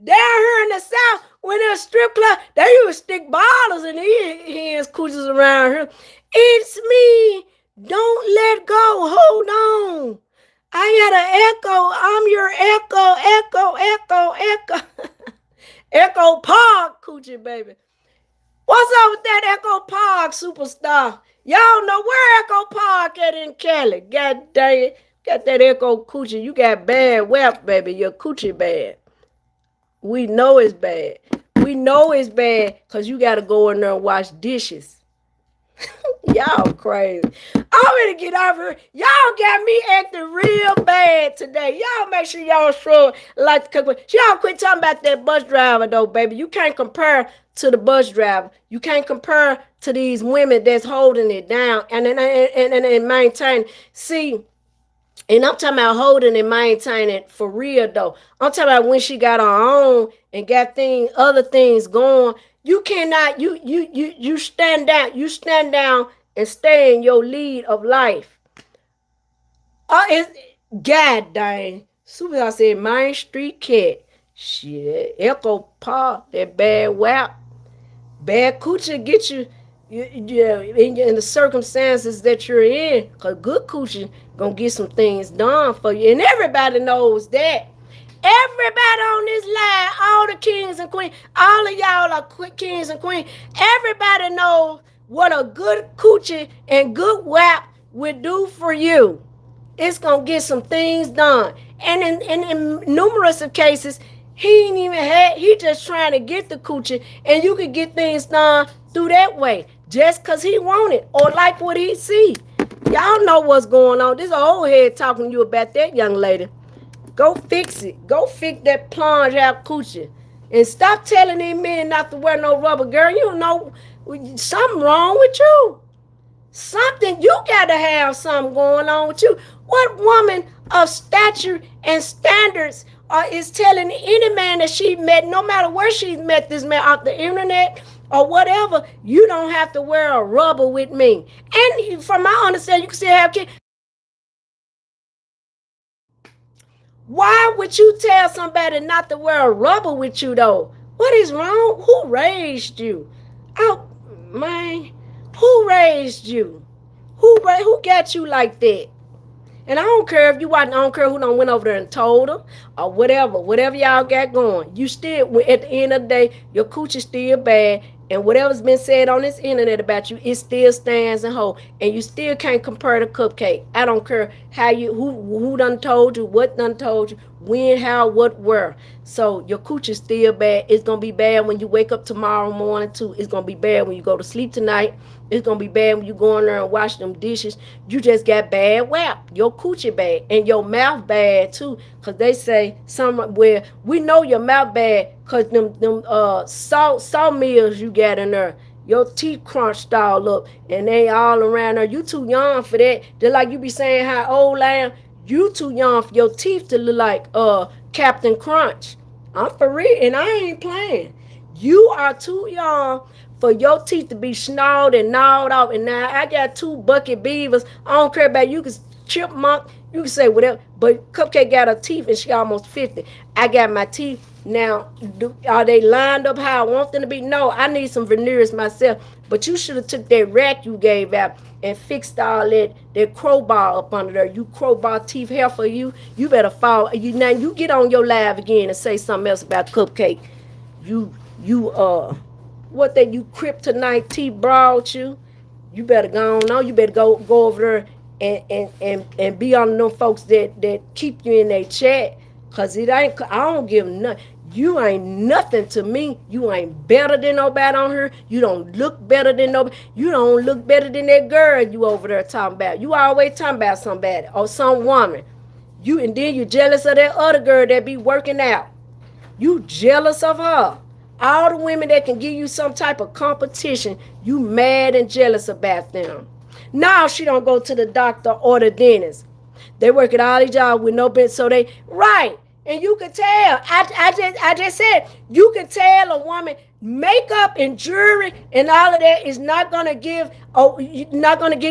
Down here in the South, when there's a strip club, they used to stick bottles in his coochies around here. It's me. Don't let go. Hold on. I got an echo. I'm your echo. Echo Park coochie, baby. What's up with that Echo Park superstar? Y'all know where Echo Park at in Cali. God dang it. Got that Echo coochie. You got bad WAP, baby. Your coochie bad. We know it's bad. We know it's bad because you got to go in there and wash dishes. Y'all crazy. I'm ready to get out of here. Y'all got me acting real bad today. Y'all make sure y'all show like the cook. Y'all quit talking about that bus driver though, baby. You can't compare to the bus driver. You can't compare to these women that's holding it down and maintain. See, and I'm talking about holding and maintaining it for real though. I'm talking about when she got her own and got other things going. You cannot, you stand down. You stand down and stay in your lead of life. God dang. Super, I said Main Street Cat. Shit, Echo Park, that bad WAP. Bad coochie get you in the circumstances that you're in. Because good coochie gonna get some things done for you. And everybody knows that. Everybody on this line, all the kings and queens, all of y'all are kings and queens. Everybody knows what a good coochie and good WAP would do for you. It's going to get some things done. And in numerous of cases, he just trying to get the coochie, and you could get things done through that way just because he want it or like what he see. Y'all know what's going on. This old head talking to you about that young lady. Go fix it. Go fix that plunge out coochie. And stop telling these men not to wear no rubber, girl. You know something wrong with you. Something, you got to have something going on with you. What woman of stature and standards is telling any man that she met, no matter where she's met this man, off the internet or whatever, you don't have to wear a rubber with me. And from my understanding, you can still have kids. Why would you tell somebody not to wear a rubber with you, though? What is wrong? Who raised you? Oh, man. Who raised you? Who got you like that? And I don't care if you watch, I don't care who done went over there and told her or whatever y'all got going. You still, at the end of the day, your coochie still bad. And whatever's been said on this internet about you, it still stands and hold. And you still can't compare to KupcaKe. I don't care who done told you, what done told you, when, how, what, where. So your coochie still bad. It's going to be bad when you wake up tomorrow morning too. It's going to be bad when you go to sleep tonight. It's gonna be bad when you go in there and wash them dishes. You just got bad WAP. Your coochie bad and your mouth bad too. Cause they say somewhere we know your mouth bad cause them salt meals you got in there. Your teeth crunched all up and they all around there. You too young for that. Just like you be saying how old I am. You too young for your teeth to look like Captain Crunch. I'm for real and I ain't playing. You are too young for your teeth to be snarled and gnawed off. And now I got 2 bucket beavers. I don't care about you can chipmunk, you can say whatever. But Cupcake got her teeth and she almost 50. I got my teeth. Now, are they lined up how I want them to be? No, I need some veneers myself. But you should have took that rack you gave out and fixed all that crowbar up under there. You crowbar teeth hair for you. You better fall. Now you get on your live again and say something else about Cupcake. You what that you kryptonite teeth brought you. You better go on. You better go over there and be on them folks that keep you in their chat. Cause it ain't, I don't give nothing. You ain't nothing to me. You ain't better than nobody on here. You don't look better than nobody. You don't look better than that girl you over there talking about. You always talking about somebody or some woman. And then you jealous of that other girl that be working out. You jealous of her. All the women that can give you some type of competition, you mad and jealous about them. Now she don't go to the doctor or the dentist. They work at all these jobs with no benefits, so they right. And you can tell. I just said you can tell a woman makeup and jewelry and all of that is not gonna give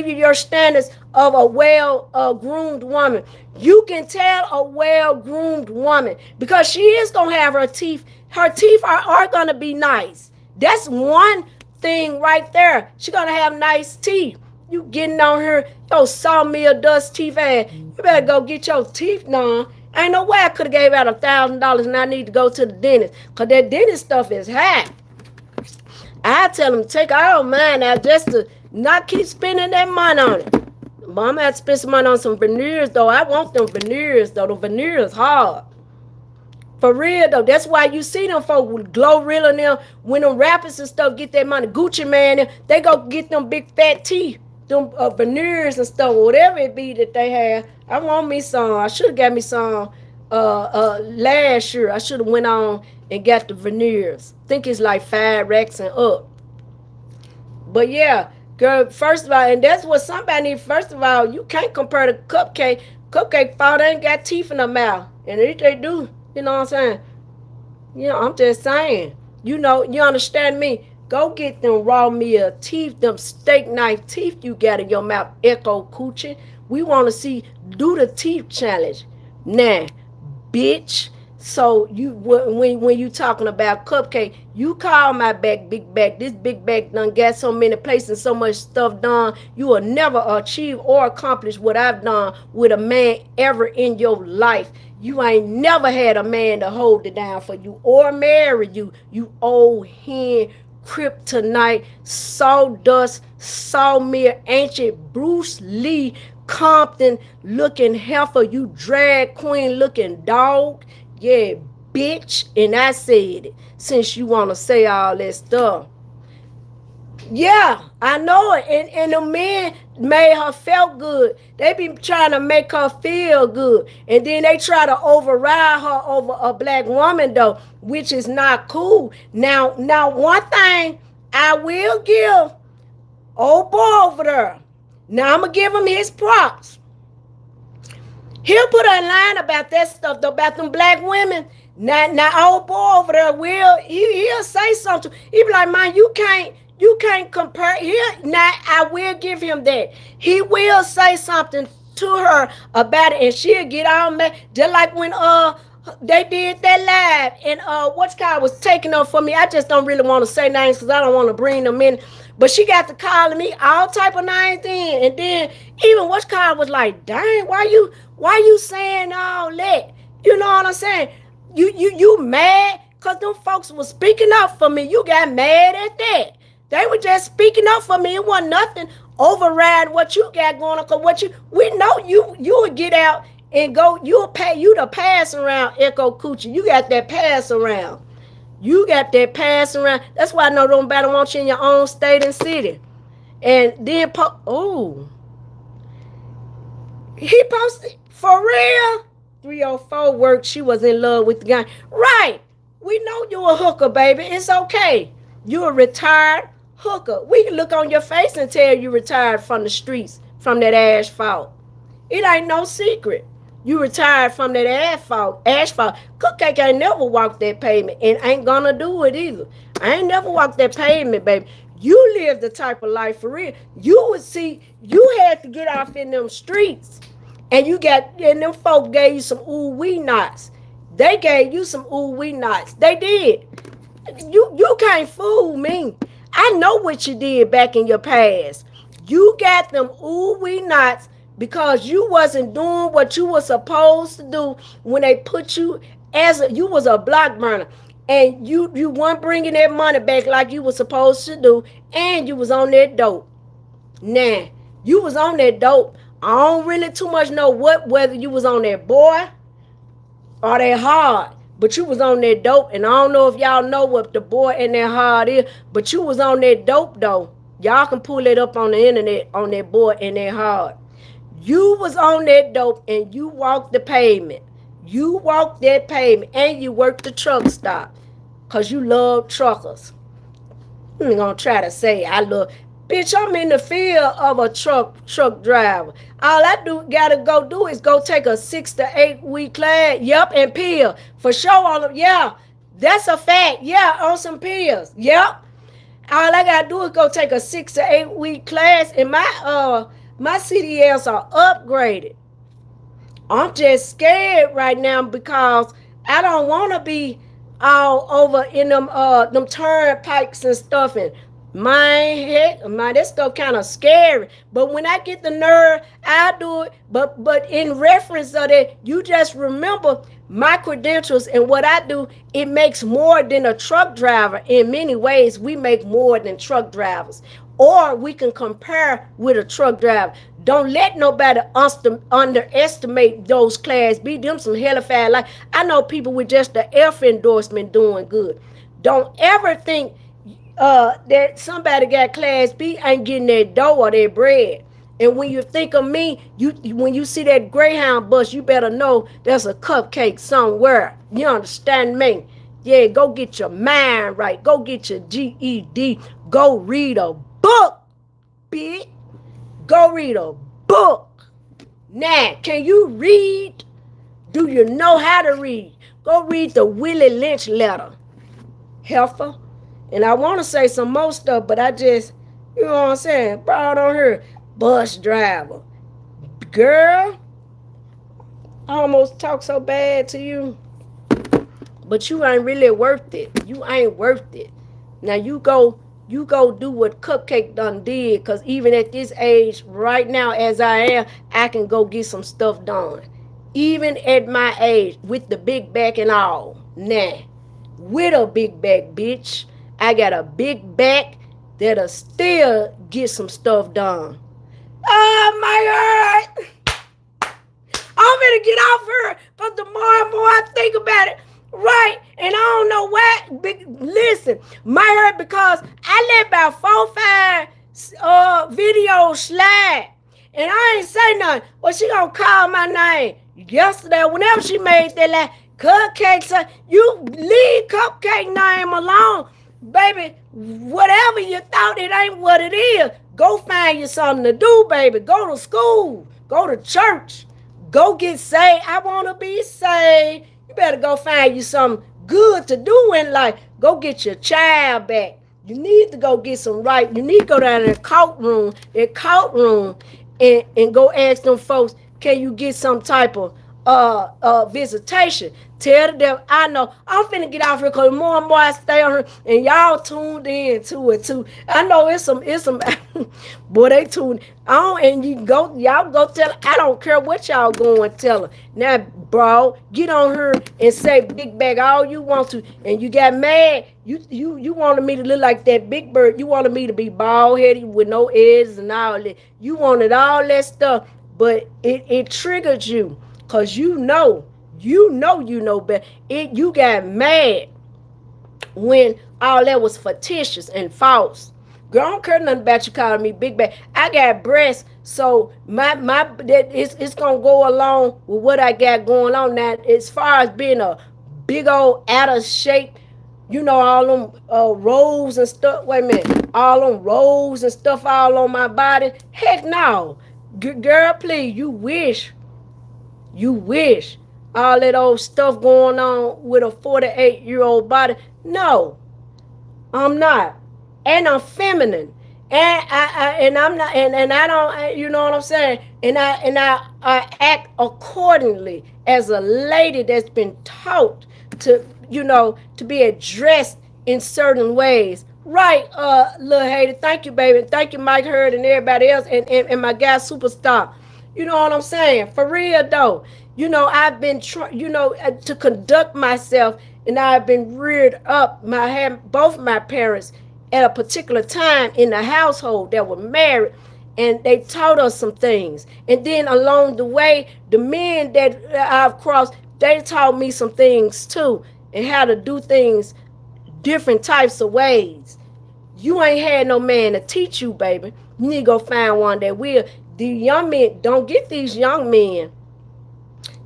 you your standards of a well groomed woman. You can tell a well groomed woman because she is gonna have her teeth. Her teeth are gonna be nice. That's one thing right there. She's gonna have nice teeth. You getting on her, yo, sawmill dust teeth ass. You better go get your teeth done. Ain't no way I could have gave out $1,000 and I need to go to the dentist. Cause that dentist stuff is high. I tell them take all mine out just to not keep spending that money on it. But I'm gonna have to spend some money on some veneers though. I want them veneers though. The veneers hard. For real though, that's why you see them folks with Glorilla and them, when them rappers and stuff get that money, Gucci man, they go get them big fat teeth, them veneers and stuff, whatever it be that they have. I want me some. I should have got me some last year. I should have went on and got the veneers. I think it's like 5 racks and up. But yeah, girl, first of all, and that's what somebody need. First of all, you can't compare to Cupcake. Cupcake father ain't got teeth in her mouth. And if they do, you know what I'm saying? You know, I'm just saying. You know, you understand me? Go get them raw meal teeth, them steak knife teeth you got in your mouth, Echo Coochie. We want to see, do the teeth challenge. Nah, bitch. So you when you talking about Cupcake, you call my back big back. This big back done got so many places, so much stuff done. You will never achieve or accomplish what I've done with a man ever in your life. You ain't never had a man to hold it down for you or marry you. You old hen, kryptonite, sawdust, sawmill, ancient Bruce Lee, Compton looking heifer, you drag queen looking dog. Yeah, bitch. And I said it since you want to say all that stuff. Yeah, I know it. And the men made her feel good. They be trying to make her feel good. And then they try to override her over a black woman, though, which is not cool. Now, one thing I will give old boy over there. Now, I'm going to give him his props. He'll put a line about that stuff, though, about them black women. Now old boy over there he'll say something. He'll be like, man, you can't compare. Now, I will give him that. He will say something to her about it, and she'll get on mad. Just like when they did that live, and what's called was taking up for me. I just don't really want to say names because I don't want to bring them in. But she got to calling me all type of names then. And then even what's called was like, dang, why you saying all that? You know what I'm saying? You mad because them folks was speaking up for me. You got mad at that. They were just speaking up for me. It wasn't nothing override what you got going on. Cause we know you would get out and go, you the pass around, Echo Coochie. You got that pass around. You got that pass around. That's why I know nobody wants you in your own state and city. And then, he posted, for real? 304 worked, she was in love with the guy. Right. We know you a hooker, baby. It's okay. You a retired hooker. We can look on your face and tell you retired from the streets, from that asphalt. It ain't no secret. You retired from that asphalt. KupcaKe ain't never walked that pavement and ain't gonna do it either. I ain't never walked that pavement, baby. You live the type of life for real. You would see, you had to get off in them streets. And them folk gave you some ooh wee knots. They gave you some ooh wee knots. They did. You can't fool me. I know what you did back in your past. You got them ooh wee knots because you wasn't doing what you were supposed to do when they put you you was a block burner. And you weren't bringing that money back like you were supposed to do, and you was on that dope. Nah, you was on that dope. I don't really too much know whether you was on that boy or that hard, but you was on that dope. And I don't know if y'all know what the boy and that hard is, but you was on that dope though. Y'all can pull it up on the internet on that boy and that hard. You was on that dope and you walked the pavement. You walked that pavement and you worked the truck stop because you love truckers. I'm gonna try to say I love. Bitch, I'm in the field of a truck driver. All I gotta go do is go take a 6 to 8 week class. Yep, and pill. For sure on them. Yeah, that's a fact. Yeah, on some pills. Yep. All I gotta do is go take a 6 to 8 week class, and my CDLs are upgraded. I'm just scared right now because I don't want to be all over in them turnpikes and stuff. And that stuff kind of scary. But when I get the nerve, I do it. But in reference of that, you just remember my credentials and what I do. It makes more than a truck driver. In many ways, we make more than truck drivers. Or we can compare with a truck driver. Don't let nobody underestimate those class B. Them some hellified life. I know people with just the F endorsement doing good. Don't ever think that somebody got class B ain't getting their dough or their bread. And when you think of me, when you see that Greyhound bus, you better know there's a cupcake somewhere. You understand me? Yeah, go get your mind right. Go get your GED. Go read a book, bitch. Go read a book. Now, can you read? Do you know how to read? Go read the Willie Lynch letter. Heifer. And I want to say some more stuff, but I just, you know what I'm saying? Brought on her. Bus driver. Girl, I almost talk so bad to you. But you ain't really worth it. You ain't worth it. Now you go do what KupcaKe done did, because even at this age, right now as I am, I can go get some stuff done. Even at my age, with the big back and all. Nah, with a big back, bitch. I got a big back that'll still get some stuff done. Oh my God. I'm gonna get off her, but the more and more I think about it, right? And I don't know why. Listen, my hurt because I let about 4-5 videos slide, and I ain't say nothing. Well, she gonna call my name yesterday. Whenever she made that like KupcaKe, you leave KupcaKe name alone, baby. Whatever you thought, it ain't what it is. Go find you something to do, baby. Go to school. Go to church. Go get saved. I want to be saved. You better go find you something good to do in life. Go get your child back. You need to go get some right. You need to go down to the courtroom, and go ask them folks, can you get some type of visitation? Tell them I know I'm finna get off here because more and more I stay on here and y'all tuned in to it too. I know it's some boy, they tuned on, and y'all go tell her. I don't care what y'all go and tell her. Now, bro, get on her and say big bag all you want to, and you got mad. You wanted me to look like that big bird. You wanted me to be bald headed with no edges and all that. You wanted all that stuff, but it triggered you. Cause you know better. You got mad when all that was fictitious and false. Girl, I don't care nothing about you calling me big baby. I got breasts, so it's gonna go along with what I got going on now. As far as being a big old out of shape, all them rolls and stuff. Wait a minute, all them rolls and stuff all on my body. Heck no, girl, please. You wish all that old stuff going on with a 48-year-old body. No, I'm not, and I'm feminine, and I'm not, and I don't, you know what I'm saying, and I act accordingly as a lady that's been taught to to be addressed in certain ways. Right, little Hater. Thank you, baby. Thank you, Mike Hurd, and everybody else, and my guy Superstar. You know what I'm saying? For real though. I've been to conduct myself, and I've been reared up. Both my parents at a particular time in the household that were married, and they taught us some things. And then along the way, the men that I've crossed, they taught me some things too, and how to do things different types of ways. You ain't had no man to teach you, baby. You need to go find one that will. The young men, don't get these young men.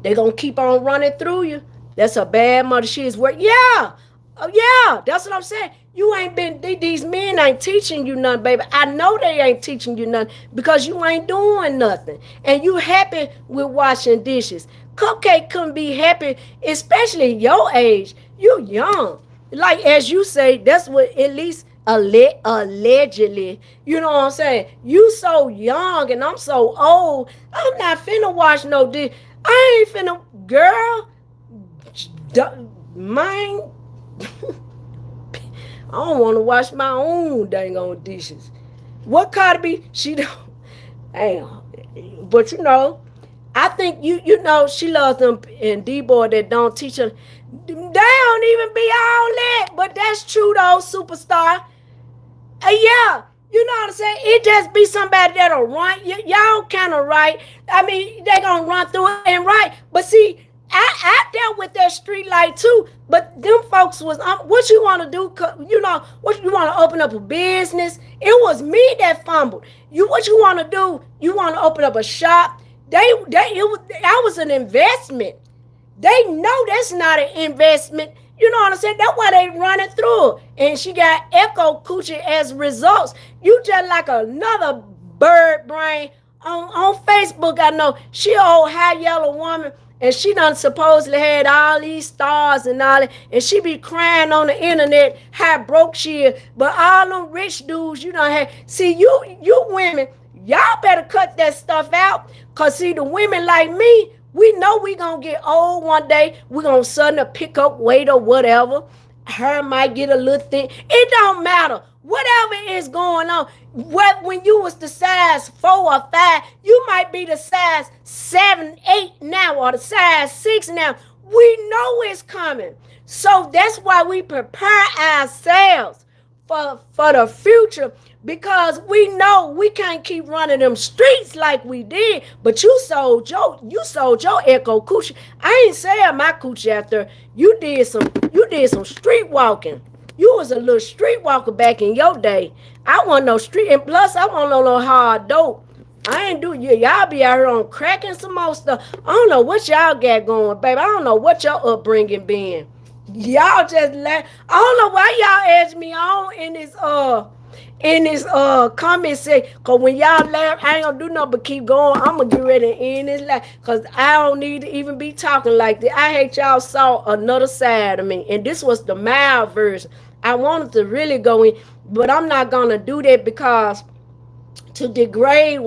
They gonna keep on running through you. That's a bad mother. She is work. Yeah. Oh yeah. That's what I'm saying. You ain't been. These men ain't teaching you nothing, baby. I know they ain't teaching you nothing because you ain't doing nothing, and you happy with washing dishes. KupcaKe couldn't be happy, especially your age. You young. Like as you say, that's what at least allegedly. You know what I'm saying? You so young and I'm so old. I'm not finna wash no dish. I ain't finna, girl. Mine. I don't want to wash my own dang on dishes. What Cardi B? She don't. Damn. But I think she loves them and D-boy that don't teach her. They don't even be all that. But that's true though, Superstar. Yeah. You know what I'm saying? It just be somebody that'll run. Y'all kind of right. I mean, they gonna run through it and right. But see, I dealt with that street light too. But them folks was, what you want to do? What you want to open up a business? It was me that fumbled. What you want to do? You want to open up a shop? That was an investment. They know that's not an investment. You know what I'm saying? That's why they running through. And she got echo Coochie as results. You just like another bird brain on Facebook. I know she an old high yellow woman, and she done supposedly had all these stars and all that, and she be crying on the internet how broke she is. But all them rich dudes, see, you women, y'all better cut that stuff out. Cause see, the women like me, we know we gonna get old one day. We gonna suddenly pick up weight or whatever. Her might get a little thin. It don't matter. Whatever is going on. When you was the size 4 or 5, you might be the size 7, 8 now, or the size 6 now. We know it's coming. So that's why we prepare ourselves for the future. Because we know we can't keep running them streets like we did. But you sold your echo Coochie. I ain't saying my Coochie after you did some street walking. You was a little street walker back in your day. I want no street, and plus I want no hard dope. I ain't do you. Y'all be out here on cracking some more stuff. I don't know what y'all got going, baby. I don't know what your upbringing been. Y'all just laugh. I don't know why y'all edge me on in this comment section. Cause when y'all laugh, I ain't gonna do nothing but keep going. I'm gonna get ready to end this life. Cause I don't need to even be talking like this. I hate y'all saw another side of me. And this was the mild version. I wanted to really go in, but I'm not gonna do that because to degrade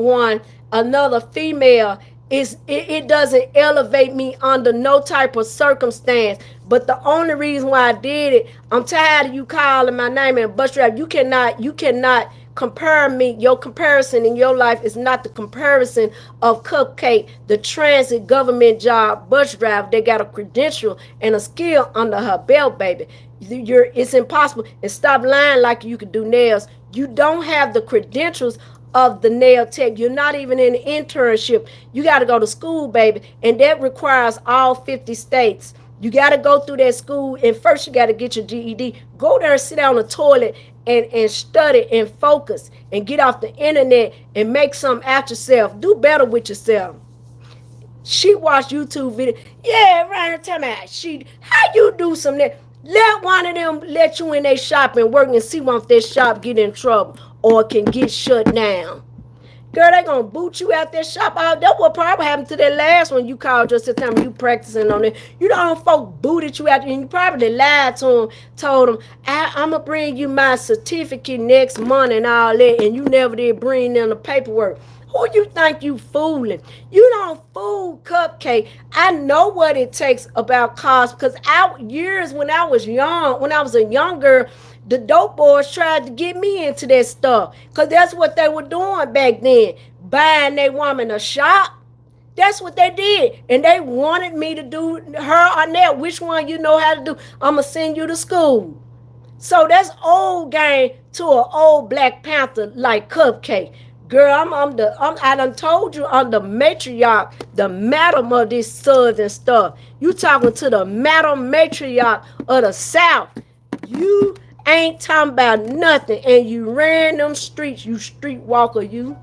another female it doesn't elevate me under no type of circumstance. But the only reason why I did it, I'm tired of you calling my name and bus driver. You cannot compare me. Your comparison in your life is not the comparison of KupcaKe, the transit government job bus driver. They got a credential and a skill under her belt, baby. It's impossible. And stop lying like you could do nails. You don't have the credentials of the nail tech. You're not even in an internship. You got to go to school, baby. And that requires all 50 states. You got to go through that school. And first you got to get your GED. Go there and sit down on the toilet and study and focus and get off the internet and make something out yourself. Do better with yourself. She watched YouTube video. Yeah, around the time how you do some that. Let one of them let you in their shop and work and see once their shop get in trouble or can get shut down. Girl, they gonna boot you out their shop. That's what probably happened to that last one you called just to tell me you practicing on it. You know, folk booted you out and you probably lied to them, told them, I'm gonna bring you my certificate next month and all that, and you never did bring them the paperwork. Who you think you fooling? You don't fool KupcaKe. I know what it takes about cost because years when I was young, when I was a young girl, the dope boys tried to get me into that stuff because that's what they were doing back then, buying their woman a shop. That's what they did, and they wanted me to do her or that. Which one you know how to do? I'ma send you to school. So that's old game to an old Black Panther like KupcaKe. Girl, I done told you I'm the matriarch, the madam of this southern stuff. You talking to the madam matriarch of the South. You ain't talking about nothing, and you ran them streets, you streetwalker, you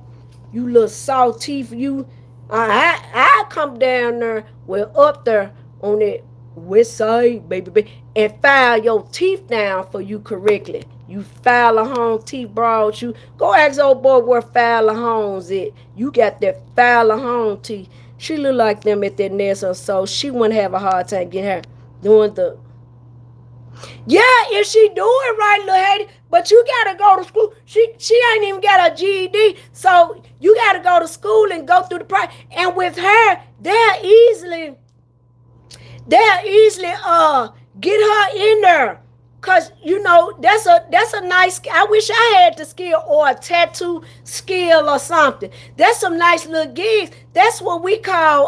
little salt teeth, you. I come down there, well up there on that west side, baby, and file your teeth down for you correctly. You file a home teeth brought you. Go ask old boy where Fowler Homes at. You got that Fowler Home teeth. She look like them at that nest or so. She wouldn't have a hard time getting her doing the. Yeah, if she do it right, little Haiti, but you gotta go to school. She ain't even got a GED, so you gotta go to school and go through the process. And with her, they'll easily get her in there. Cause you know that's a nice. I wish I had the skill or a tattoo skill or something. That's some nice little gigs. That's what we call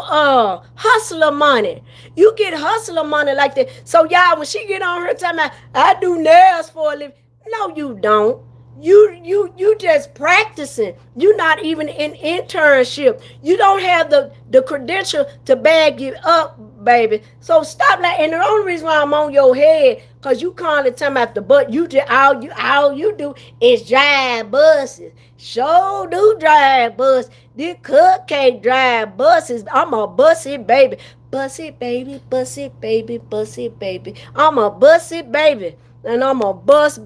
hustler money. You get hustler money like that. So y'all, when she get on her time, I do nails for a living. No, you don't. You just practicing. You're not even in internship. You don't have the credential to bag you up, baby. So stop that. And the only reason why I'm on your head, cause you calling time about the butt. You just all you do is drive buses. Sure do drive buses. This KupcaKe drive buses. I'm a bus it, baby. Bus it, baby. Bus it, baby. Bus it, baby. I'm a bus it, baby. And I'm a bus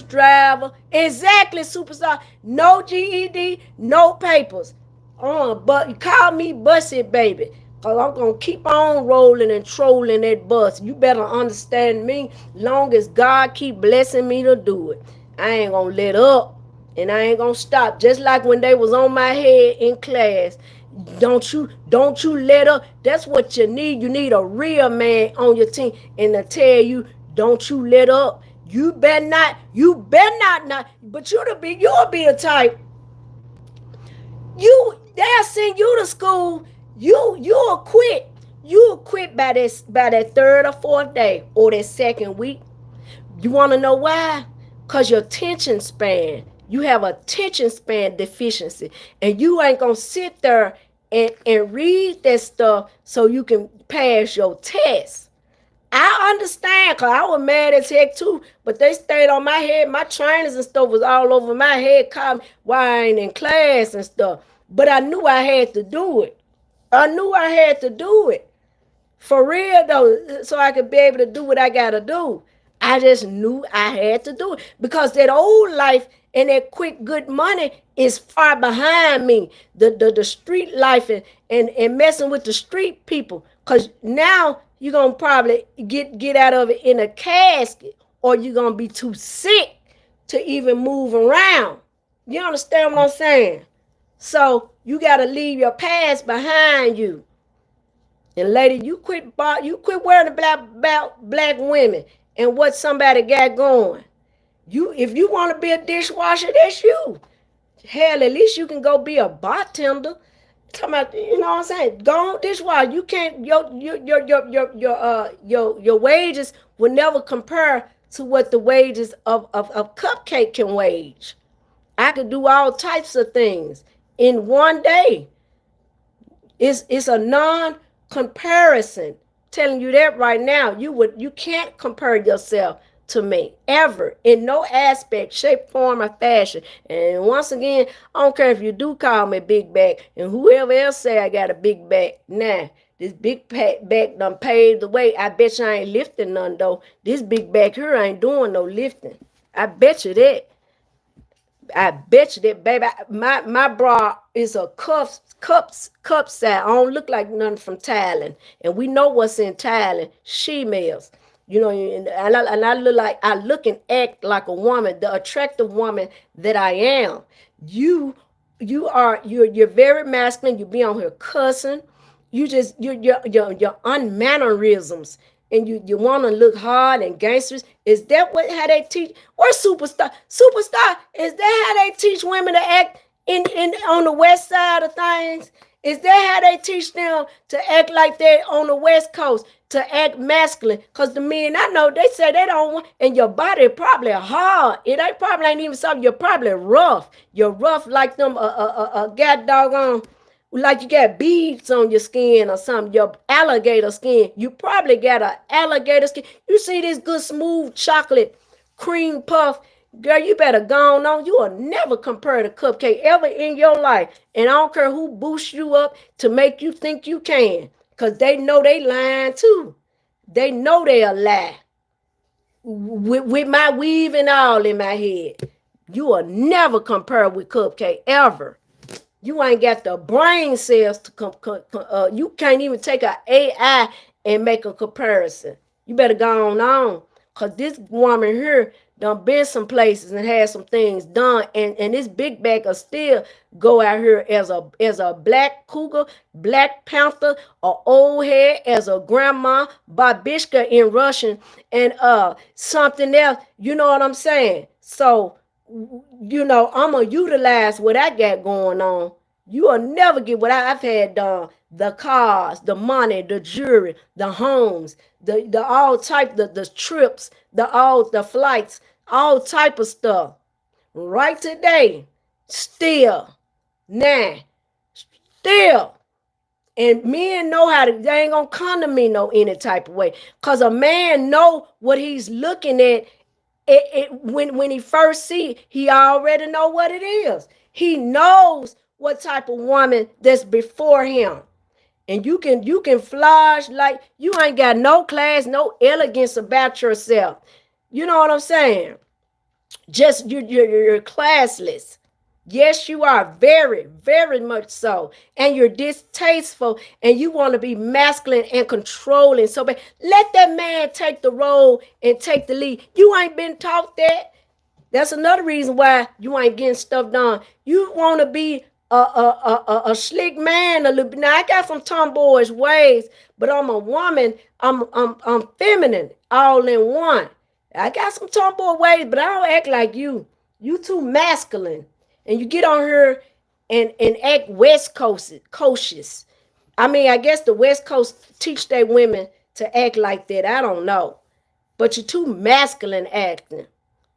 driver. Exactly, superstar. No GED, no papers. But call me bus it, baby. Cause I'm gonna keep on rolling and trolling that bus. You better understand me. Long as God keep blessing me to do it, I ain't gonna let up, and I ain't gonna stop. Just like when they was on my head in class. Don't you let up. That's what you need. You need a real man on your team, and to tell you, don't you let up. You better not. But you'll be the type. They'll send you to school. You'll quit. You'll quit by that third or fourth day or that second week. You want to know why? Cause your attention span. You have a attention span deficiency, and you ain't gonna sit there and read that stuff so you can pass your test. I understand, cause I was mad as heck too, but they stayed on my head. My trainers and stuff was all over my head, calling me why I ain't in class and stuff. But I knew I had to do it. For real though, so I could be able to do what I gotta do. I just knew I had to do it because that old life and that quick good money is far behind me. The street life and messing with the street people. Cause now you're gonna probably get out of it in a casket, or you're gonna be too sick to even move around. You understand what I'm saying? So you gotta leave your past behind you. And lady, you quit worrying about black women and what somebody got going. If you want to be a dishwasher, that's you. Hell, at least you can go be a bartender. Come out, you know what I'm saying? Go on dishwasher. You can't your wages will never compare to what the wages of KupcaKe can wage. I could do all types of things in one day. It's a non-comparison. Telling you that right now. You can't compare yourself to me, ever, in no aspect, shape, form, or fashion. And once again, I don't care if you do call me big back, and whoever else say I got a big back. Nah, this big back done paved the way. I bet you I ain't lifting none, though. This big back here ain't doing no lifting. I bet you that. I bet you that, baby. My bra is a cup size. I don't look like nothing from Thailand, and we know what's in Thailand. She-males, you know, and I look and act like a woman, the attractive woman that I am. You, you're very masculine. You be on here cussing. You just your unmannerisms, and you want to look hard and gangsters. Is that what how they teach? Or superstar? Is that how they teach women to act in on the west side of things? Is that how they teach them to act like they're on the west coast, to act masculine? Cause the men I know, they say they don't want, and your body probably hard. It ain't probably ain't even something. You're probably rough. You're rough like them god doggone, like you got beads on your skin or something, your alligator skin. You probably got an alligator skin. You see this good smooth chocolate cream puff, girl, you better go on. You will never compare to KupcaKe ever in your life. And I don't care who boosts you up to make you think you can, because they know they lying too. They know they a lie. With my weave and all in my head, you will never compare with KupcaKe ever. You ain't got the brain cells to you can't even take an AI and make a comparison. You better go on. Cause this woman here done been some places and had some things done. And this big bag will still go out here as a black cougar, black panther, or old head, as a grandma, babishka in Russian, and something else. You know what I'm saying? So, you know, I'm gonna utilize what I got going on. You will never get what I've had done. The cars, the money, the jewelry, the homes, the all type, the trips, the flights, all type of stuff. Right today, still, nah, still. And men know how to, they ain't gonna come to me no any type of way. Cause a man know what he's looking at. When he first see it, he already know what it is. He knows what type of woman that's before him. And you can flash like you ain't got no class, no elegance about yourself. You know what I'm saying? Just you're classless. Yes, you are, very, very much so. And you're distasteful, and you want to be masculine and controlling. So let that man take the role and take the lead. You ain't been taught that. That's another reason why you ain't getting stuff done. You want to be a slick man a little bit. Now I got some tomboyish ways, but I'm a woman. I'm feminine all in one. I got some tomboy ways, but I don't act like you. You too masculine. And you get on here and act West Coast-ish. I mean, I guess the West Coast teach their women to act like that. I don't know. But you're too masculine acting.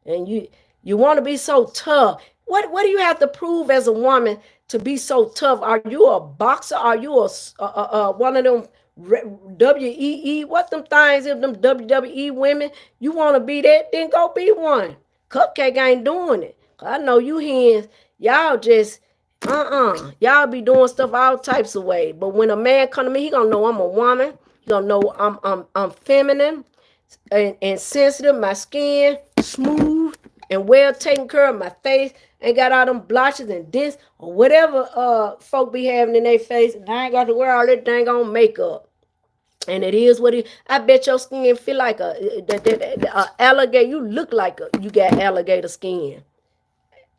And you want to be so tough. What do you have to prove as a woman to be so tough? Are you a boxer? Are you a one of them WEE? What them things is, them WWE women? You want to be that? Then go be one. KupcaKe ain't doing it. I know you hens, y'all just, y'all be doing stuff all types of ways. But when a man come to me, he gonna know I'm a woman. He gonna know I'm feminine and sensitive. My skin smooth and well taken care of. My face ain't got all them blotches and dents or whatever folk be having in their face. And I ain't got to wear all that dang on makeup. And it is what it is. I bet your skin feel like a alligator. You look like you got alligator skin.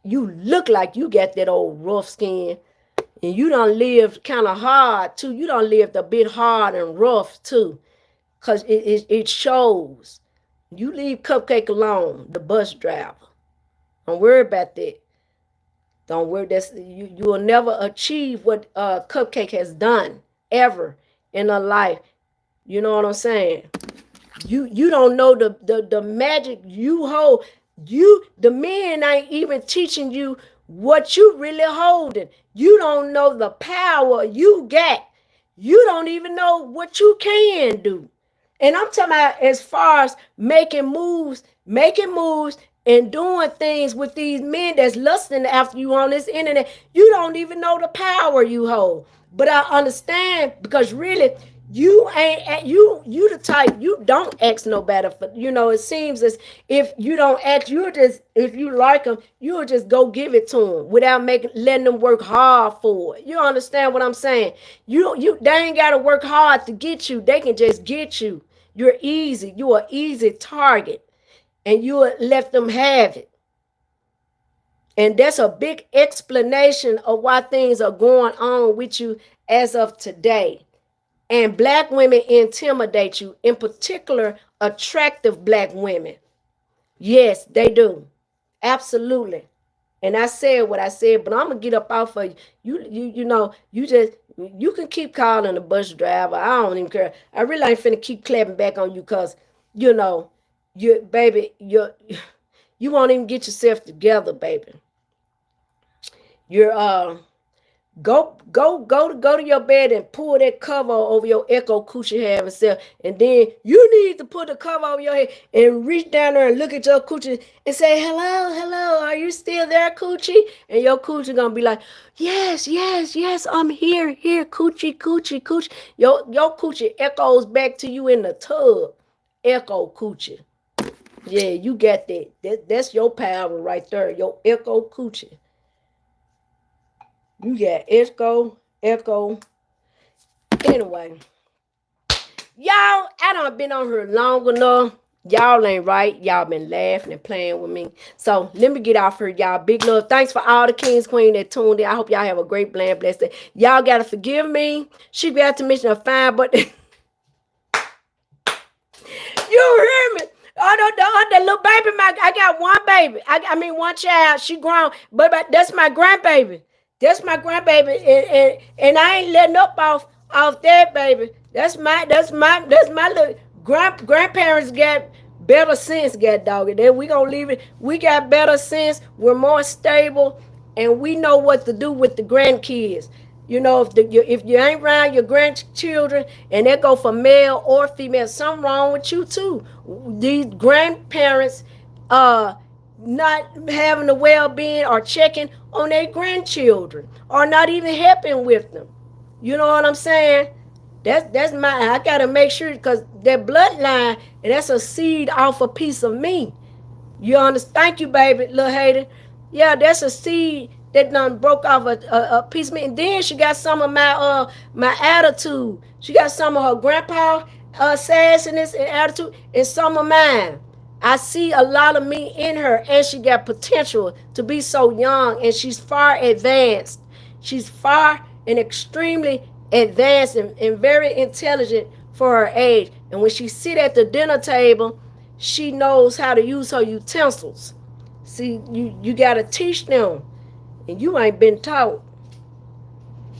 You look like you got that old rough skin. And you done lived kind of hard too. You done lived a bit hard and rough too. Because it shows. You leave KupcaKe alone, the bus driver. Don't worry about that. Don't worry. You will never achieve what KupcaKe has done ever in her life. You know what I'm saying? You don't know the magic you hold. The men ain't even teaching you what you really holding. You don't know the power you got. You don't even know what you can do. And I'm talking about as far as making moves and doing things with these men that's lusting after you on this internet. You don't even know the power you hold. But I understand, because really you ain't you the type, you don't ask no better for, it seems as if you don't ask, you just, if you like them, you'll just go give it to them without letting them work hard for it. You understand what I'm saying? They ain't gotta work hard to get you, they can just get you. You're an easy target, and you let them have it. And that's a big explanation of why things are going on with you as of today. And black women intimidate you, in particular, attractive black women. Yes, they do. Absolutely. And I said what I said, but I'm gonna get up off of you. You can keep calling the bus driver. I don't even care. I really ain't finna keep clapping back on you, because you won't even get yourself together, baby. You're go to your bed and pull that cover over your echo coochie having self, and then you need to put the cover over your head and reach down there and look at your coochie and say, hello, are you still there, coochie? And your coochie gonna be like, yes, I'm here, coochie. Your coochie echoes back to you in the tub. Echo coochie. Yeah, you got that. That's your power right there. Your echo coochie. You got echo. Anyway, y'all, I done been on here long enough. Y'all ain't right. Y'all been laughing and playing with me. So let me get off here, y'all. Big love. Thanks for all the kings, queen that tuned in. I hope y'all have a great, blessed day. Y'all gotta forgive me. She got to mention a fine, but you hear me? The little baby, I got one baby. I mean one child. She grown, but that's my grandbaby. That's my grandbaby, and I ain't letting up off that baby. That's my little grandparents got better sense, got dog. Then we gonna leave it. We got better sense. We're more stable, and we know what to do with the grandkids. If you ain't around your grandchildren, and they go for male or female, something wrong with you too. These grandparents not having the well-being or checking on their grandchildren, or not even helping with them. You know what I'm saying? That's I gotta make sure, because that bloodline, and that's a seed off a piece of me. You understand? Thank you, baby, little hater. Yeah, that's a seed that done broke off a piece of me. And then she got some of my attitude. She got some of her grandpa sassiness and attitude, and some of mine. I see a lot of me in her, and she got potential to be so young, and she's far advanced. She's far and extremely advanced, and very intelligent for her age. And when she sit at the dinner table, she knows how to use her utensils. See, you got to teach them, and you ain't been taught.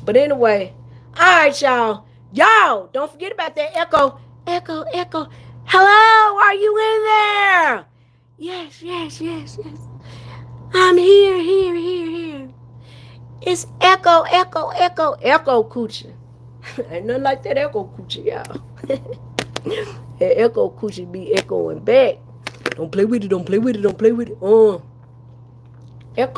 But anyway, all right, y'all. Y'all, don't forget about that echo. Hello, are you in there? Yes. I'm here. It's echo coochie. Ain't nothing like that echo coochie, y'all. That echo coochie be echoing back. Don't play with it. Echo